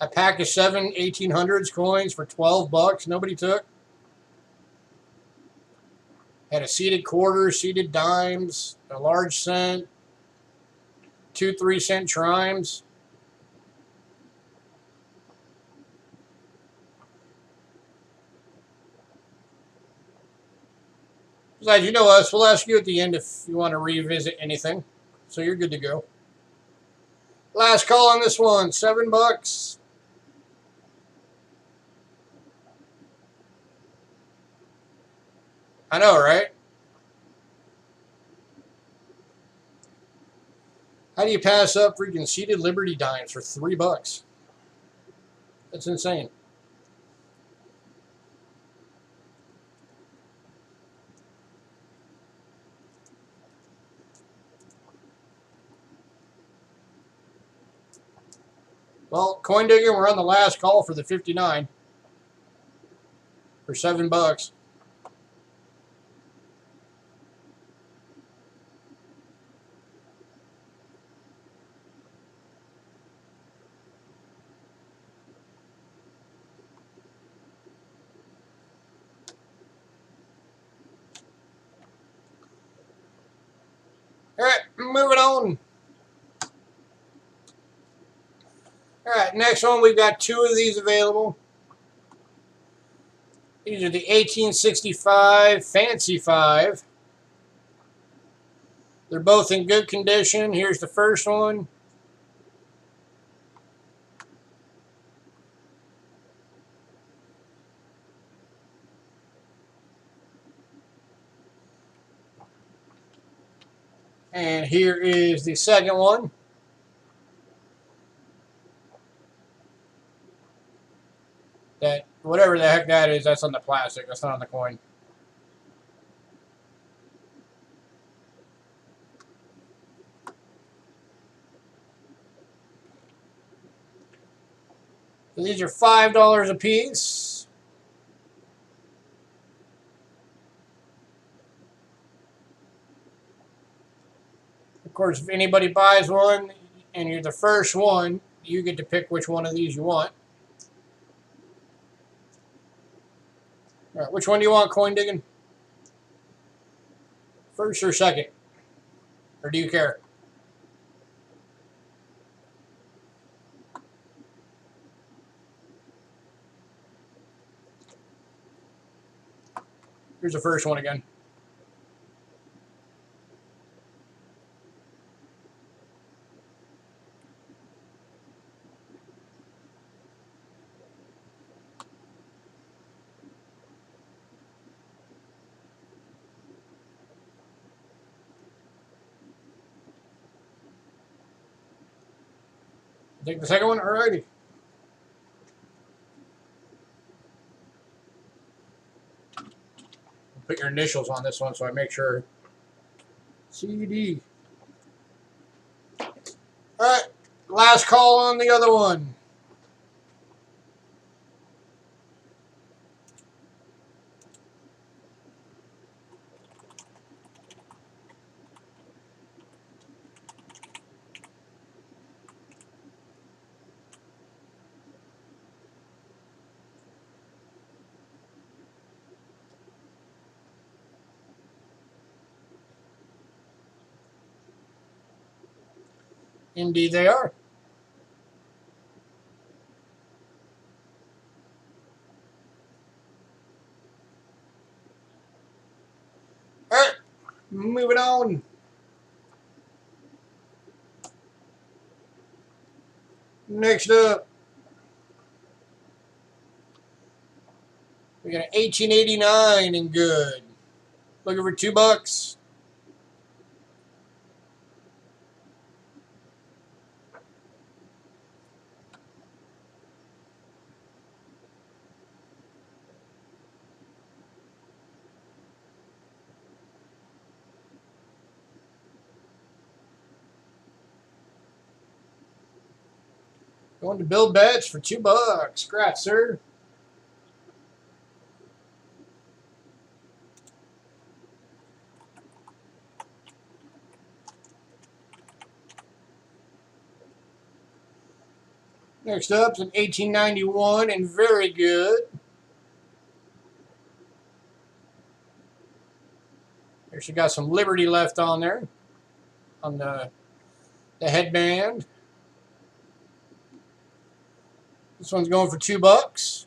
A pack of 7 1800s coins for $12 nobody took. Had a seeded quarter, seeded dimes, a large cent, 2 3-cent trimes. Besides, you know us. We'll ask you at the end if you want to revisit anything. So you're good to go. Last call on this one. $7. I know, right? How do you pass up freaking seated Liberty dimes for $3? That's insane. Well, coin digging, we're on the last call for the 59 for $7. All right, moving on. All right, next one, we've got 2 of these available. These are the 1865 Fancy 5. They're both in good condition. Here's the first one. And here is the second one. That, whatever the heck that is, that's on the plastic. That's not on the coin. So these are $5 a piece. Of course, if anybody buys one and you're the first one, you get to pick which one of these you want. All right, which one do you want, coin digging? First or second? Or do you care? Here's the first one again. Take the second one? Alrighty. Put your initials on this one so I make sure. CD. Alright, last call on the other one. Indeed they are. Alright, moving on. Next up, we got an 1889 in good. Looking for $2. Going to build bets for $2. Scratch, sir. Next up is an 1891 and very good. There's got some Liberty left on there, on the headband. This one's going for $2.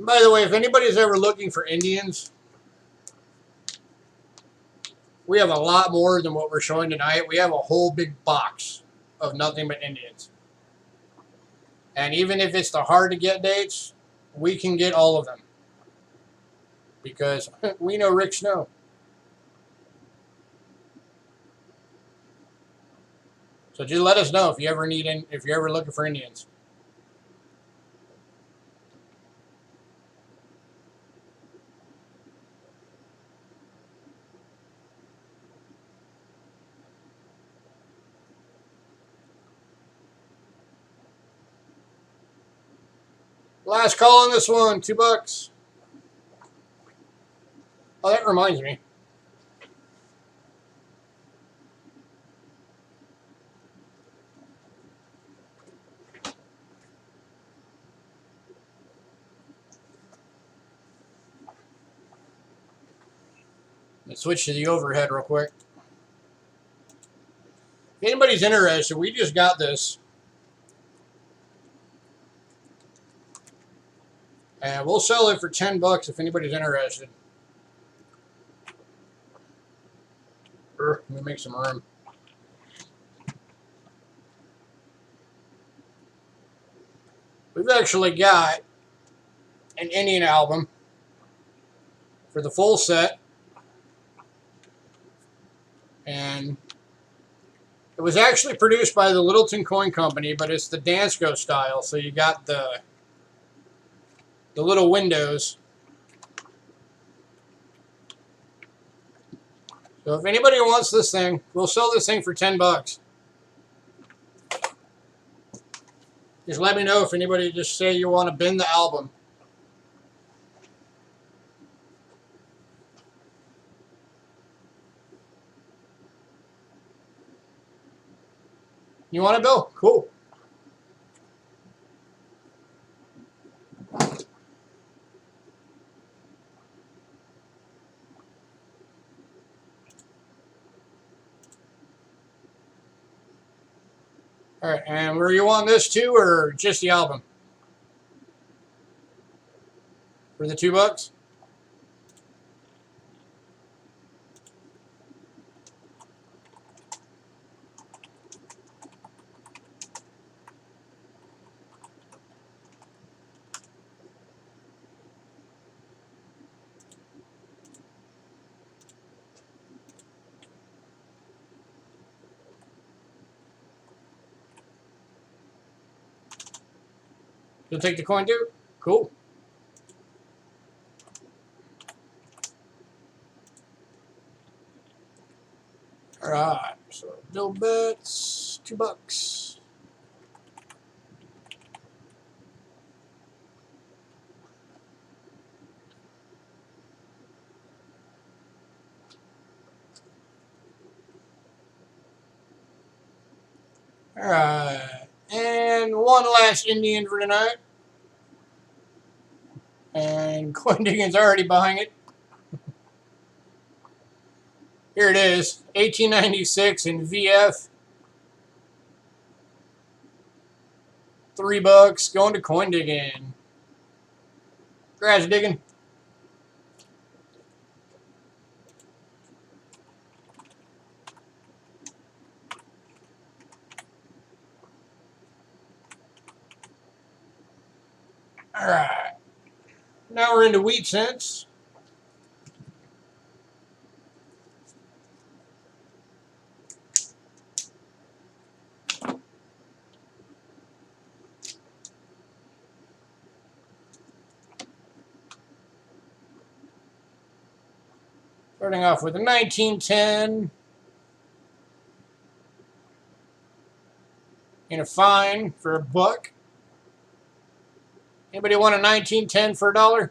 By the way, if anybody's ever looking for Indians, we have a lot more than what we're showing tonight. We have a whole big box of nothing but Indians. And even if it's the hard to get dates, we can get all of them. Because we know Rick Snow. So just let us know if you ever need if you're ever looking for Indians. Last call on this one, $2. Oh, that reminds me. Let's switch to the overhead real quick. If anybody's interested, we just got this. And we'll sell it for $10 if anybody's interested. Let me make some room. We've actually got an Indian album for the full set. And it was actually produced by the Littleton Coin Company, but it's the Dansko style. So you got the little windows. So if anybody wants this thing, we'll sell this thing for $10. Just let me know if anybody just say you want to bin the album. You want it, Bill? Cool. All right, and were you on this too, or just the album? For the $2? You'll take the coin too? Cool. All right, so Bill bets $2. All right, and one last Indian for tonight. And Coin Digging's already buying it. Here it is, 1896 in VF. $3 going to Coin Digging. Grass digging. All right. Now we're into wheat cents. Starting off with a 1910 in a fine for $1. Anybody want a 1910 for $1?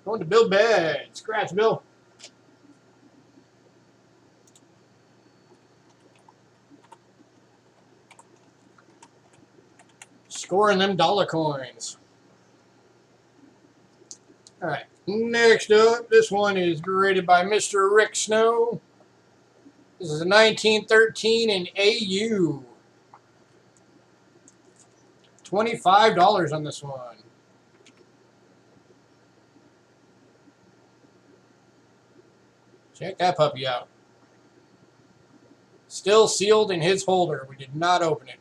Going to Bill Bed. Scratch, Bill. Scoring them dollar coins. Alright, next up, this one is graded by Mr. Rick Snow. This is a 1913 in AU. $25 on this one. Check that puppy out. Still sealed in his holder. We did not open it.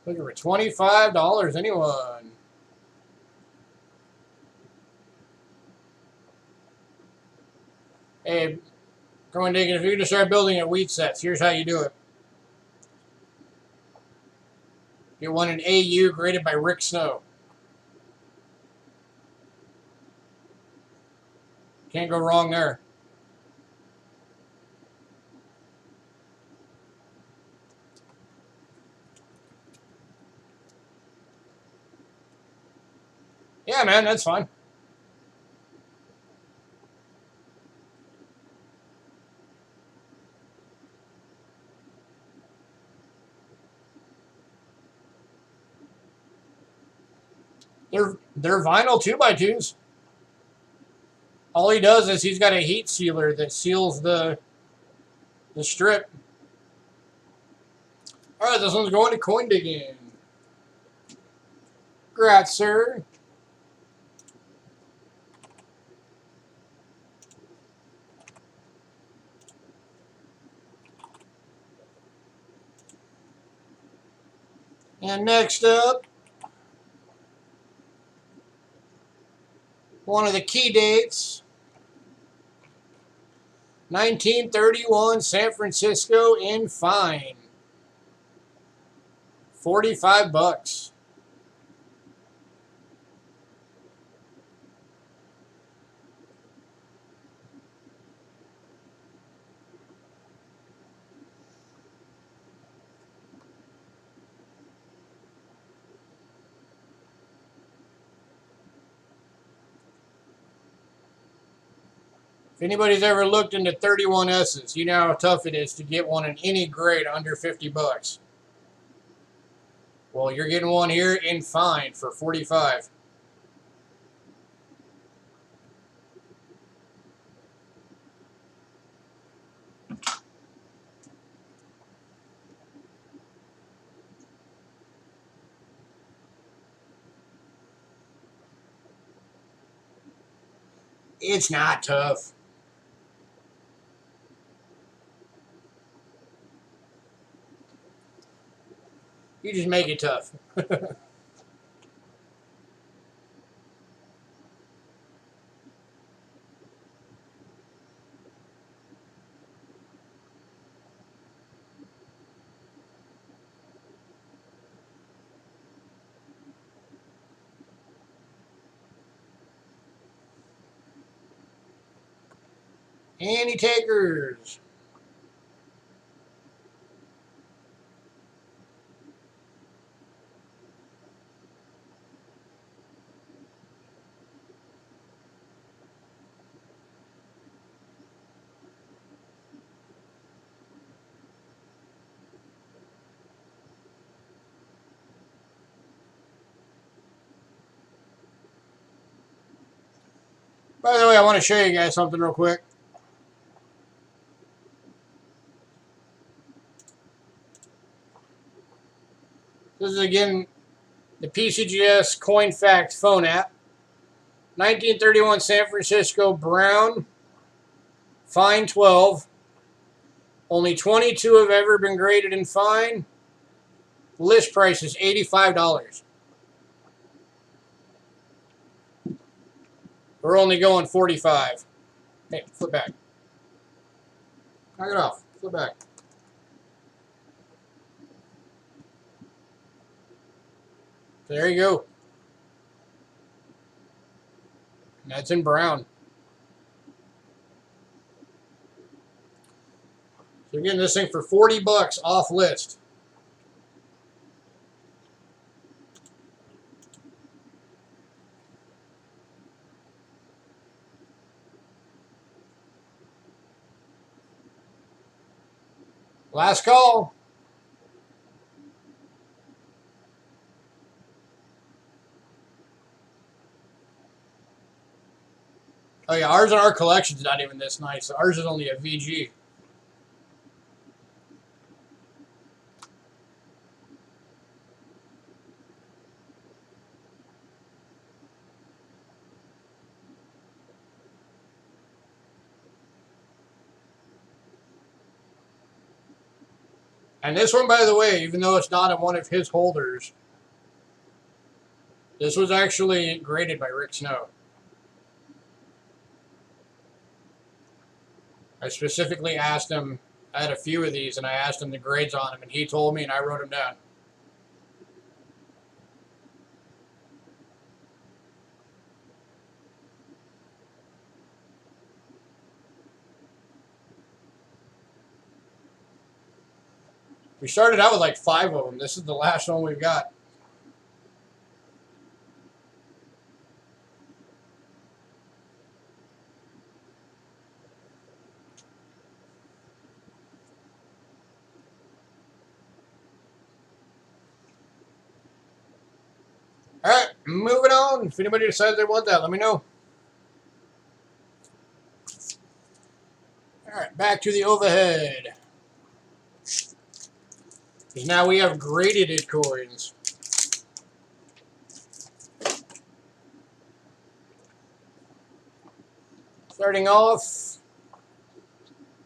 Looking for $25, anyone? Hey, Growing Digging, if you're going to start building at wheat sets, here's how you do it. Get one in AU graded by Rick Snow. Can't go wrong there. Yeah, man, that's fine. They're vinyl 2x2s. All he does is he's got a heat sealer that seals the strip. All right, this one's going to Coin Digging. Congrats, sir. And next up, one of the key dates, 1931 San Francisco in fine. $45. If anybody's ever looked into 31S's, you know how tough it is to get one in any grade under $50. Well, you're getting one here in fine for $45. It's not tough. You just make it tough. Any takers? By the way, I want to show you guys something real quick. This is again the PCGS Coin Fact phone app. 1931 San Francisco Brown, fine 12. Only 22 have ever been graded in fine. List price is $85. We're only going 45. Hey, flip back. Knock it off. Flip back. There you go. And that's in brown. So you're getting this thing for $40 off list. Last call. Oh yeah, ours in our collection's not even this nice. Ours is only a VG. And this one, by the way, even though it's not in one of his holders, this was actually graded by Rick Snow. I specifically asked him, I had a few of these, and I asked him the grades on them, and he told me, and I wrote them down. We started out with like 5 of them. This is the last one we've got. All right, moving on. If anybody decides they want that, let me know. All right, back to the overhead. Because now we have graded coins. Starting off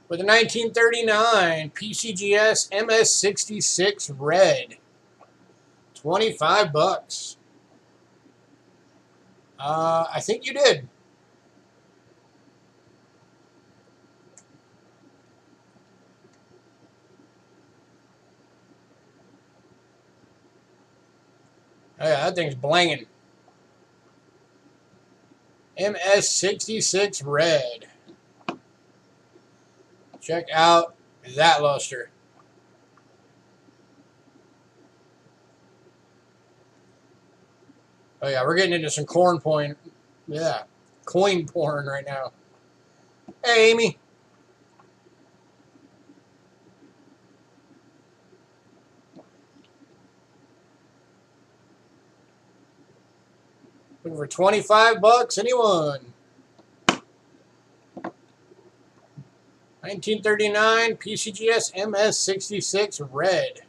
with a 1939 PCGS MS66 Red. 25 bucks. I think you did. Oh yeah, that thing's blanging. MS66 Red. Check out that luster. Oh yeah, we're getting into some coin porn right now. Hey, Amy. Looking for 25 bucks, anyone? 1939 PCGS MS66 Red.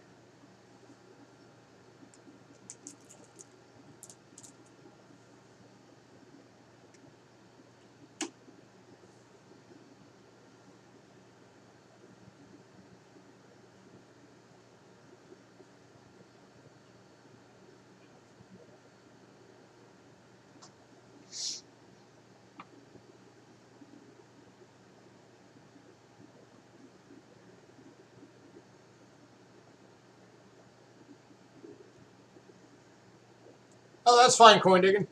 Oh, that's fine, coin digging.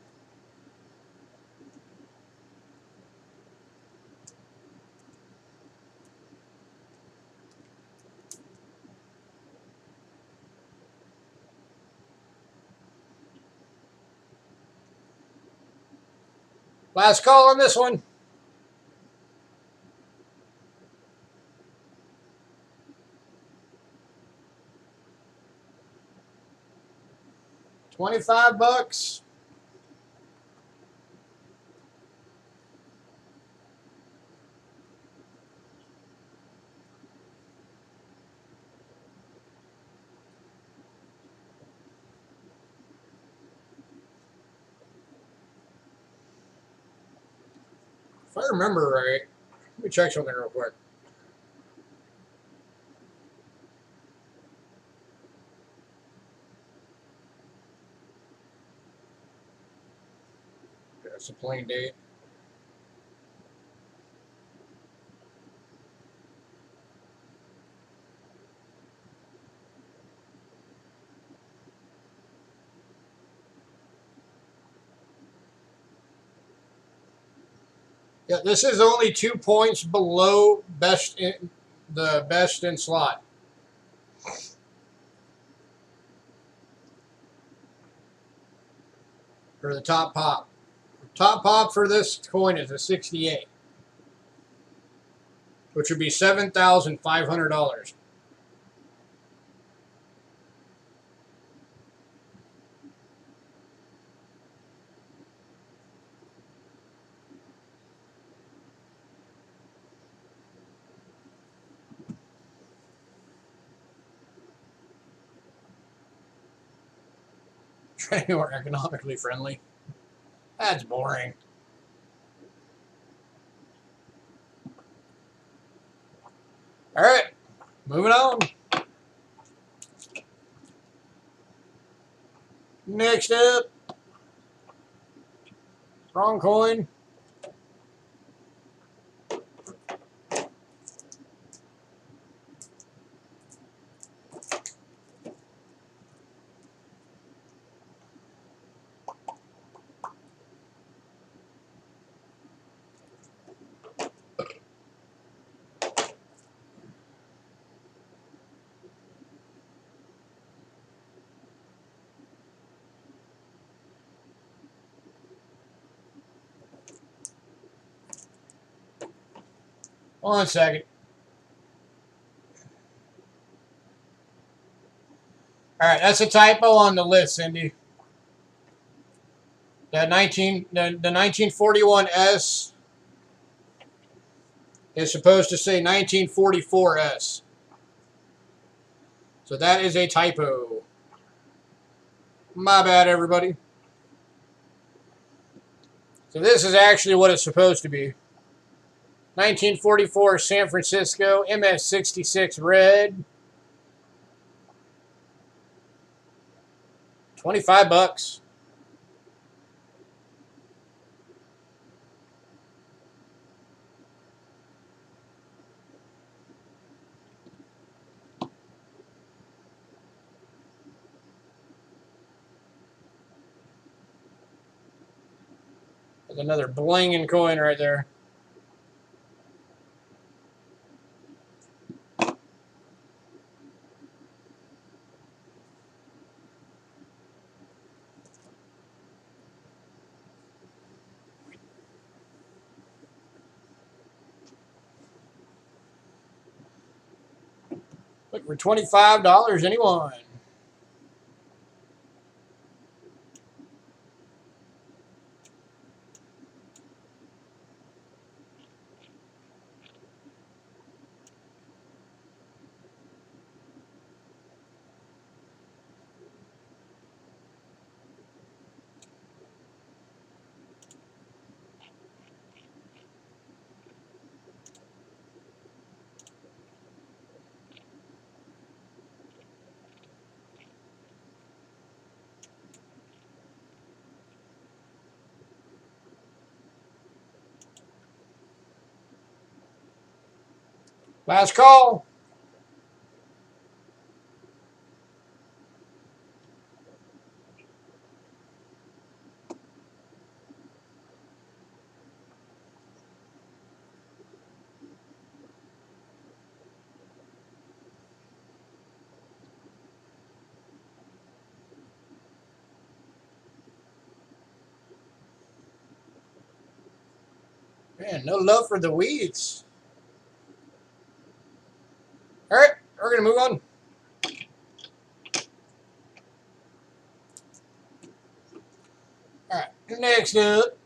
Last call on this one. $25. If I remember right, let me check something real quick. That's a plain date. Yeah, this is only 2 points below the best in slot. For the top pop. Top pop for this coin is a 68. Which would be $7,500. Trying to be more economically friendly. That's boring. All right, moving on. Next up, wrong coin. One second. All right, that's a typo on the list, Cindy. The 1941S is supposed to say 1944S. So that is a typo. My bad, everybody. So this is actually what it's supposed to be. 1944 San Francisco MS66 red. $25. There's another blinging coin right there. Look for $25, anyone? Last call. Man, no love for the weeds. All right, we're going to move on. All right, next up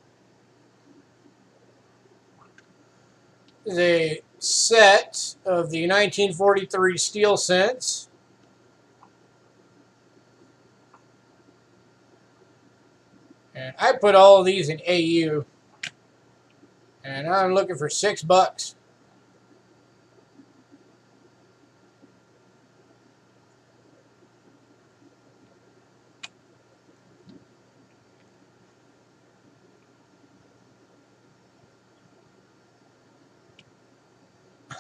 is a set of the 1943 steel cents. And I put all of these in AU. And I'm looking for $6.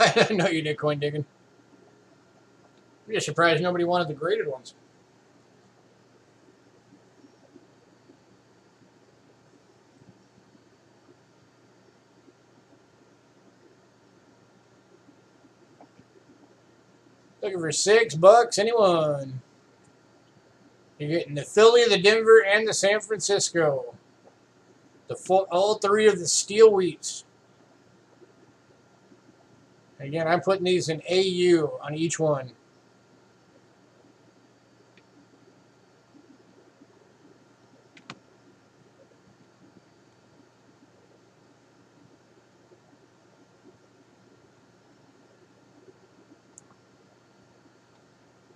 I didn't know you did coin digging. I'm just surprised nobody wanted the graded ones. Looking for $6, anyone? You're getting the Philly, the Denver, and the San Francisco. All three of the steel wheats. Again, I'm putting these in AU on each one.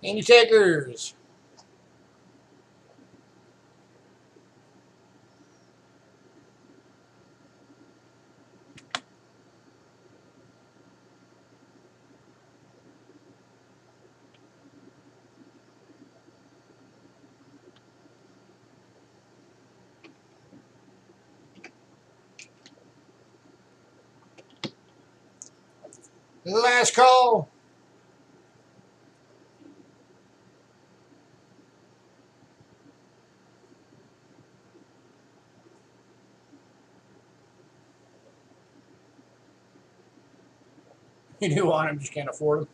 Any takers? Last call. You do want them, just can't afford them.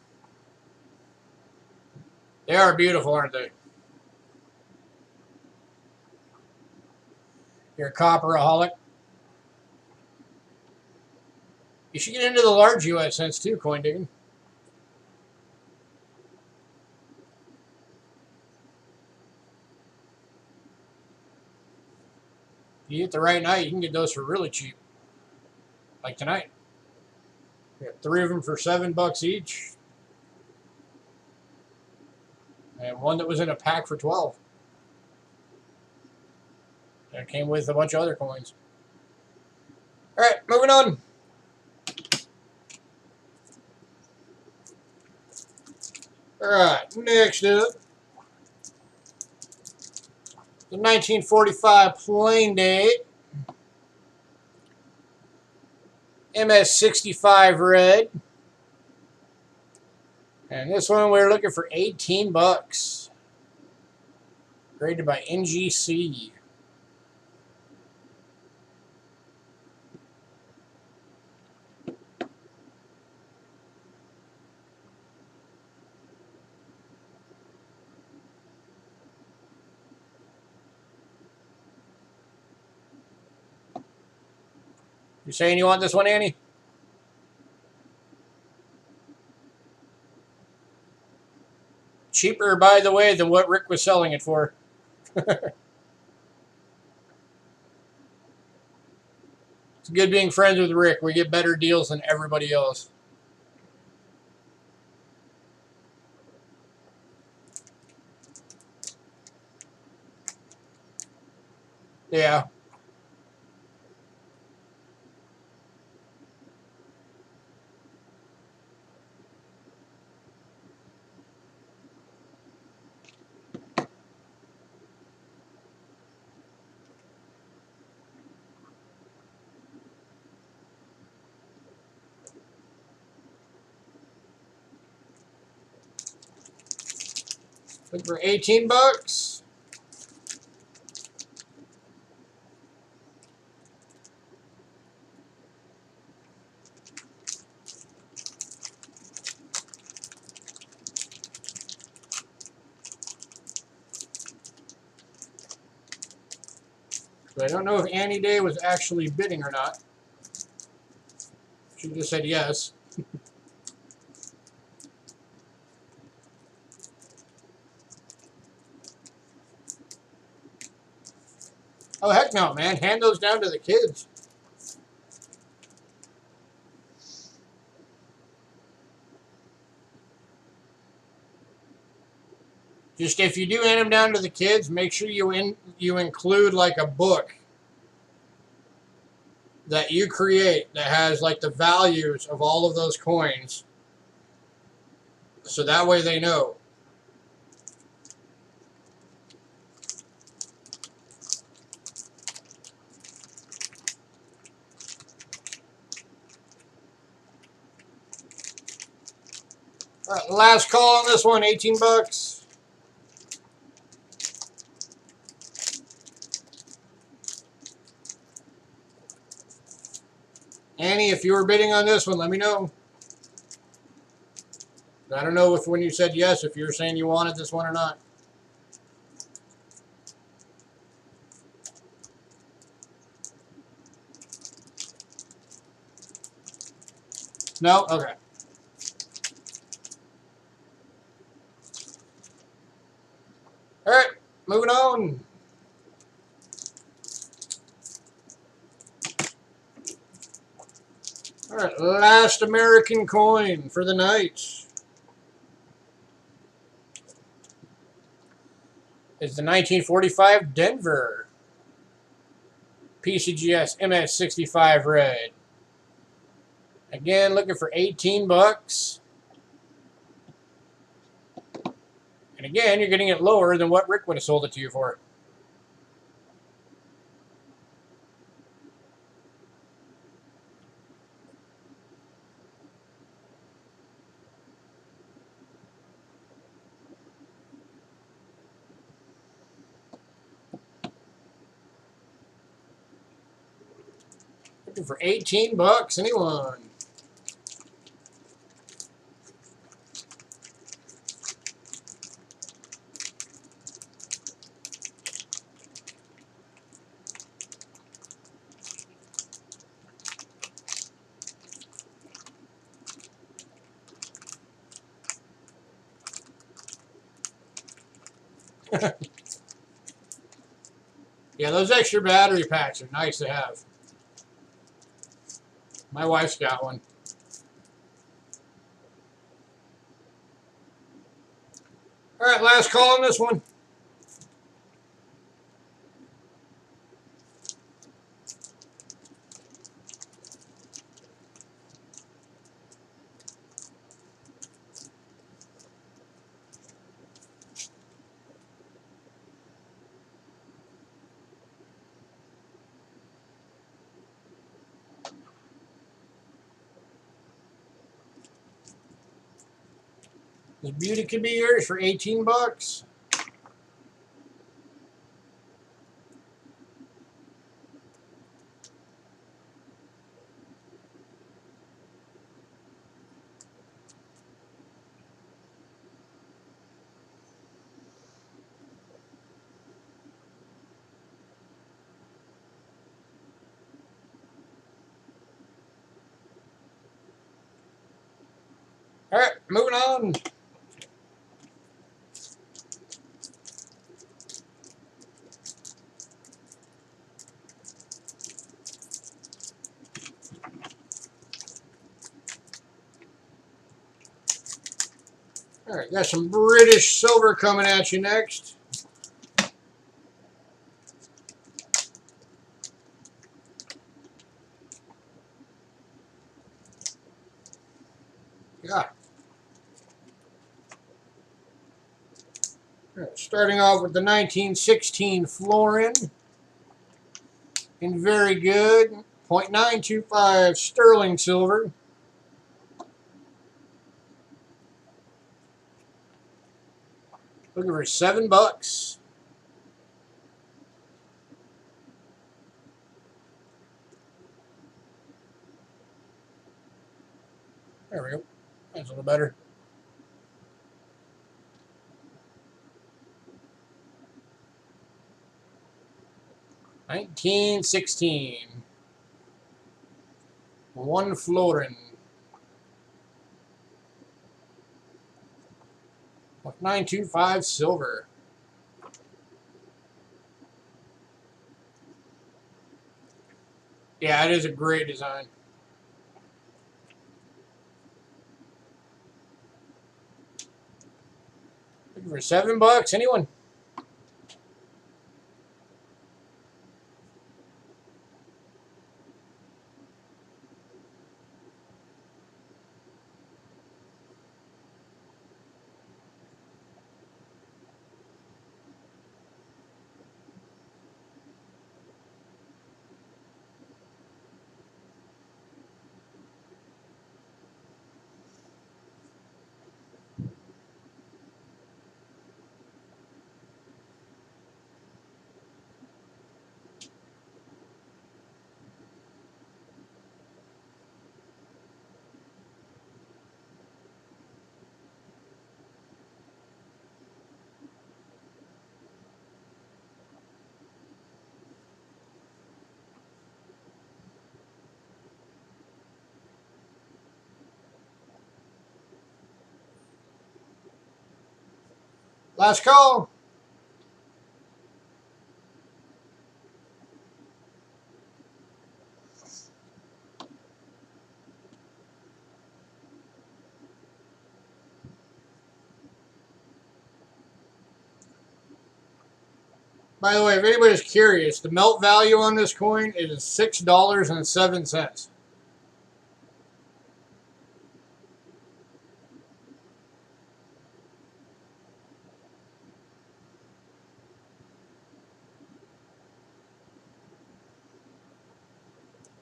They are beautiful, aren't they? You're a copperaholic. You should get into the large US cents too, coin digging. You get the right night, you can get those for really cheap. Like tonight. We got 3 of them for $7 each. And one that was in a pack for 12. And it came with a bunch of other coins. Alright, moving on. Alright, next up. The 1945 plain date. MS65 red. And this one we're looking for $18. Graded by NGC. You saying you want this one, Annie? Cheaper, by the way, than what Rick was selling it for. It's good being friends with Rick. We get better deals than everybody else. Yeah. Looking for $18. So I don't know if Annie Day was actually bidding or not. She just said yes. Oh, heck no, man. Hand those down to the kids. Just if you do hand them down to the kids, make sure you include like a book that you create that has like the values of all of those coins. So that way they know. All right, last call on this one, $18. Annie, if you were bidding on this one, let me know. I don't know if when you said yes, if you were saying you wanted this one or not. No? Okay. All right, moving on. All right, last American coin for the night is the 1945 Denver PCGS MS65 red. Again, looking for $18. And again, you're getting it lower than what Rick would have sold it to you for. Looking for 18 bucks. Anyone? Yeah, those extra battery packs are nice to have. My wife's got one. All right, last call on this one. This beauty could be yours for 18 bucks. All right, moving on. All right, got some British silver coming at you next. Yeah. All right, starting off with the 1916 florin. In very good. 0.925 sterling silver. Looking for 7 bucks. There we go. That's a little better. $19.16. 1 florin. 925 silver. Yeah, it is a great design. Looking for 7 bucks. Anyone? Last call. By the way, if anybody's curious, the melt value on this coin is $6.07.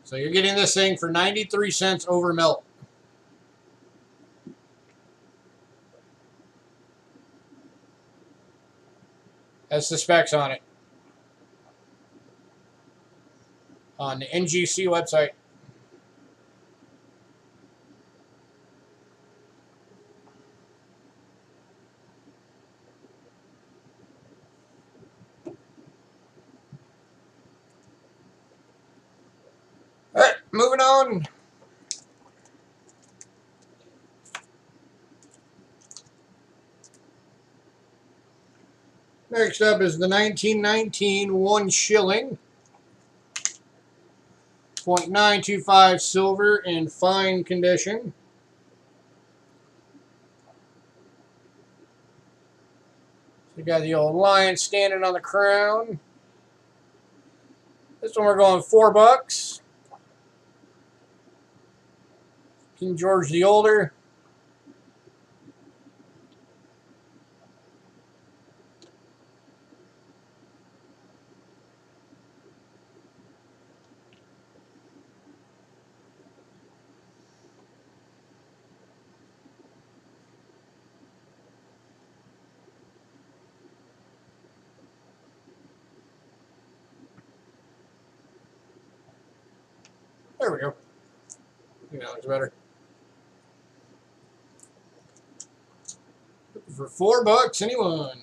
So you're getting this thing for 93 cents over melt. That's the specs on it. On the NGC website. moving on. Next up is the 1919 1 shilling. 0.925 silver in fine condition. We got the old lion standing on the crown. This one we're going $4. King George the Older. There we go. I think that looks better. For $4, anyone?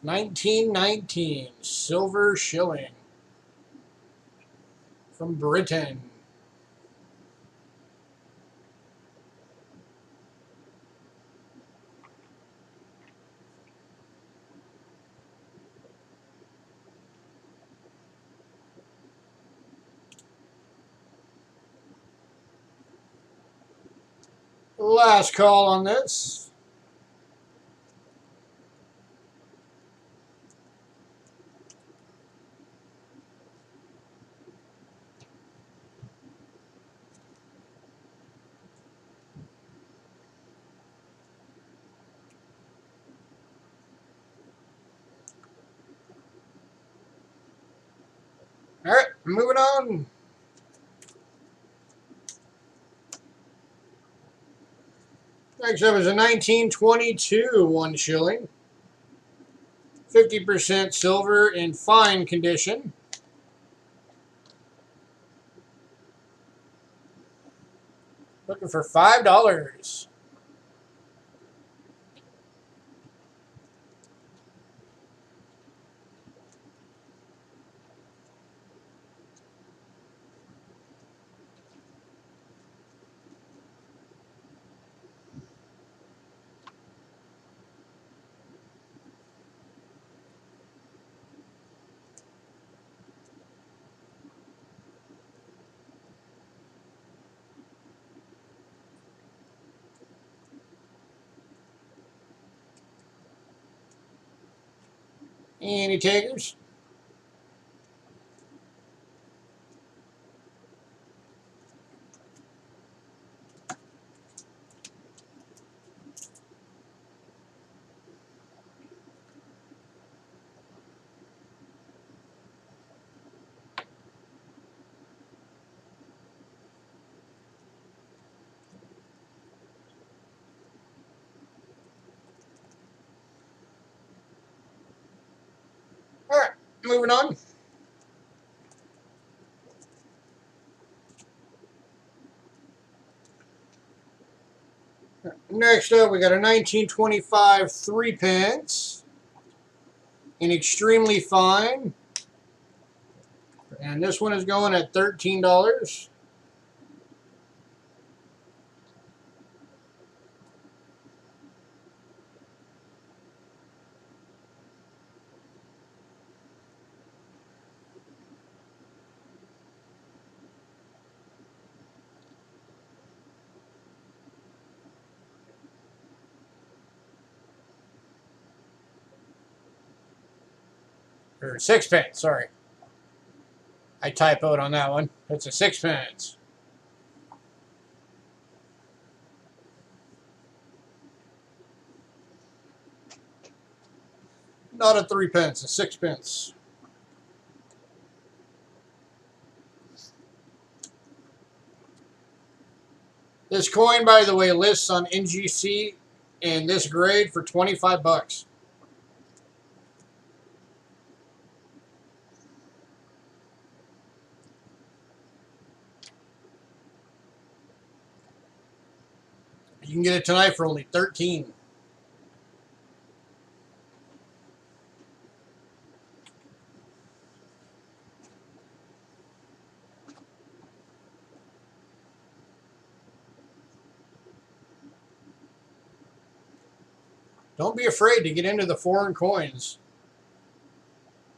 1919 silver shilling from Britain. Last call on this. All right, moving on. Next up is a 1922 1 shilling. 50% silver in fine condition. Looking for $5. Any takers? All right, moving on. Next up, we got a 1925 3 pence in extremely fine. And this one is going at $13. Or 6 pence, sorry. I typoed on that one. It's a 6 pence. Not a 3 pence, a 6 pence. This coin, by the way, lists on NGC in this grade for $25. You can get it tonight for only $13. Don't be afraid to get into the foreign coins.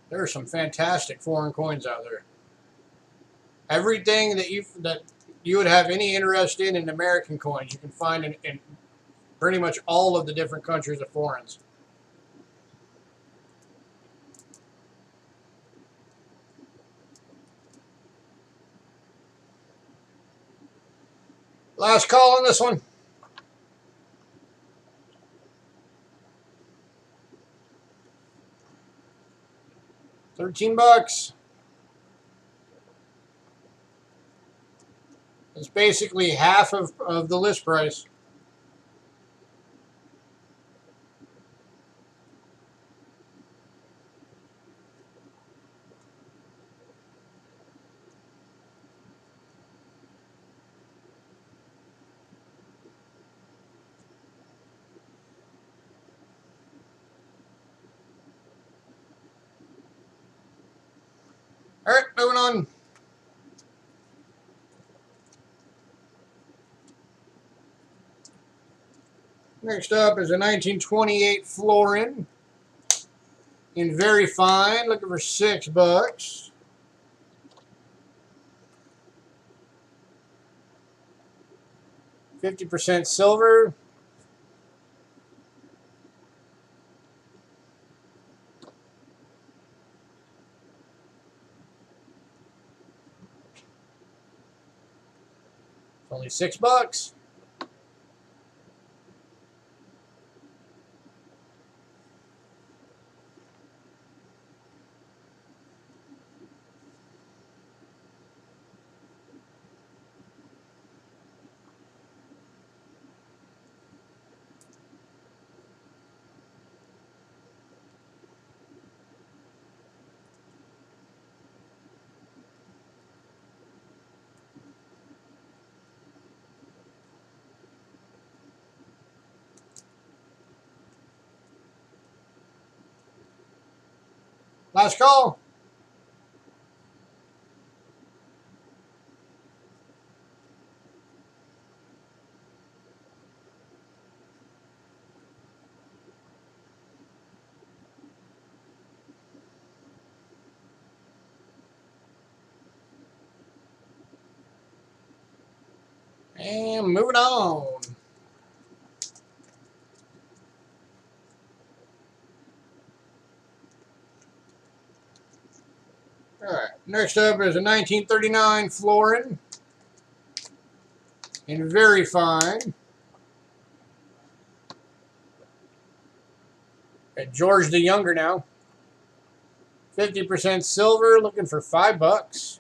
There are some fantastic foreign coins out there. Everything that you would have any interest in American coins, you can find in pretty much all of the different countries of foreigns. Last call on this one. $13. It's basically half of the list price. All right, moving on. Next up is a 1928 florin in very fine, looking for $6. %50 silver. It's only $6. Last call. And moving on. All right, next up is a 1939 florin in very fine. Got George the Younger now. 50% silver, looking for $5.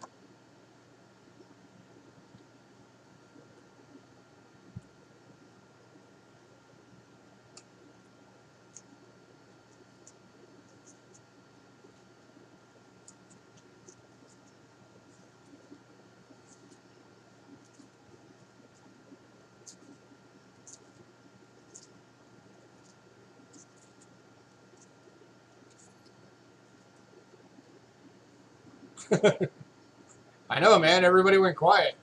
I know, man. Everybody went quiet.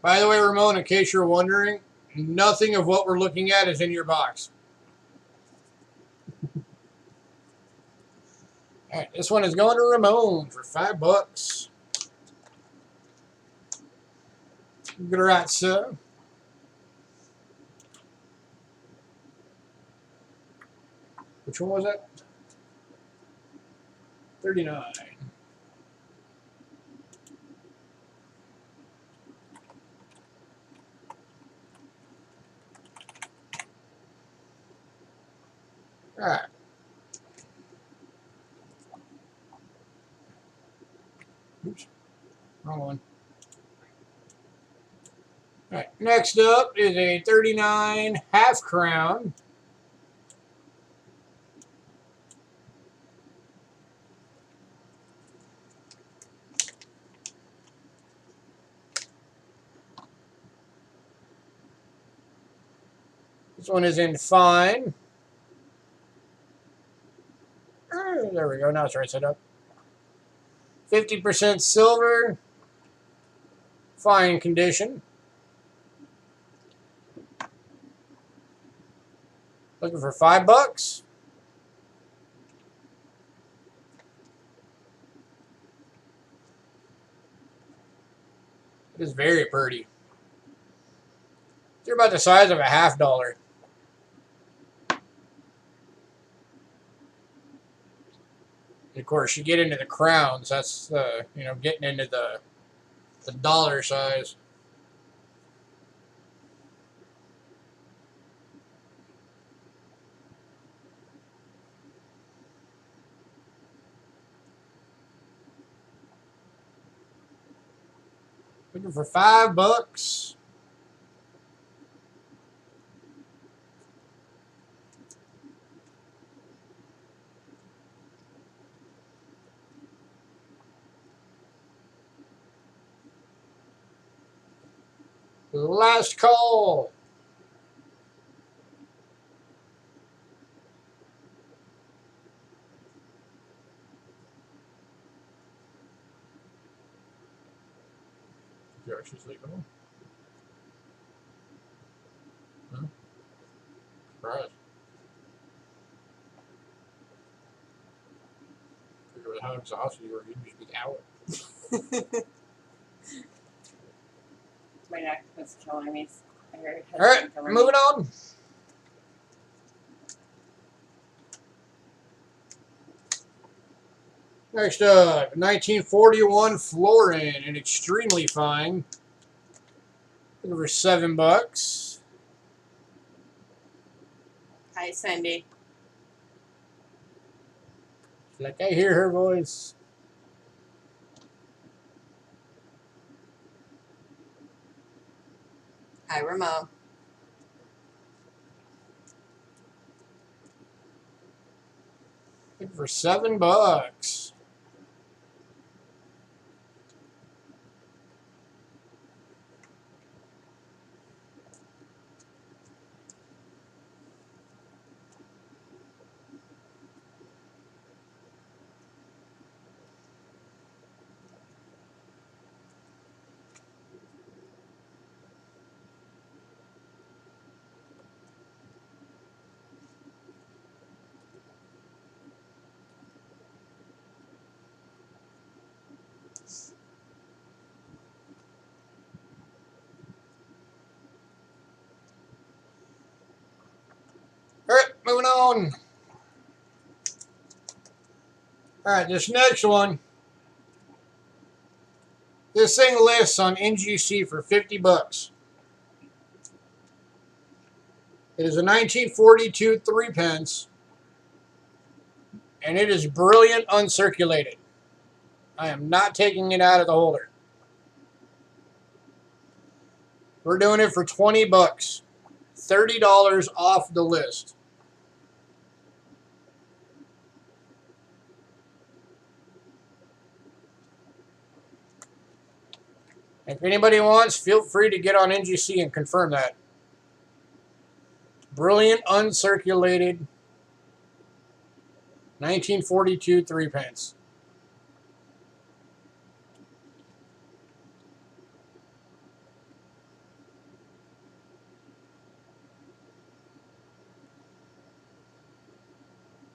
By the way, Ramon, in case you're wondering, nothing of what we're looking at is in your box. All right, this one is going to Ramon for $5. Good right, sir. Which one was that? 39. All right. Oops. Wrong one. All right. Next up is a 39 half crown. This one is in fine. There we go. Now it's right side up. 50% silver. Fine condition. Looking for $5. It is very pretty. They're about the size of a $half. Of course, you get into the crowns. That's you know, getting into the dollar size. Looking for $5. Last call. You're actually sleeping. Huh? Surprise. Figure out how exhausted you were. You'd just be out.
My neck was killing me.
All right, moving on. Next up, 1941 Florin, and extremely fine. Looking for $7.
Hi, Cindy.
Like I hear her voice.
Hi, Ramon.
Looking for $7. All right, moving on. All right, this next one. This thing lists on NGC for $50. It is a 1942 3-pence, and it is brilliant uncirculated. I am not taking it out of the holder. We're doing it for $20. $30 off the list. If anybody wants, feel free to get on NGC and confirm that. Brilliant uncirculated 1942 3-pence.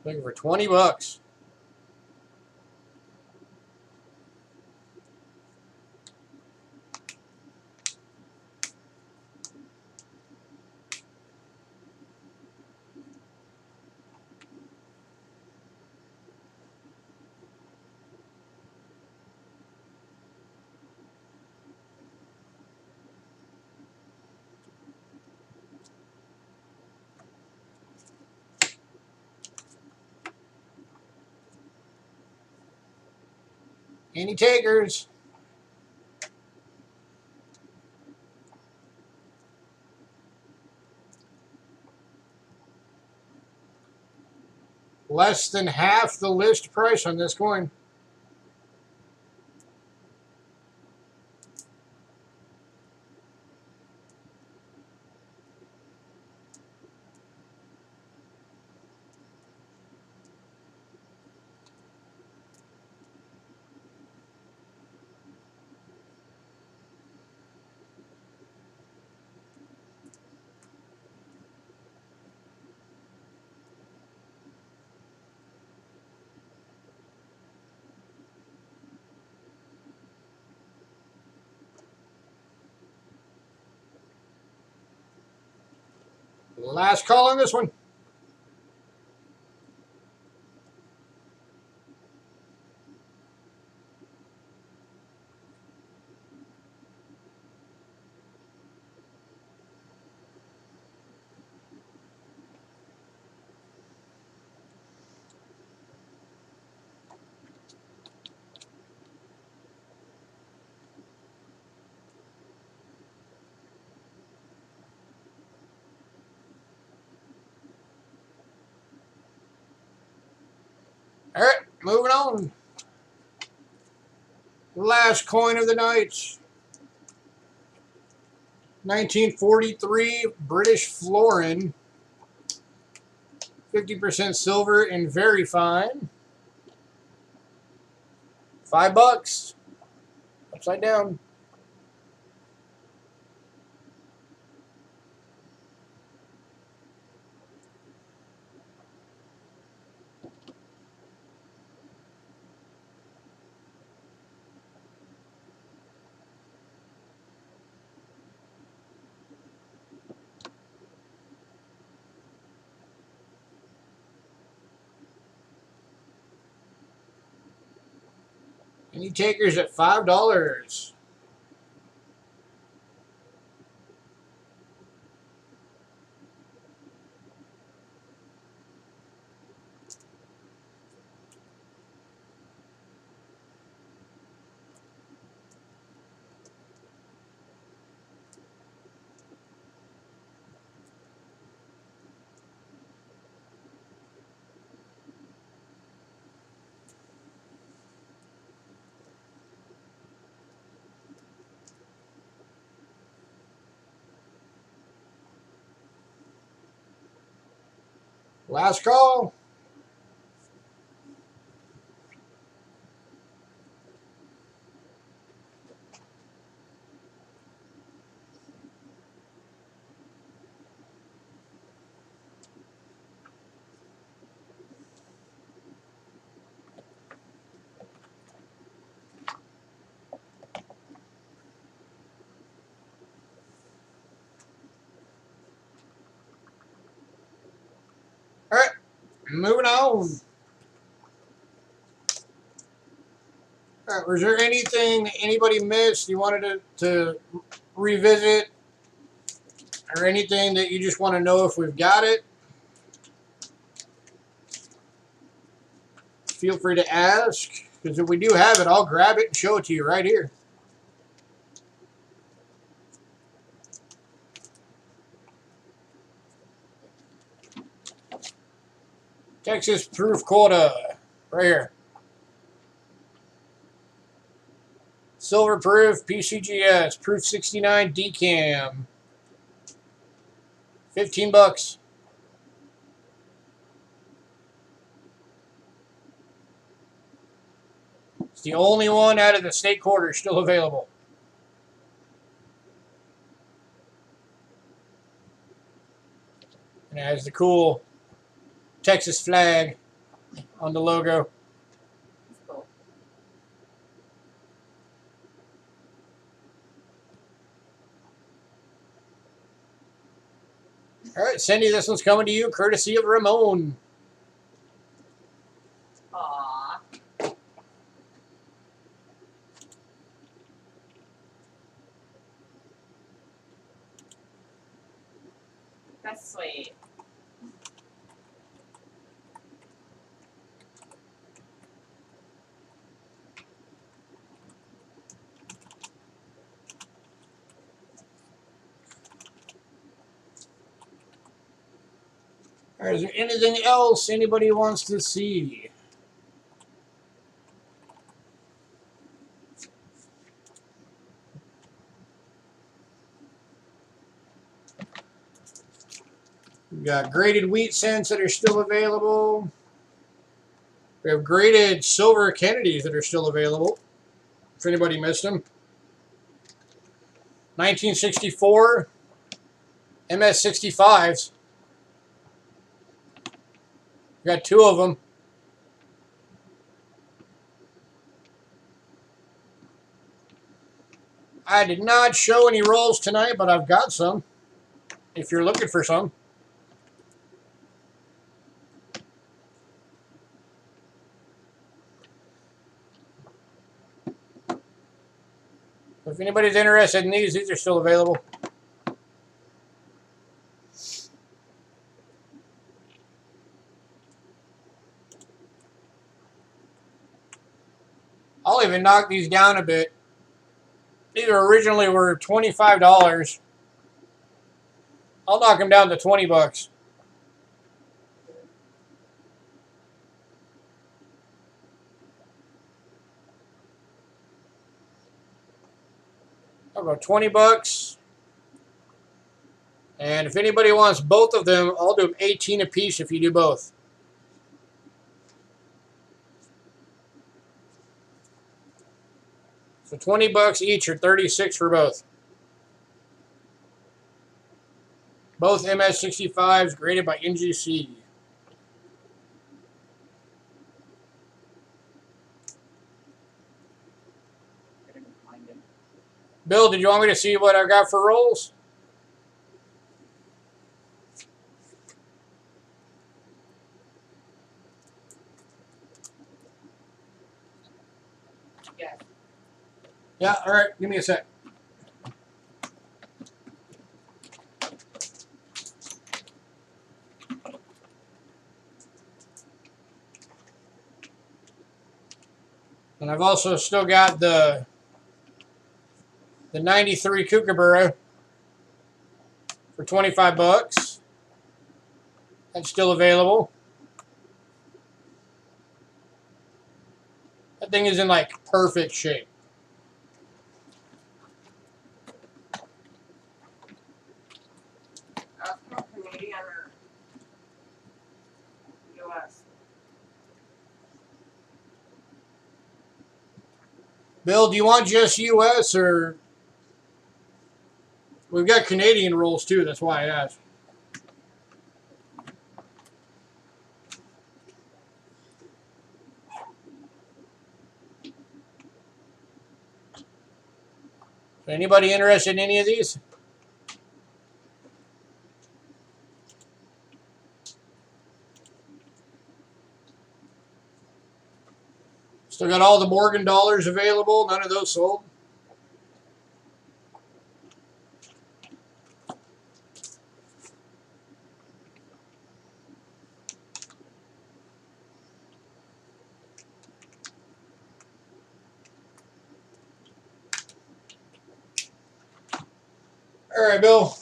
Looking for $20. Any takers? Less than half the list price on this coin. Last call on this one. All right, moving on. Last coin of the night. 1943 British florin. 50% silver and very fine. $5. Upside down. Any takers at $5? Last call. All right, moving on. All right, was there anything that anybody missed you wanted to revisit, or anything that you just want to know if we've got it? Feel free to ask, because if we do have it, I'll grab it and show it to you right here. Texas proof quota, right here. Silver proof, PCGS, proof 69 decam. $15. It's the only one out of the state quarter still available. And it has the cool Texas flag on the logo.
Cool.
All right, Cindy, this one's coming to you courtesy of Ramon.
Aww. That's sweet.
All right, is there anything else anybody wants to see? We've got graded wheat cents that are still available. We have graded silver Kennedys that are still available, if anybody missed them. 1964 MS65s. We got 2 of them. I did not show any rolls tonight, but I've got some, if you're looking for some. So if anybody's interested in these are still available. I'll even knock these down a bit. These originally were $25. I'll knock them down to $20. I'll go $20. And if anybody wants both of them, I'll do them 18 a piece if you do both. So $20 each, or 36 for both. Both MS65s graded by NGC. Bill, did you want me to see what I got for rolls?
Yes.
Yeah, all right. Give me a sec. And I've also still got the 93 Kookaburra for $25. That's still available. That thing is in like perfect shape.
That's from Canadian or US.
Bill, do you want just US, or we've got Canadian rolls too? That's why I asked. Anybody interested in any of these? Still got all the Morgan dollars available. None of those sold. All right, Bill.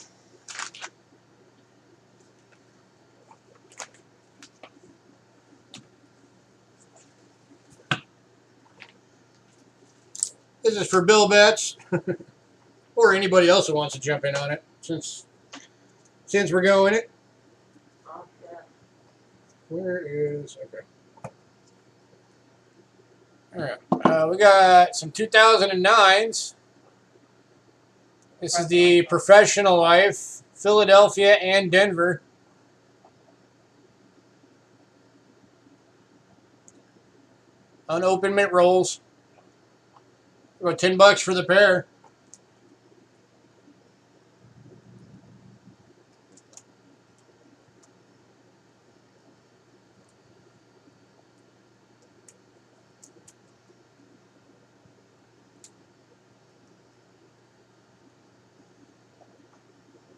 This is for Bill Betts, or anybody else who wants to jump in on it, since we're going it.
Okay.
Where is okay? All right, we got some 2009s. This is the Professional Life, Philadelphia and Denver. Unopened mint rolls. About $10 for the pair.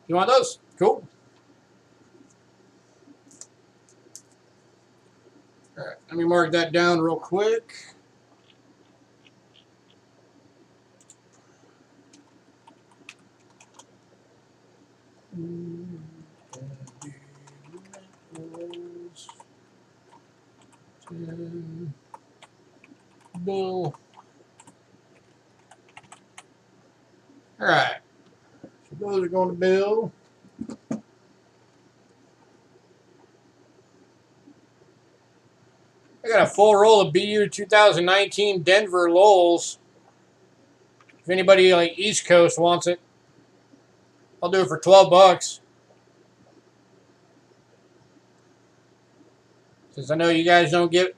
You want those? Cool. All right, let me mark that down real quick. Bill. All right. So those are going to Bill. I got a full roll of BU 2019 Denver Lowells. If anybody like East Coast wants it, I'll do it for $12. Since I know you guys don't get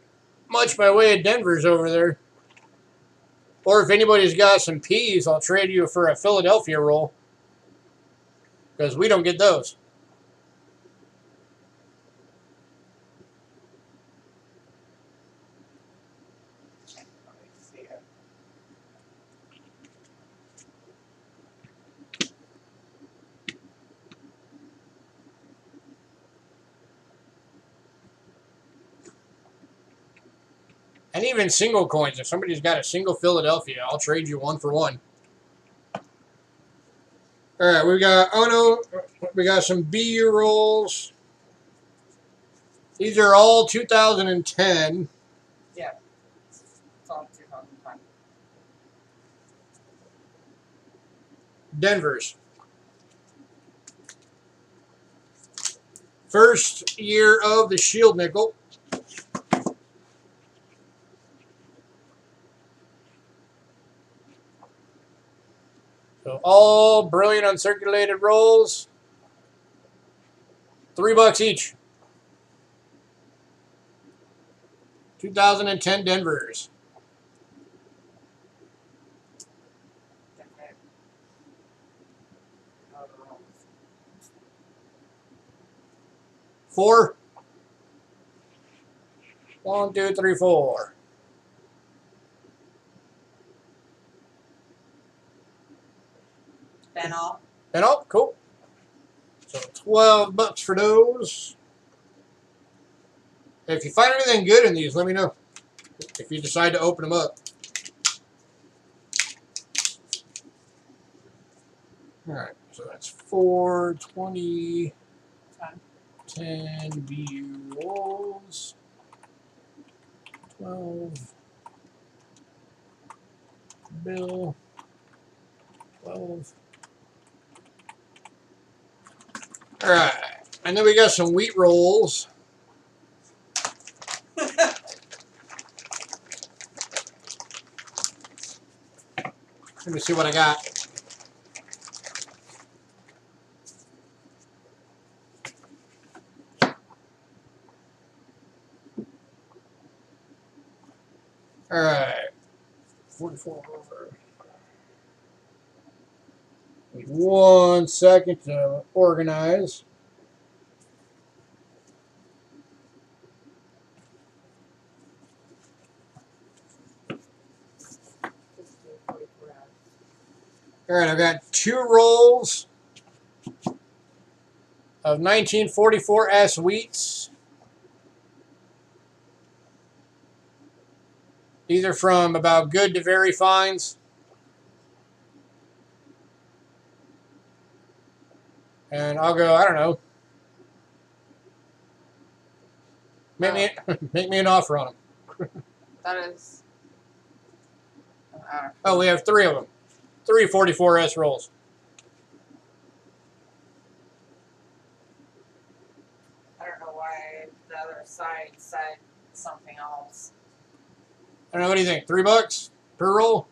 much by way of Denvers over there. Or if anybody's got some peas, I'll trade you for a Philadelphia roll. Because we don't get those. And even single coins. If somebody's got a single Philadelphia, I'll trade you 1 for 1. All right, we got, oh no, we got some BU rolls. These are all 2010.
Yeah. It's all 2005.
Denver's. First year of the Shield Nickel. So all brilliant uncirculated rolls. $3 each. 2010 Denver's.
Okay. Oh, the rolls.
4. 1, 2, 3, 4.
Benall.
And oh, cool. So $12 for those. If you find anything good in these, let me know. If you decide to open them up. All right, so that's 4, 20, 10 BU rolls, 12 bill, 12. All right, and then we got some wheat rolls. Let me see what I got. All right, 44. Need 1 second to organize. All right, I've got 2 rolls of 1944 S wheats. These are from about good to very fines. And I'll go, I don't know. Make me an offer on them.
That is.
Oh, we have 3 of them. 3 44S rolls.
I don't know why the other side said something else.
I don't know, what do you think? $3 per roll?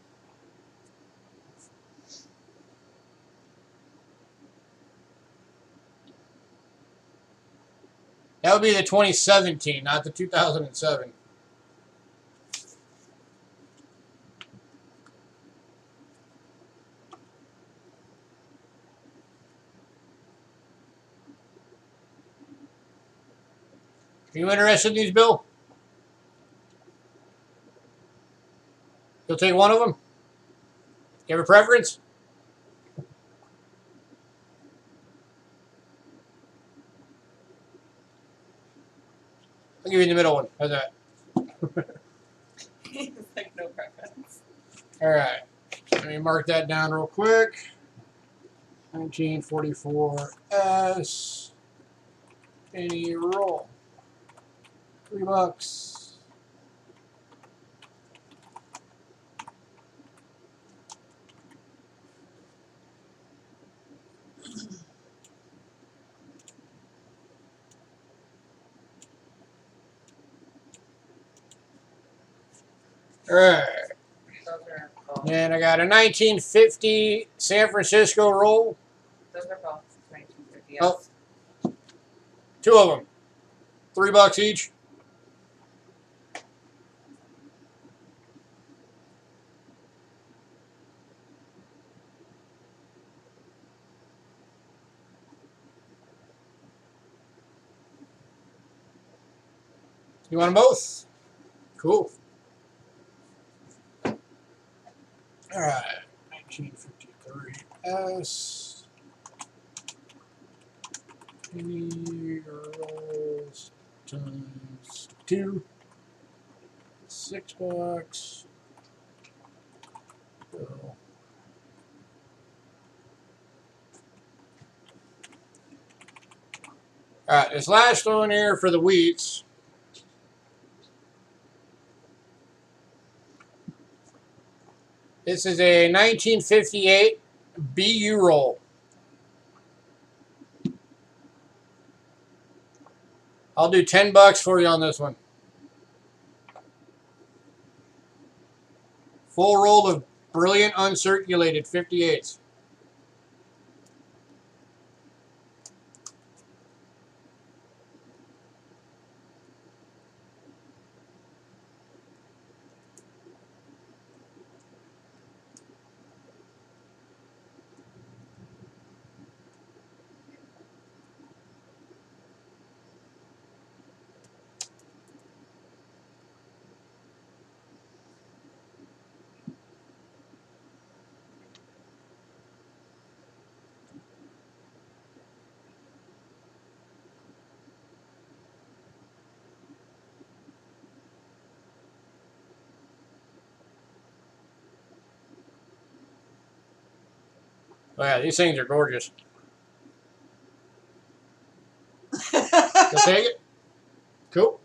That would be the 2017, not the 2007. Are you interested in these, Bill? You'll take one of them? You have a preference? I'll give you the middle one. How's that?
He's like, no preference.
All right. Let me mark that down real quick. 1944S. Any roll. $3. All right.
Those are both.
And I got a 1950 San Francisco roll.
Those are both 1950.
Oh. 2 of them. $3 each. You want them both? Cool. All right. 1953S. Penny rolls times 2. $6. So. Alright, this last one here for the wheats. This is a 1958 BU roll. I'll do $10 for you on this one. Full roll of brilliant uncirculated 58s. Oh yeah, these things are gorgeous. You'll take it? Cool.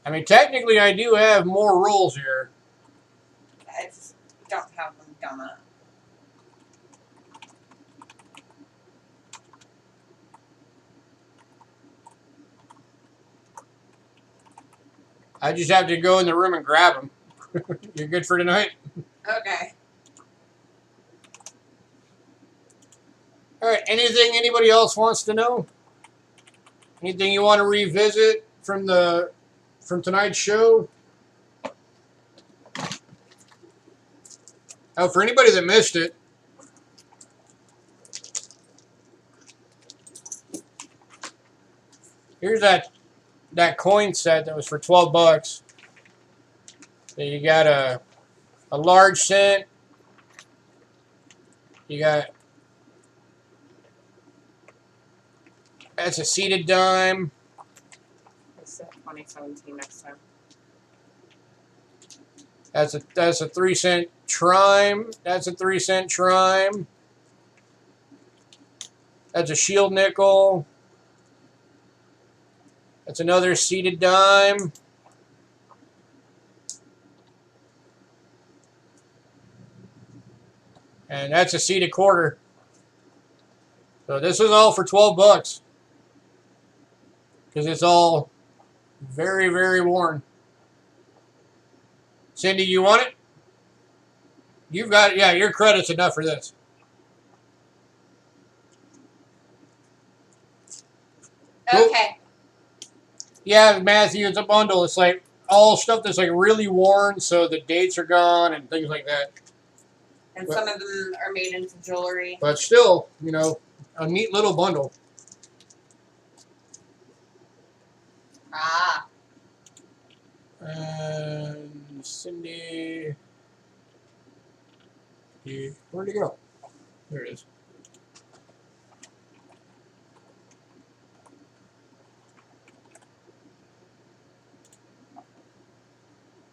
I mean, technically I do have more rolls here.
I just don't have them done up.
I just have to go in the room and grab them. You're good for tonight?
Okay.
Alright, anything anybody else wants to know? Anything you want to revisit from tonight's show? Oh, for anybody that missed it, here's that coin set that was for $12. So you got a large cent. You got, that's a seated dime.
It's 2017 next time.
That's a 3-cent trime. That's a 3-cent trime. That's a shield nickel. That's another seated dime. And that's a seated quarter. So this is all for $12. Because it's all very, very worn. Cindy, you want it? You've got it. Yeah, your credit's enough for this. Cool.
Okay.
Yeah, Matthew, it's a bundle. It's like all stuff that's like really worn, so the dates are gone and things like that.
And some of them are made into jewelry.
But still, you know, a neat little bundle.
Ah.
And Cindy, where'd it go? There it is.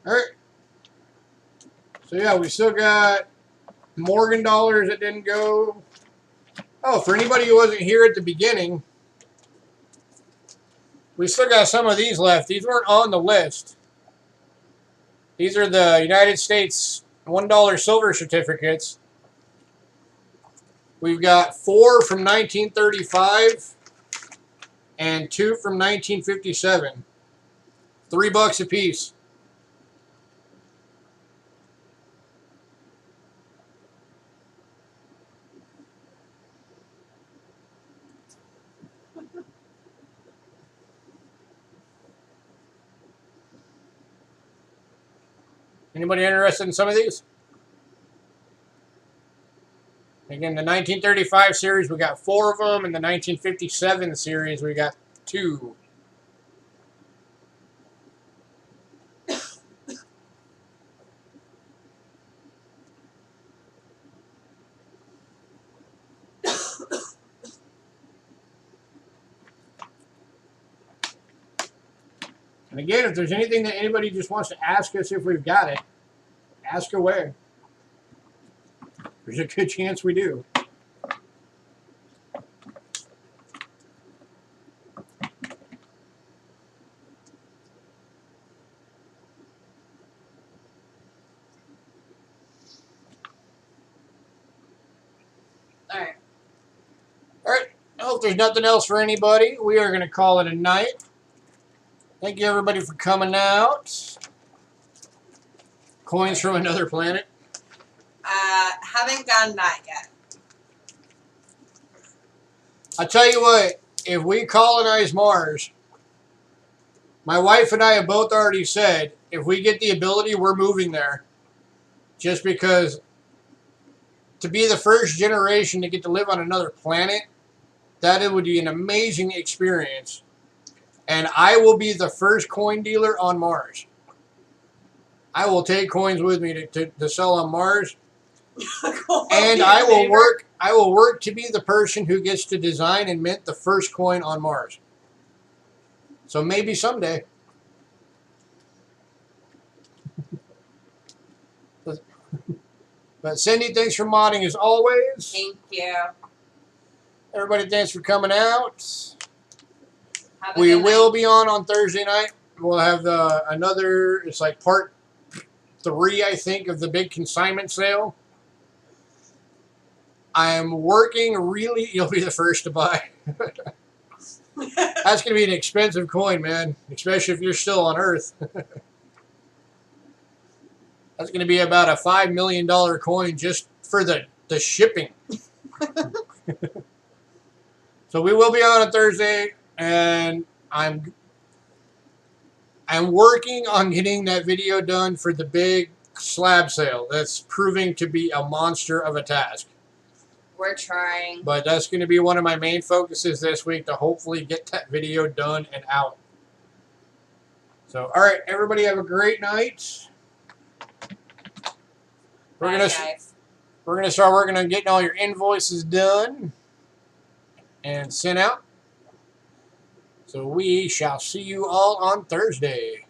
All right. So yeah, we still got Morgan dollars that didn't go. Oh, for anybody who wasn't here at the beginning, we still got some of these left. These weren't on the list. These are the United States $1 silver certificates. We've got 4 from 1935 and 2 from 1957. $3 a piece. Anybody interested in some of these? Again, the 1935 series, we got 4 of them. In the 1957 series, we got 2. And again, if there's anything that anybody just wants to ask us if we've got it, ask away. There's a good chance we do.
Alright.
All right. Well, if there's nothing else for anybody, we are going to call it a night. Thank you, everybody, for coming out. Coins from another planet.
Haven't done that yet.
I tell you what, if we colonize Mars, my wife and I have both already said, if we get the ability, we're moving there. Just because to be the first generation to get to live on another planet, that it would be an amazing experience. And I will be the first coin dealer on Mars. I will take coins with me to sell on Mars. And I will work to be the person who gets to design and mint the first coin on Mars. So maybe someday. But Cindy, thanks for modding as always.
Thank you.
Everybody, thanks for coming out.
Have a
We
good
will
night.
be on Thursday night. We'll have another, it's like part 3, I think, of the big consignment sale. I am working really, you'll be the first to buy. That's going to be an expensive coin, man, especially if you're still on Earth. That's going to be about a $5 million coin just for the shipping. So we will be on Thursday, and I'm working on getting that video done for the big slab sale. That's proving to be a monster of a task.
We're trying.
But that's going to be one of my main focuses this week, to hopefully get that video done and out. So, all right, everybody have a great night. We're
Bye,
gonna
guys.
start working on getting all your invoices done and sent out. So we shall see you all on Thursday.